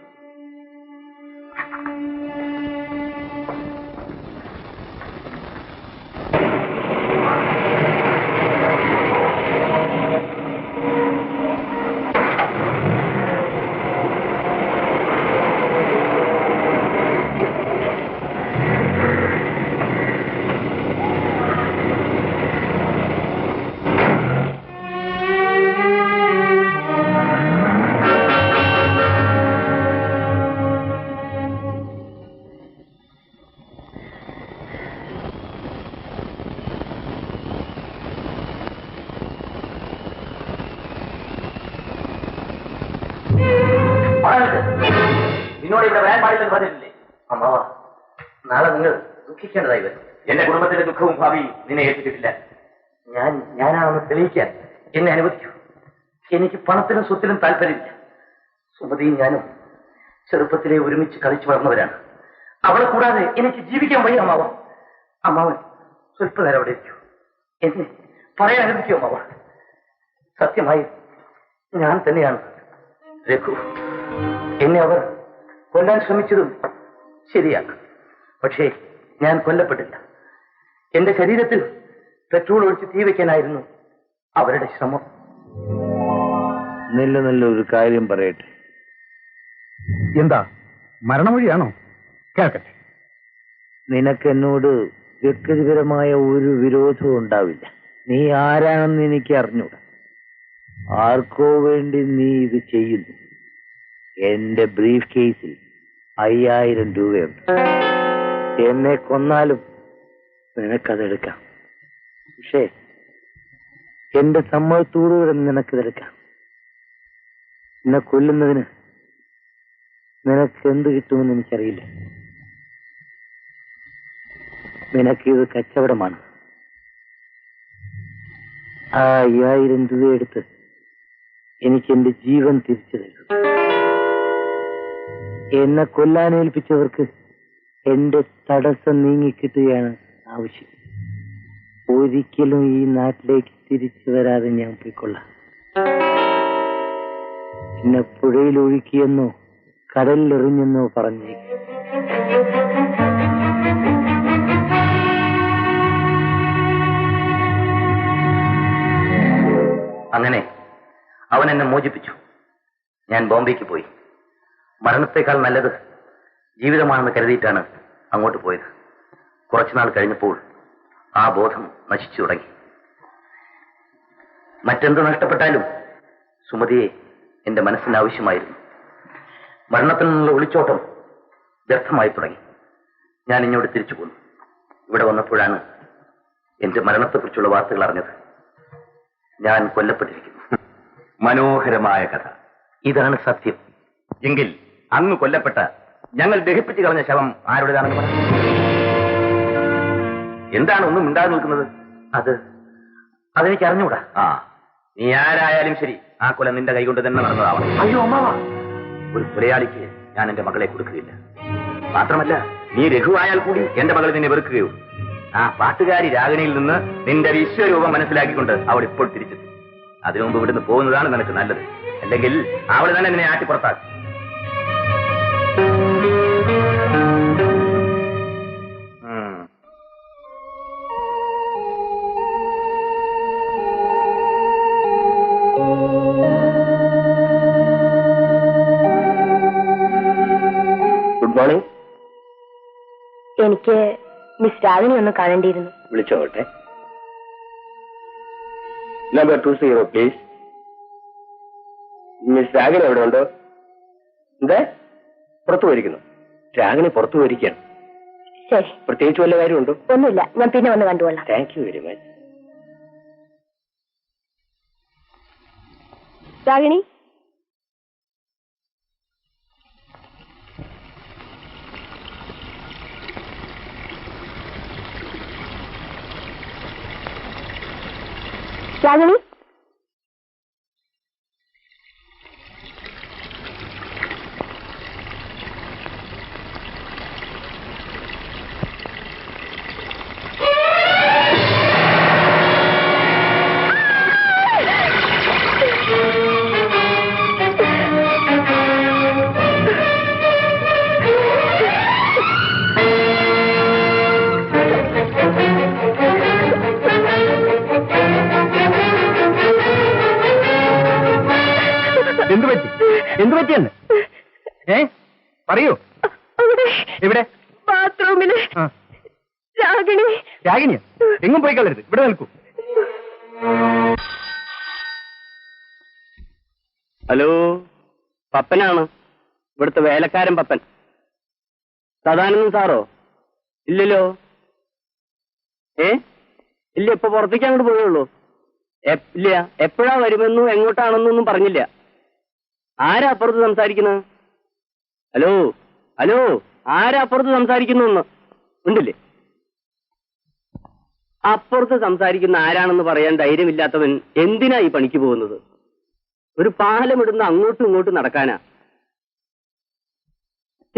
നിന്നോട് ഇവിടെ വരാൻ പാടില്ലെന്ന് പറഞ്ഞിട്ടില്ലേ? അമ്മാവ, നാളെ നിങ്ങൾ ദുഃഖിക്കേണ്ടതായി വരും. എന്റെ കുടുംബത്തിന്റെ ദുഃഖവും ഭാവി നിന്നെ ഏൽപ്പിച്ചിട്ടില്ല. ഞാനാണെന്ന് തെളിയിക്കാൻ എന്നെ അനുവദിക്കൂ. എനിക്ക് പണത്തിനും സ്വത്തിനും താല്പര്യമില്ല. സുമതിയും ഞാനും ചെറുപ്പത്തിലെ ഒരുമിച്ച് കളിച്ചു വളർന്നവരാണ്. അവളെ കൂടാതെ എനിക്ക് ജീവിക്കാൻ വയ്യ അമ്മാവ. അമ്മാവൻ സ്വല്പനേരം അവിടെ ഇരിക്കൂ. എന്നെ പറയാൻ അനുവദിക്കൂ അമ്മാവ. സത്യമായി ഞാൻ തന്നെയാണ് രഘു. എന്നെ അവർ കൊല്ലാൻ ശ്രമിച്ചതും ശരിയാണ്. പക്ഷേ ഞാൻ കൊല്ലപ്പെട്ടില്ല. എന്റെ ശരീരത്തിൽ പെട്രോൾ ഒഴിച്ച് തീ വയ്ക്കാനായിരുന്നു അവരുടെ ശ്രമം. നല്ലൊരു കാര്യം പറയട്ടെ. എന്താ, മരണമൊഴിയാണോ? കേൾക്കട്ടെ. നിനക്ക് എന്നോട് വ്യക്തിപരമായ ഒരു വിരോധവും ഉണ്ടാവില്ല. നീ ആരാണെന്ന് എനിക്ക് അറിഞ്ഞൂടാ. ആർക്കോ വേണ്ടി നീ ഇത് ചെയ്യുന്നു. എന്റെ ബ്രീഫ് കേസിൽ 5000 രൂപയുണ്ട്. എന്നെ കൊന്നാലും നിനക്കതെടുക്കാം. പക്ഷേ എന്റെ സമ്മതത്തോടുകൂടെ നിനക്കിതെടുക്കാം. എന്നെ കൊല്ലുന്നതിന് നിനക്ക് എന്ത് കിട്ടുമെന്ന് എനിക്കറിയില്ല. നിനക്കിത് കച്ചവടമാണ്. ആ 5000 രൂപ എടുത്ത് എനിക്ക് എന്റെ ജീവൻ തിരിച്ചു തരും. എന്നെ കൊല്ലാനേൽപ്പിച്ചവർക്ക് എന്റെ തടസ്സം നീങ്ങിക്കിട്ടുകയാണ് ആവശ്യം. ഒരിക്കലും ഈ നാട്ടിലേക്ക് തിരിച്ചു വരാതെ ഞാൻ പോയിക്കൊള്ളാം. എന്നെ പുഴയിൽ ഒഴുക്കിയെന്നോ കടലിലെറിഞ്ഞെന്നോ പറഞ്ഞേക്ക്. അങ്ങനെ അവൻ എന്നെ മോചിപ്പിച്ചു. ഞാൻ ബോംബെക്ക് പോയി. മരണത്തെക്കാൾ നല്ലത് ജീവിതമാണെന്ന് കരുതിയിട്ടാണ് അങ്ങോട്ട് പോയത്. കുറച്ചുനാൾ കഴിഞ്ഞപ്പോൾ ആ ബോധം നശിച്ചു തുടങ്ങി. മറ്റെന്ത് നഷ്ടപ്പെട്ടാലും സുമതിയെ എന്റെ മനസ്സിന് ആവശ്യമായിരുന്നു. മരണത്തിൽ നിന്നുള്ള ഒളിച്ചോട്ടം വ്യർത്ഥമായി തുടങ്ങി. ഞാൻ ഇങ്ങോട്ട് തിരിച്ചു പോന്നു. ഇവിടെ വന്നപ്പോഴാണ് എന്റെ മരണത്തെക്കുറിച്ചുള്ള വാർത്തകൾ അറിഞ്ഞത്. ഞാൻ കൊല്ലപ്പെട്ടിരിക്കുന്നു. മനോഹരമായ കഥ. ഇതാണ് സത്യം. എങ്കിൽ അങ്ങ് കൊല്ലപ്പെട്ട ഞങ്ങൾ ദഹിപ്പിച്ചു കളഞ്ഞ ശവം ആരുടേതാണെന്ന് പറഞ്ഞു. എന്താണ് ഒന്നും മിണ്ടാതെ നിൽക്കുന്നത്? അതെനിക്ക് അറിഞ്ഞൂടാ. നീ ആരായാലും ശരി, ആ കൊല നിന്റെ കൈകൊണ്ട് തന്നെ നടന്നതാവണം. അയ്യോ അമ്മാവ, ഒരു കൊലയാളിക്ക് ഞാൻ എന്റെ മകളെ കൊടുക്കുകയില്ല. മാത്രമല്ല നീ രഘുവായാൽ കൂടി എന്റെ മകൾ നിന്നെ വെറുക്കുകയോ? ആ പാട്ടുകാരി രാഗിണിയിൽ നിന്ന് നിന്റെ വിശ്വരൂപം മനസ്സിലാക്കിക്കൊണ്ട് അവൾ ഇപ്പോൾ തിരിച്ചെത്തി. അതിനു മുമ്പ് ഇവിടുന്ന് പോകുന്നതാണ് നിനക്ക് നല്ലത്. അല്ലെങ്കിൽ അവൾ തന്നെ നിന്നെ ആറ്റി പുറത്താക്കും. Good morning. എനിക്ക് മിസ് രാഗിണി ഒന്ന് കാണേണ്ടിയിരുന്നു. വിളിച്ചോട്ടെ. Number 20 please. മിസ് രാഗിണി എവിടെ ഉണ്ടോ? എന്താ പുറത്തു പോയിരിക്കുന്നു? രാഗിണി പുറത്തു പോയിരിക്കുകയാണ്. ശരി, പ്രത്യേകിച്ച് വല്ല കാര്യമുണ്ടോ? ഒന്നുമില്ല, ഞാൻ പിന്നെ വന്ന് കണ്ടുകൊള്ളാം. Thank you very much. Ragini, Ragini, എന്തു പറ്റിയെന്ന് പറയൂ. ഇവിടെ ബാത്റൂമില് രാഗിണി. രാഗിണിയോ? എങ്ങും പോയി കളരുത്, ഇവിടെ നിൽക്കൂ. ഹലോ, പപ്പനാണ്, ഇവിടുത്തെ വേലക്കാരൻ പപ്പൻ. സദാനന്ദൻ സാറോ? ഇല്ലല്ലോ. ഇല്ല, ഇപ്പൊ പുറത്തേക്ക് അങ്ങോട്ട് പോയുള്ളൂ. ഇല്ല, എപ്പോഴാ വരുമെന്നും എങ്ങോട്ടാണെന്നൊന്നും പറഞ്ഞില്ല. ആരാ അപ്പുറത്ത് സംസാരിക്കുന്നത്? ഹലോ ഹലോ, ആരാ അപ്പുറത്ത് സംസാരിക്കുന്നു? ഉണ്ടില്ലേ? അപ്പുറത്ത് സംസാരിക്കുന്ന ആരാണെന്ന് പറയാൻ ധൈര്യമില്ലാത്തവൻ എന്തിനാ ഈ പണിക്ക് പോകുന്നത്? ഒരു പാലമിടുന്ന അങ്ങോട്ടും ഇങ്ങോട്ടും നടക്കാനാ?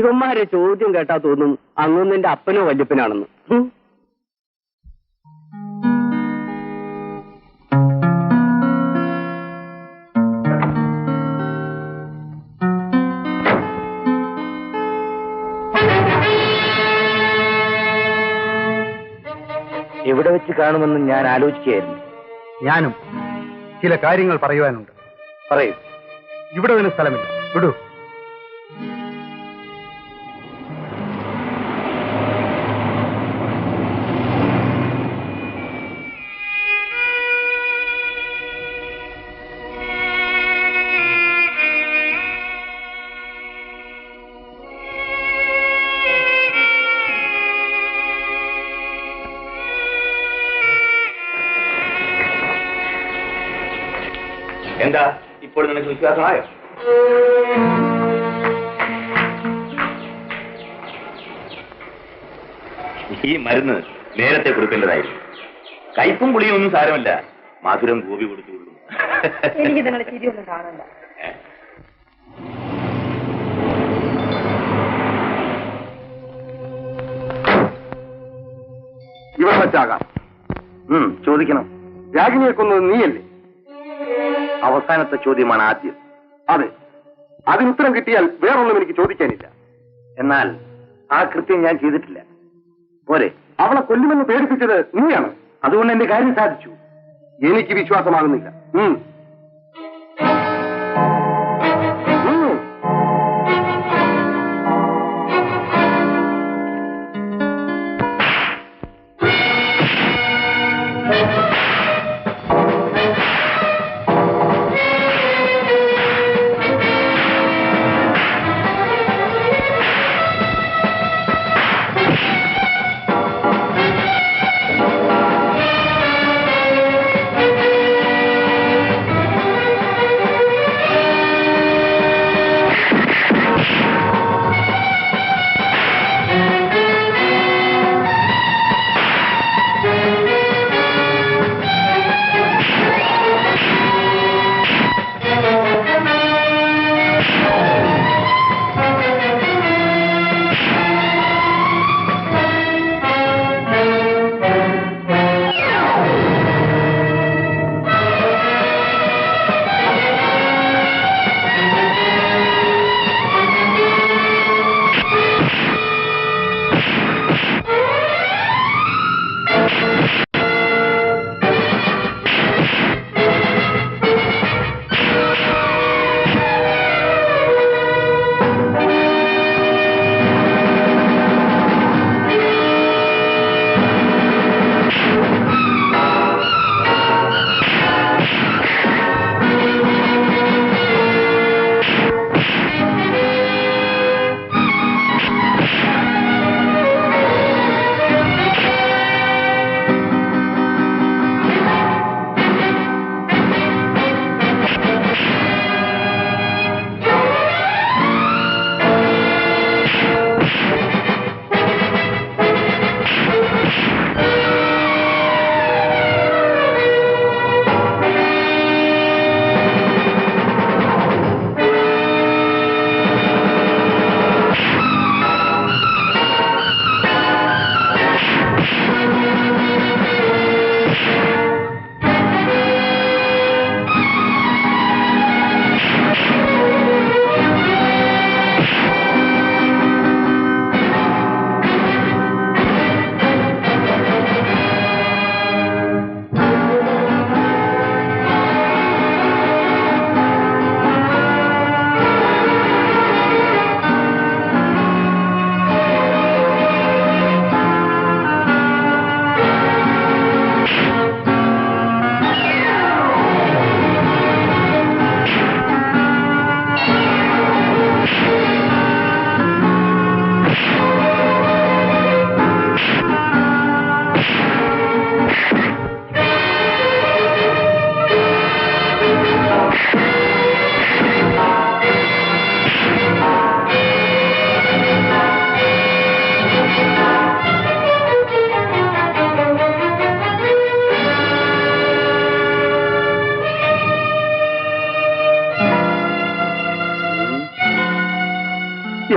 ഇവന്മാരെ ചോദ്യം കേട്ടാ തോന്നും അങ്ങൊന്നും എന്റെ അപ്പനോ വല്യപ്പനാണെന്ന്. എവിടെ വെച്ച് കാണുമെന്ന് ഞാൻ ആലോചിക്കുകയായിരുന്നു. ഞാനും ചില കാര്യങ്ങൾ പറയുവാനുണ്ട്. പറയൂ. ഇവിടെ ഒരു സ്ഥലമില്ല, വിടൂ. എന്താ ഇപ്പോൾ നിനക്ക് വിശ്വാസമായോ? ഈ മരുന്ന് നേരത്തെ കൊടുക്കേണ്ടതായിരുന്നു. കയ്പും പുളിയും ഒന്നും സാരമല്ല, മധുരം ഗോപി കൊടുത്തുകൊള്ളു. എനിക്ക് നിങ്ങളെ ചിരിയൊന്നും കാണണ്ട. ഇവിടെ വെച്ചാകാം. ചോദിക്കണം. രാഗിണിയെ കൊന്നത് നീയല്ലേ? അവസാനത്തെ ചോദ്യമാണ് ആദ്യം. അതെ, അതിനുത്തരം കിട്ടിയാൽ വേറൊന്നും എനിക്ക് ചോദിക്കാനില്ല. എന്നാൽ ആ കൃത്യം ഞാൻ ചെയ്തിട്ടില്ല. പോരെ? അവളെ കൊല്ലുമെന്ന് പേടിപ്പിച്ചത് നീയാണ്. അതുകൊണ്ട് എന്റെ കാര്യം സാധിച്ചു. എനിക്ക് വിശ്വാസമാകുന്നില്ല.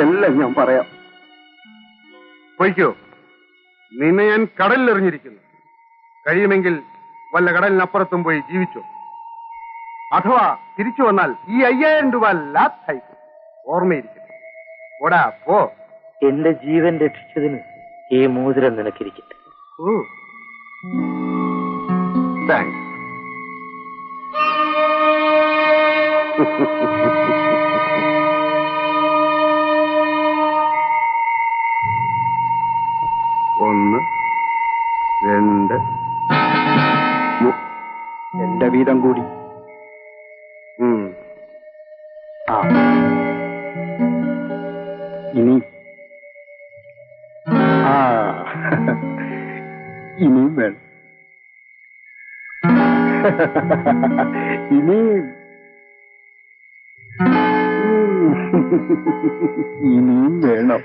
എല്ലാം ഞാൻ പറയാം. പൊയ്ക്കോ, നിന്നെ ഞാൻ കടലിലെറിഞ്ഞിരിക്കുന്നു. കഴിയുമെങ്കിൽ വല്ല കടലിനപ്പുറത്തും പോയി ജീവിച്ചോ. അഥവാ തിരിച്ചു വന്നാൽ ഈ 5000 രൂപ ലാഭം ഓർമ്മയിരിക്കും. ഓടാ പോ. എന്റെ ജീവൻ രക്ഷിച്ചതിന് ഈ മോതിരം നിനക്കിരിക്കട്ടെ. താങ്ക്സ്. ഒന്ന്, രണ്ട്, എന്റെ വീതം കൂടി. ഇനി ഇനിയും വേണം. ഇനിയും ഇനിയും വേണം.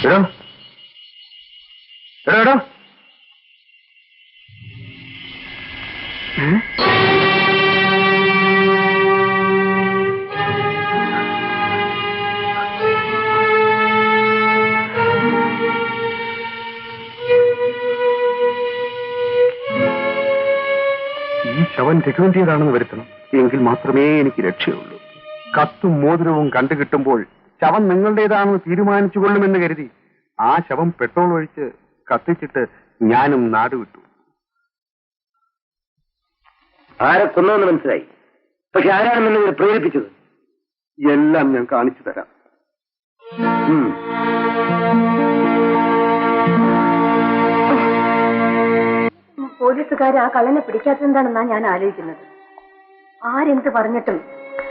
എടോ എടോ എടോ, ഈ ശവൻ രഘുവിന്റേതാണെന്ന് വരുത്തണം. എങ്കിൽ മാത്രമേ എനിക്ക് രക്ഷയുള്ളൂ. കത്തും മോതിരവും കണ്ടുകിട്ടുമ്പോൾ ശവം നിങ്ങളുടേതാണെന്ന് തീരുമാനിച്ചു കൊള്ളുമെന്ന് കരുതി ആ ശവം പെട്രോൾ ഒഴിച്ച് കത്തിച്ചിട്ട് ഞാനും നാടുവിട്ടു. ആരെ കൊന്നതെന്ന് മനസ്സിലായി. പക്ഷെ ആരാണെന്ന് നിന്നെ പ്രേരിപ്പിച്ചത്? എല്ലാം ഞാൻ കാണിച്ചു തരാം. പോലീസുകാർ ആ കള്ളനെ പിടിക്കാത്തതെന്താണെന്നാ ഞാൻ ആലോചിക്കുന്നത്. ആരെന്ത് പറഞ്ഞിട്ടും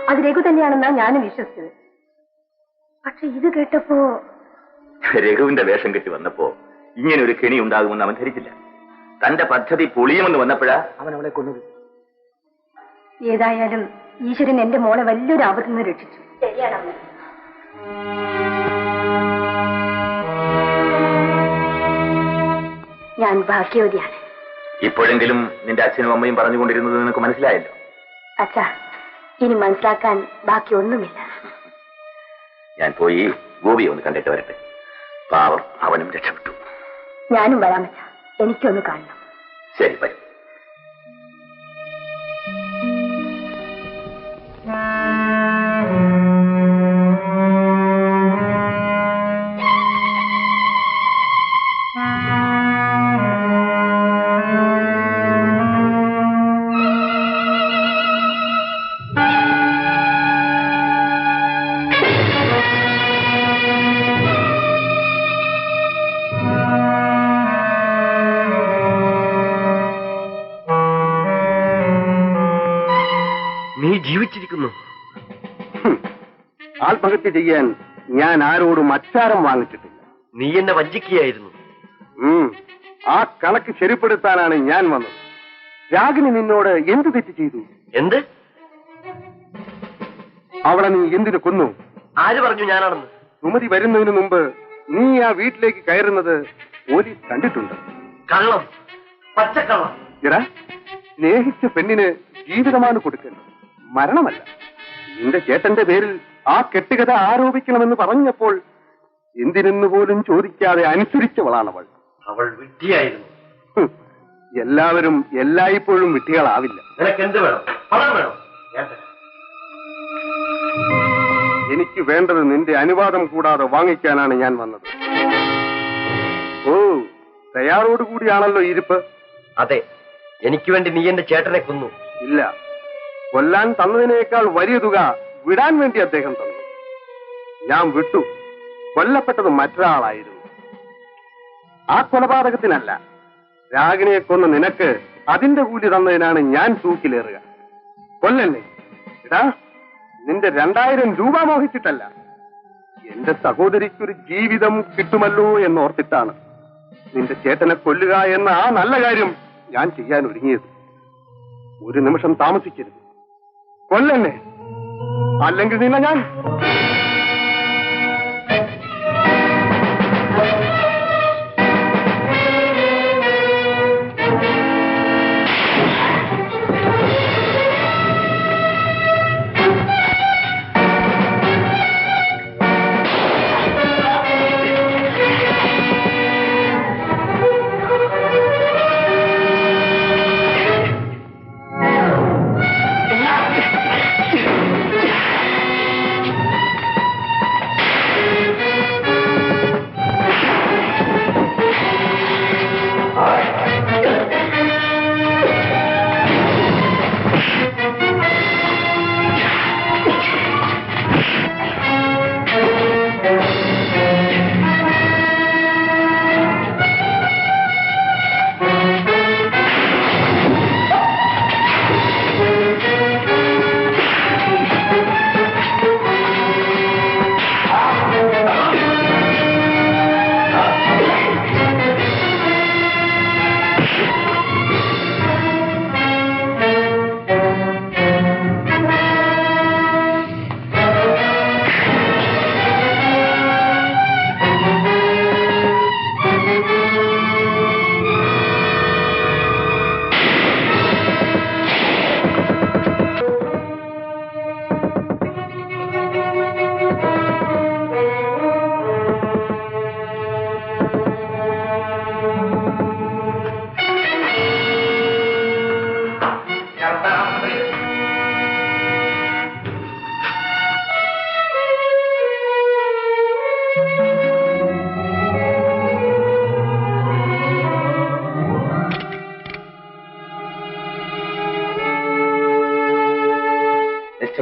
അത് രഘു തന്നെയാണെന്നാ ഞാനും വിശ്വസിച്ചത്. പക്ഷെ ഇത് കേട്ടപ്പോ രഘുവിന്റെ വേഷം കെട്ടി വന്നപ്പോ ഇങ്ങനെ ഒരു കെണി ഉണ്ടാകുമെന്ന് അവൻ ധരിച്ചില്ല. തന്റെ പദ്ധതി പൊളിയുമെന്ന് വന്നപ്പോഴാ അവൻ അവളെ കൊന്നത്. ഏതായാലും ഈശ്വരൻ എന്റെ മോളെ വലിയൊരു ആപത്തിൽ നിന്ന് രക്ഷിച്ചു. ശരിയാണ്. ഞാൻ ഭാഗ്യവതിയാണ്. ഇപ്പോഴെങ്കിലും നിന്റെ അച്ഛനും അമ്മയും പറഞ്ഞുകൊണ്ടിരുന്നത് നിനക്ക് മനസ്സിലായല്ലോ. അച്ഛാ, ഇനി മനസ്സിലാക്കാൻ ബാക്കി ഒന്നുമില്ല. ഞാൻ പോയി ഗോപിയെ ഒന്ന് കണ്ടിട്ട് വരട്ടെ. പാവം, അവനും രക്ഷപ്പെട്ടു. ഞാനും വരാം അച്ഛാ, എനിക്കൊന്ന് കാണണം. ശരി, വരും. ജീവിച്ചിരിക്കുന്നു. ആത്മഹത്യ ചെയ്യാൻ ഞാൻ ആരോടും അച്ചാരം വാങ്ങിച്ചിട്ടില്ല. നീ എന്നെ വഞ്ചിക്കുകയായിരുന്നു. ആ കണക്ക് ശരിപ്പെടുത്താനാണ് ഞാൻ വന്നത്. രാഗിനി നിന്നോട് എന്ത് തെറ്റ് ചെയ്തു? എന്ത്? അവളെ നീ എന്തിനു കൊന്നു? ആര് പറഞ്ഞു ഞാനാണെന്ന്? സുമതി വരുന്നതിന് മുമ്പ് നീ ആ വീട്ടിലേക്ക് കയറുന്നത് പോലീസ് കണ്ടിട്ടുണ്ട്. കള്ളം, പച്ചക്കള്ളം. എടാ, സ്നേഹിച്ച പെണ്ണിന് ജീവിതമാണ് കൊടുക്കേണ്ടത്, മരണമല്ല. നിന്റെ ചേട്ടന്റെ പേരിൽ ആ കെട്ടുകഥ ആരോപിക്കണമെന്ന് പറഞ്ഞപ്പോൾ എന്തിനെന്ന് പോലും ചോദിക്കാതെ അനുസരിച്ചവളാണവൾ. അവൾ വിഡ്ഢിയായിരുന്നു. എല്ലാവരും എല്ലായ്പ്പോഴും വിഡ്ഢികളാവില്ല. നിനക്ക് എന്ത് വേണം? പണം വേണം? എനിക്ക് വേണ്ടത് നിന്റെ അനുവാദം കൂടാതെ വാങ്ങിക്കാനാണ് ഞാൻ വന്നത്. ഓ, തയ്യാറോടുകൂടിയാണല്ലോ ഇരിപ്പ്. അതെ, എനിക്ക് വേണ്ടി നീ എന്റെ ചേട്ടനെ കൊന്നു. ഇല്ല, കൊല്ലാൻ തന്നതിനേക്കാൾ വലിയ തുക വിടാൻ വേണ്ടി അദ്ദേഹം തന്നു. ഞാൻ വിട്ടു. കൊല്ലപ്പെട്ടത് മറ്റൊരാളായിരുന്നു. ആ കൊലപാതകത്തിനല്ല, രാഗിണിയെ കൊന്ന നിനക്ക് അതിന്റെ കൂലി തന്നതിനാണ് ഞാൻ തൂക്കിലേറുക. കൊല്ലല്ലേ? എടാ, നിന്റെ 2000 രൂപ മോഹിച്ചിട്ടല്ല, എന്റെ സഹോദരിക്കൊരു ജീവിതം കിട്ടുമല്ലോ എന്നോർത്തിട്ടാണ് നിന്റെ ചേട്ടനെ കൊല്ലുക എന്ന ആ നല്ല കാര്യം ഞാൻ ചെയ്യാൻ ഒരുങ്ങിയത്. ഒരു നിമിഷം താമസിക്കരുത്. കൊല്ലന്നെ. അല്ലെങ്കിൽ നിന്നെ ഞാൻ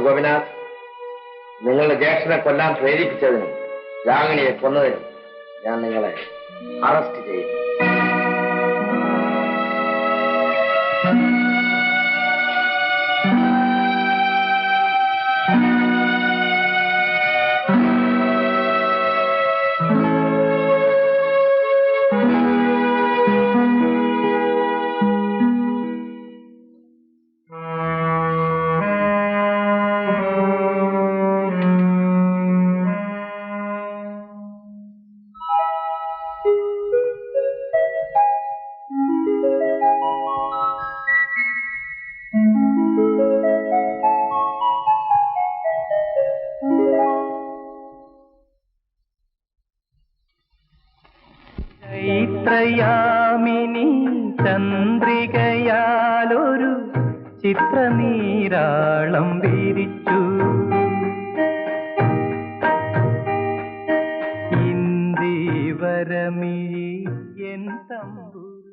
ഗോപിനാഥ്, നിങ്ങളുടെ ജ്യേഷ്ഠനെ കൊല്ലാൻ പ്രേരിപ്പിച്ചതിനും രാഗിണിയെ കൊന്നതിനും ഞാൻ നിങ്ങളെ അറസ്റ്റ് ചെയ്യും. ചൈത്രയാമിനി ചന്ദ്രികയാലൊരു ചിത്രനീരാളം വിരിച്ചു. ഇന്ദിവരമിഴി എൻ തമ്പുരു